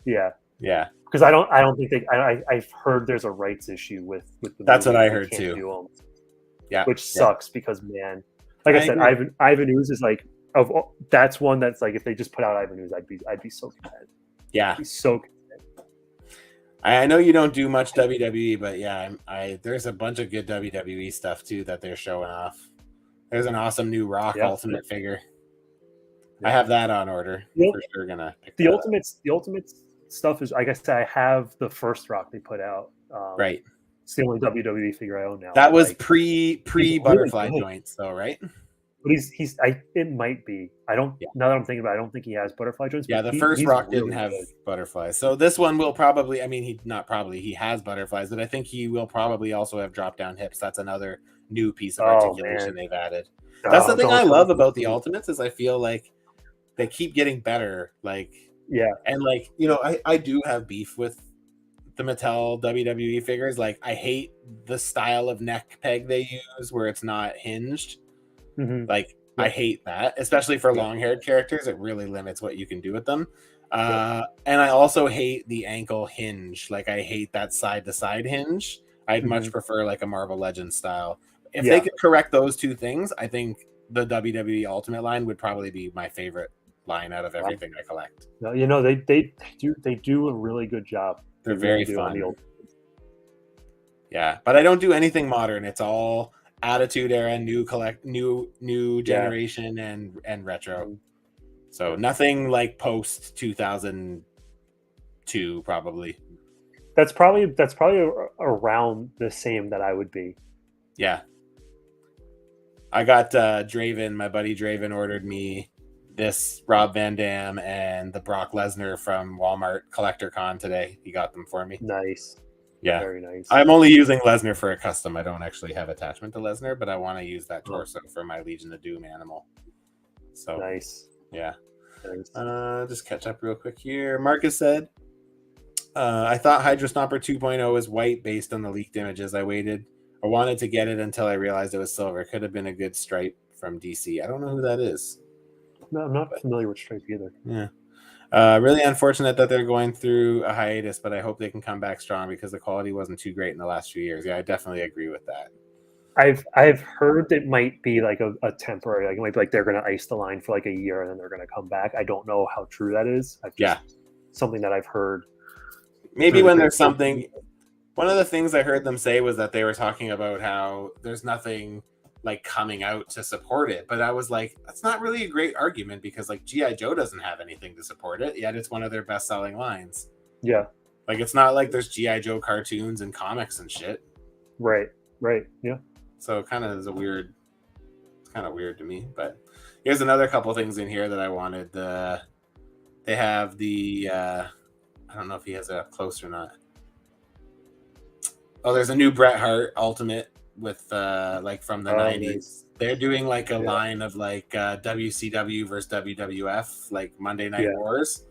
Yeah, yeah. Because I don't think I've heard there's a rights issue with the. That's what I heard too. Yeah, which sucks because man, like I said, Ivan Ooze is like that's one that's like if they just put out Ivan Ooze, I'd be so content. Yeah, I'd be so content. I know you don't do much WWE, but yeah, there's a bunch of good WWE stuff too that they're showing off. There's an awesome new Rock Ultimate figure. I have that on order. For sure gonna pick the ultimate stuff is, like I said, I have the first Rock they put out. Right. It's the only WWE figure I own now. That was pre butterfly joints though, right? But it might be. I don't. Now that I'm thinking about it, I don't think he has butterfly joints. Yeah, the first Rock didn't have butterflies. So this one will probably. I mean, he has butterflies, but I think he will probably also have drop down hips. That's another new piece of articulation they've added. That's the thing I love about the Ultimates is I feel like they keep getting better. Like and like I do have beef with the Mattel WWE figures. Like I hate the style of neck peg they use where it's not hinged. Like I hate that, especially for long-haired characters. It really limits what you can do with them. And I also hate the ankle hinge. Like I hate that side-to-side hinge. I'd much prefer like a Marvel Legends style. If they could correct those two things, I think the WWE Ultimate line would probably be my favorite line out of everything I collect. No, they do a really good job. They're very fun. Yeah, but I don't do anything modern. It's all Attitude Era, new generation and retro. So nothing like post 2002 probably. That's probably around the same that I would be. Yeah. I got Draven, my buddy Draven ordered me this Rob Van Dam and the Brock Lesnar from Walmart Collector Con today. He got them for me. Nice. Yeah. Very nice. I'm only using Lesnar for a custom. I don't actually have attachment to Lesnar, but I want to use that torso for my Legion of Doom animal. So nice. Yeah. Nice. Just catch up real quick here. Marcus said, I thought Hydra Stomper 2.0 was white based on the leaked images. I wanted to get it until I realized it was silver. Could have been a good Stripe from DC. I don't know who that is. No, I'm not familiar with Stripe either. Yeah. Really unfortunate that they're going through a hiatus, but I hope they can come back strong because the quality wasn't too great in the last few years. Yeah, I definitely agree with that. I've heard it might be like a temporary, like it might be like they're going to ice the line for like a year and then they're going to come back. I don't know how true that is. Something that I've heard. Maybe when there's something. One of the things I heard them say was that they were talking about how there's nothing like coming out to support it, but I was like, that's not really a great argument because like G.I. Joe doesn't have anything to support it, yet it's one of their best-selling lines. Yeah, like it's not like there's G.I. Joe cartoons and comics and shit. Right. Yeah. So it kind of is it's kind of weird to me. But here's another couple things in here that I wanted. They have the I don't know if he has it up close or not. Oh, there's a new Bret Hart Ultimate with like from the 90s. Nice. They're doing like a line of like WCW versus WWF, like Monday Night Wars.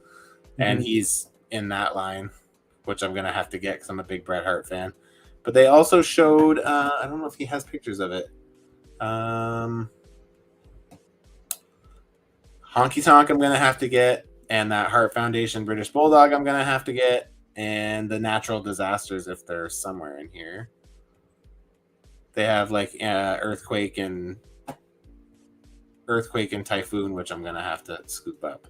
And he's in that line, which I'm going to have to get because I'm a big Bret Hart fan. But they also showed, I don't know if he has pictures of it. Honky Tonk I'm going to have to get. And that Hart Foundation British Bulldog I'm going to have to get. and the natural disasters if they're somewhere in here. They have like earthquake and typhoon, which I'm gonna have to scoop up.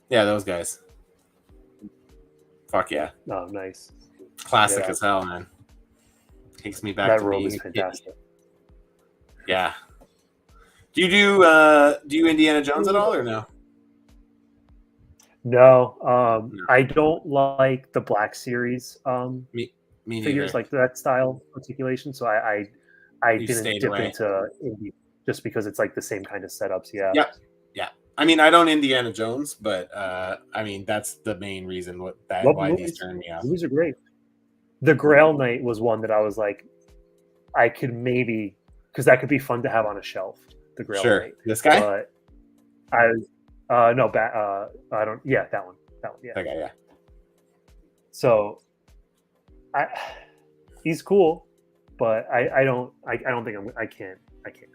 Yeah, those guys. Fuck yeah. Oh, nice. Classic as hell, man. Takes me back that to robe being is fantastic. Yeah. Do you Indiana Jones at all or no? No, I don't like the Black Series Me figures, neither. like that style articulation. So I didn't dip away. into indie just because it's like the same kind of setups. Yeah. Yep. Yeah. I mean, I don't Indiana Jones, but I mean that's the main reason why these turn me off. Movies are great. The Grail Knight was one that I was like, I could maybe, because that could be fun to have on a shelf. The Grail Knight. This guy. But I don't. Yeah, that one. Yeah. That guy. Yeah. So, he's cool, but I don't think I can't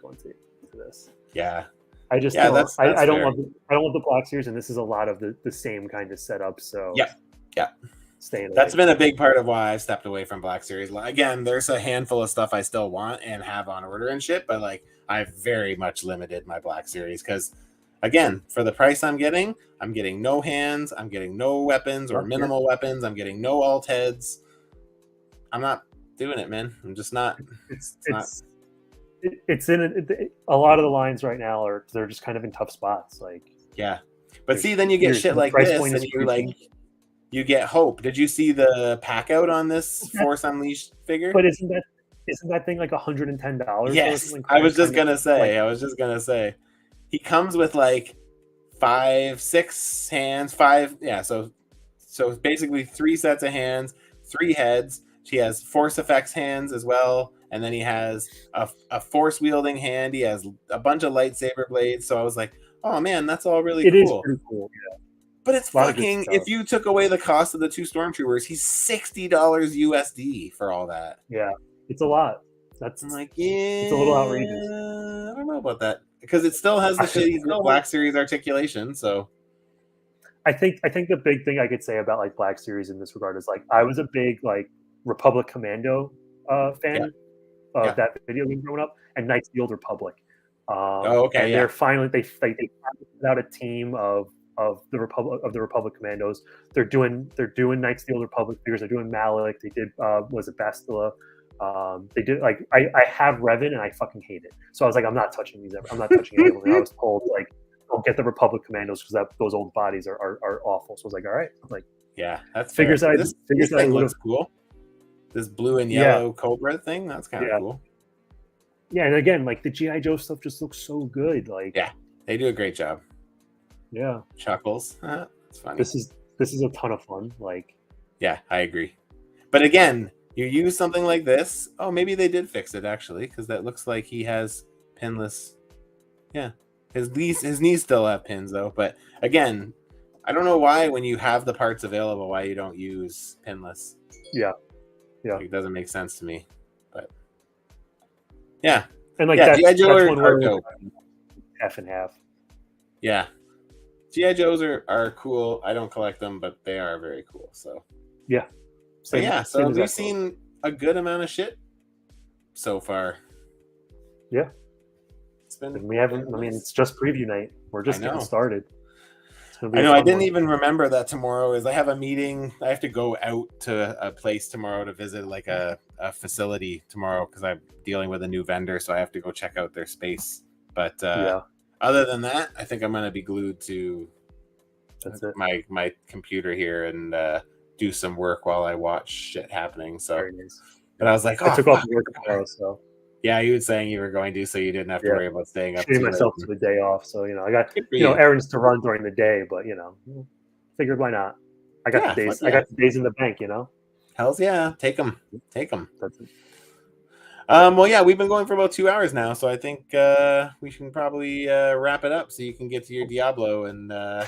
go into this. Yeah. I just don't. That's I don't want the Black Series, and this is a lot of the same kind of setup. So yeah. Staying away. That's been a big part of why I've stepped away from Black Series. Again, there's a handful of stuff I still want and have on order and shit, but like I've very much limited my Black Series because, again, for the price I'm getting no hands, I'm getting no weapons or minimal weapons, I'm getting no alt heads. I'm not doing it, man. I'm just not. It's in a lot of the lines right now they're just kind of in tough spots. Like yeah, but see, then you get shit like this, and you're like. You get hope. Did you see the pack out on this Force Unleashed figure? But isn't that thing like $110? Yes, I was just gonna say. He comes with like 5-6 hands, 5. Yeah, so basically 3 sets of hands, 3 heads. She has Force effects hands as well, and then he has a Force wielding hand. He has a bunch of lightsaber blades. So I was like, oh man, that's all really cool. It is pretty cool. Yeah. But it's fucking, if you took away the cost of the 2 stormtroopers, he's $60 USD for all that. Yeah, it's a lot. I'm like, it's a little outrageous. I don't know about that because it still has the shitty Black Series articulation. So, I think the big thing I could say about like Black Series in this regard is like I was a big like Republic Commando fan of that video game growing up, and Knights of the Old Republic. And they're finally they put out a team of the Republic Commandos. They're doing Knights of the Old Republic figures. They're doing Malik. They did was it Bastila? They did like I have Revan and I fucking hate it. So I was like, I'm not touching these ever. I'm not touching any of them. I was told like, don't get the Republic Commandos because those old bodies are awful. So I was like, all right, like yeah, that's figures fair. This thing looks cool. This blue and yellow Cobra thing, that's kind of cool. Yeah, and again, like the G.I. Joe stuff just looks so good. Like yeah, they do a great job. Yeah, Chuckles. It's funny. This is a ton of fun. Like, yeah, I agree. But again, you use something like this. Oh, maybe they did fix it actually, because that looks like he has pinless. Yeah, his knees still have pins though. But again, I don't know why when you have the parts available, why you don't use pinless. Yeah. Like, it doesn't make sense to me. But yeah, and like G.I. that's Joe one are where dope. Half and half. Yeah. G.I. Joes are cool. I don't collect them, but they are very cool. So yeah. So we've seen a good amount of shit so far. Yeah. It's been. And we haven't. I mean, it's just preview night. We're just getting started. I know. I didn't even remember that tomorrow is. I have a meeting. I have to go out to a place tomorrow to visit like a facility tomorrow because I'm dealing with a new vendor, so I have to go check out their space. But other than that, I think I'm going to be glued to my computer here and do some work while I watch shit happening. So, but I was like, I took off work tomorrow, so. Yeah, you were saying you were going to, so you didn't have to worry about staying up. Treating myself to the day off, so I got errands to run during the day, but figured why not? I got the days. I got the days in the bank, Hell's yeah, take them. That's it. Well, yeah, we've been going for about 2 hours now, so I think we can probably wrap it up so you can get to your Diablo and. No,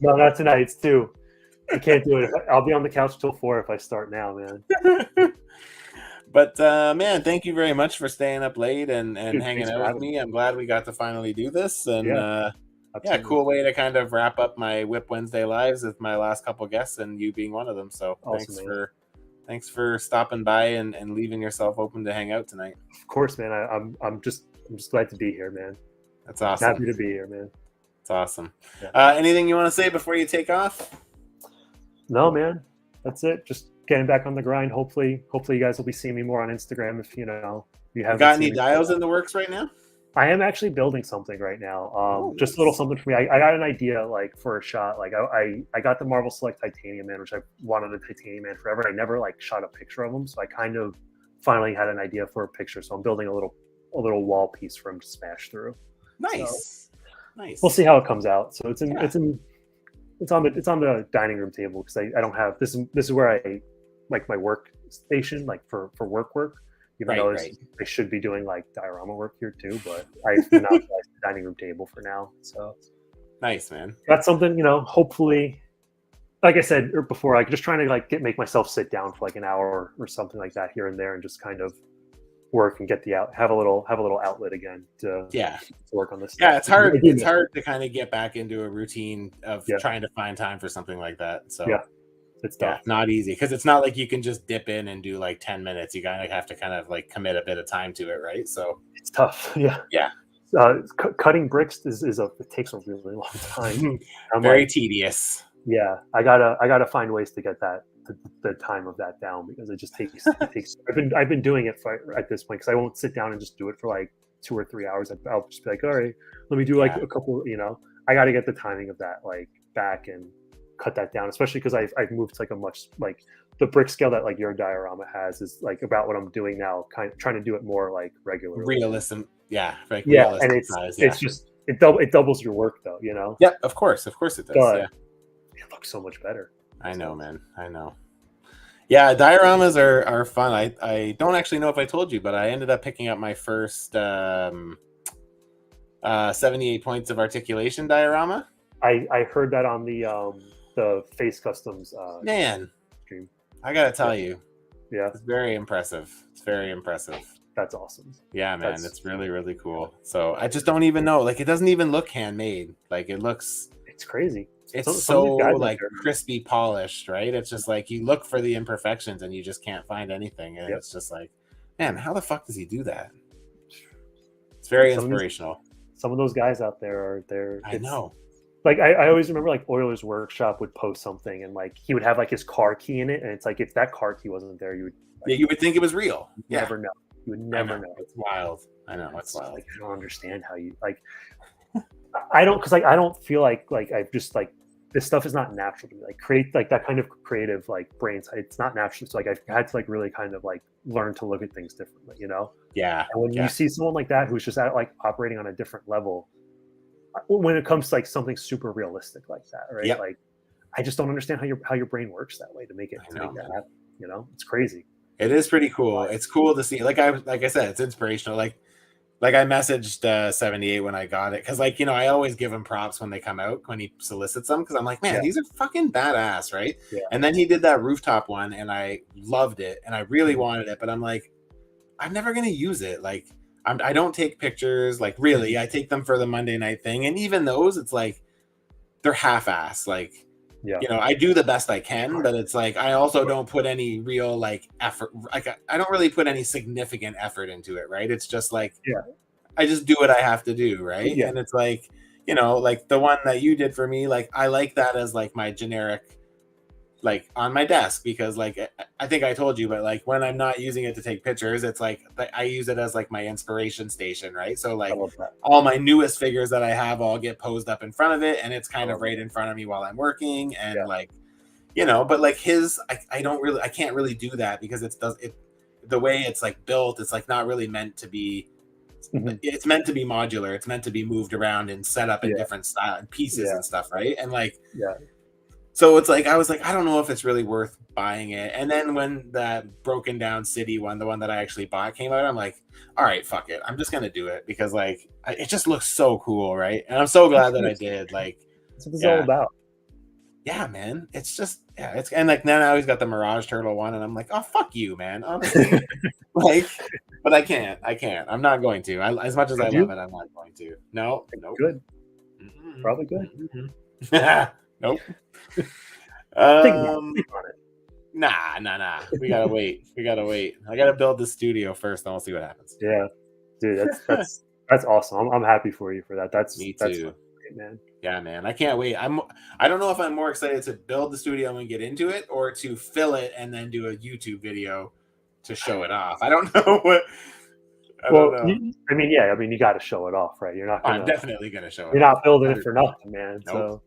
not tonight. It's 2. I can't do it. I'll be on the couch till 4 if I start now, man. But man, thank you very much for staying up late and hanging out with me. I'm glad we got to finally do this. And Absolutely. cool way to kind of wrap up my WIP Wednesday lives with my last couple guests and you being one of them. So Awesome, thanks for stopping by and leaving yourself open to hang out tonight. Of course, man. I'm just glad to be here, man. That's awesome. Happy to be here, man. It's awesome. Yeah. Anything you want to say before you take off? No, man. That's it. Just getting back on the grind. Hopefully you guys will be seeing me more on Instagram if you haven't got any dials in the works right now? I am actually building something right now. Just a little something for me. I got an idea like for a shot. Like I got the Marvel Select Titanium Man, which I wanted a Titanium Man forever. I never like shot a picture of him, so I kind of finally had an idea for a picture. So I'm building a little wall piece for him to smash through. Nice, so, nice. We'll see how it comes out. So it's on the dining room table because I don't have this is where I like my workstation like for work. Even though I should be doing like diorama work here too, but I've not the dining room table for now. So nice, man. That's something, hopefully, like I said before, like just trying to like make myself sit down for like an hour or something like that here and there and just kind of work and get have a little outlet again to work on this stuff. Yeah, it's hard. It's hard to kind of get back into a routine of trying to find time for something like that. So it's tough. Not easy because it's not like you can just dip in and do like 10 minutes. You kind of have to kind of like commit a bit of time to it, right? So it's tough. Yeah. Cutting bricks it takes a really long time. Very tedious. Yeah, I gotta find ways to get the time of that down because it just takes. I've been doing it at this point because I won't sit down and just do it for like 2 or 3 hours. I'll just be like, all right, let me do like a couple. I got to get the timing of that like back and cut that down, especially because I've moved to like a much like the brick scale that like your diorama has is like about what I'm doing now, kind of trying to do it more like regularly. Realism, and it's just it doubles your work though, Yeah, of course it does. But it looks so much better. I know, man. I know. Yeah, dioramas are fun. I don't actually know if I told you, but I ended up picking up my first 78 points of articulation diorama. I heard that on the Face Customs man stream. I gotta tell you, it's very impressive. It's very impressive. That's awesome. Yeah, man, it's really, really cool. So I just don't even know. Like, it doesn't even look handmade. Like, it's crazy. It's so like crispy polished, right? It's just like you look for the imperfections and you just can't find anything. And it's just like, man, how the fuck does he do that? It's very inspirational. Some of those guys out there I know. Like I always remember like Euler's Workshop would post something and like he would have like his car key in it, and it's like if that car key wasn't there, you would think it was real. Never know. You would never know. It's wild. I know it's wild. Like, I don't understand how you like. I don't because like I don't feel like I've just like this stuff is not natural to me. Like create like that kind of creative like brain. It's not natural. So like I've had to like really kind of like learn to look at things differently. Yeah. And when you see someone like that who's just like operating on a different level. When it comes to like something super realistic like that, right? Yep. Like, I just don't understand how your brain works that way to make that happen. It's crazy. It is pretty cool. It's cool to see. Like I said, it's inspirational. Like I messaged 78 when I got it because I always give him props when they come out when he solicits them because I'm like, man, these are fucking badass, right? Yeah. And then he did that rooftop one and I loved it and I really wanted it, but I'm like, I'm never gonna use it. Like. I don't take pictures, like really. I take them for the Monday night thing, and even those, it's like they're half-ass. Like, I do the best I can, but it's like I also don't put any real like effort. Like I don't really put any significant effort into it, right? It's just like I just do what I have to do, right? Yeah. And it's like like the one that you did for me, like I like that as like my generic. Like on my desk because like I think I told you, but like when I'm not using it to take pictures, it's like I use it as like my inspiration station, right? So like all my newest figures that I have all get posed up in front of it and it's kind of right in front of me while I'm working and like but like his I can't really do that because the way it's like built, it's like not really meant to be it's meant to be modular, it's meant to be moved around and set up in different style and pieces and stuff, right? And like so it's like I was like, I don't know if it's really worth buying it. And then when that broken down city one, the one that I actually bought came out, I'm like, all right, fuck it. I'm just gonna do it because like it just looks so cool, right? And I'm so glad that I did. Like that's what it's all about. Yeah, man. It's just it's and like now he's got the Mirage Turtle one, and I'm like, oh fuck you, man. Honestly. Like, but I can't. I'm not going to. As much as I love it, I'm not going to. No. Good. Probably good. Nope. Think on it. Nah. We gotta wait. I gotta build the studio first, then we'll see what happens. Yeah, dude, that's awesome. I'm happy for you for that. Me That's too. great, man. Yeah, man. I can't wait. I don't know if I'm more excited to build the studio and get into it, or to fill it and then do a YouTube video to show it off. I don't know what. I don't know. You got to show it off, right? You're not gonna. I'm definitely gonna show it. You're off. not building it for nothing, man. Nope. So.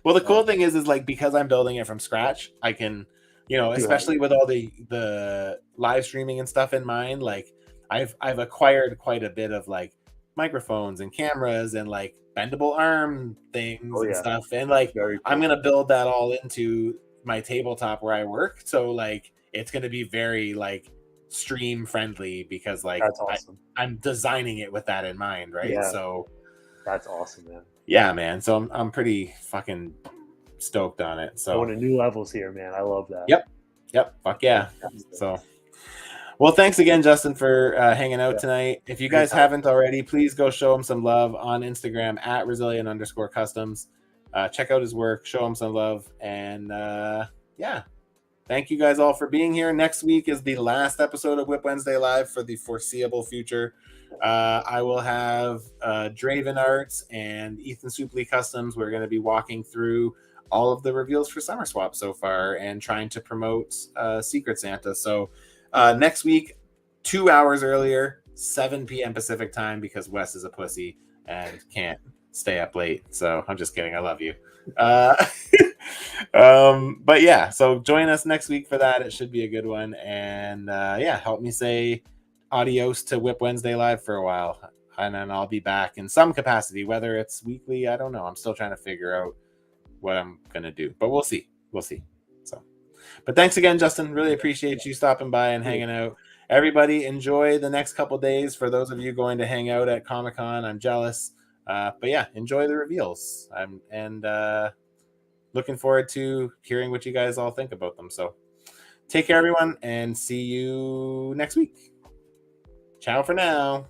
Well, the cool thing is like, because I'm building it from scratch, I can, especially with all the live streaming and stuff in mind, like I've acquired quite a bit of like microphones and cameras and like bendable arm things and stuff, and like I'm gonna build that all into my tabletop where I work, so like it's gonna be very like stream friendly, because like that's awesome. I'm designing it with that in mind, right? Yeah. So that's awesome, man. Yeah, man. So I'm pretty fucking stoked on it. So going to new levels here, man. I love that. Yep. Fuck yeah. So, well, thanks again, Justin, for hanging out tonight. If you guys haven't already, please go show him some love on Instagram at resilient_customs. Check out his work, show him some love, and thank you guys all for being here. Next week is the last episode of WIP Wednesday Live for the foreseeable future. I will have Draven Arts and Ethan Supley Customs. We're going to be walking through all of the reveals for Summer Swap so far and trying to promote Secret Santa. So next week, 2 hours earlier, 7 p.m. Pacific time, because Wes is a pussy and can't stay up late. So I'm just kidding. I love you. But yeah, so join us next week for that. It should be a good one. And help me say adios to WIP Wednesday Live for a while, and then I'll be back in some capacity, whether it's weekly, I don't know. I'm still trying to figure out what I'm gonna do, but we'll see. So, but thanks again, Justin. Really appreciate you stopping by and hanging out. Everybody, enjoy the next couple days. For those of you going to hang out at Comic-Con, I'm jealous, but yeah, enjoy the reveals. I'm looking forward to hearing what you guys all think about them. So take care, everyone, and see you next week. Ciao for now.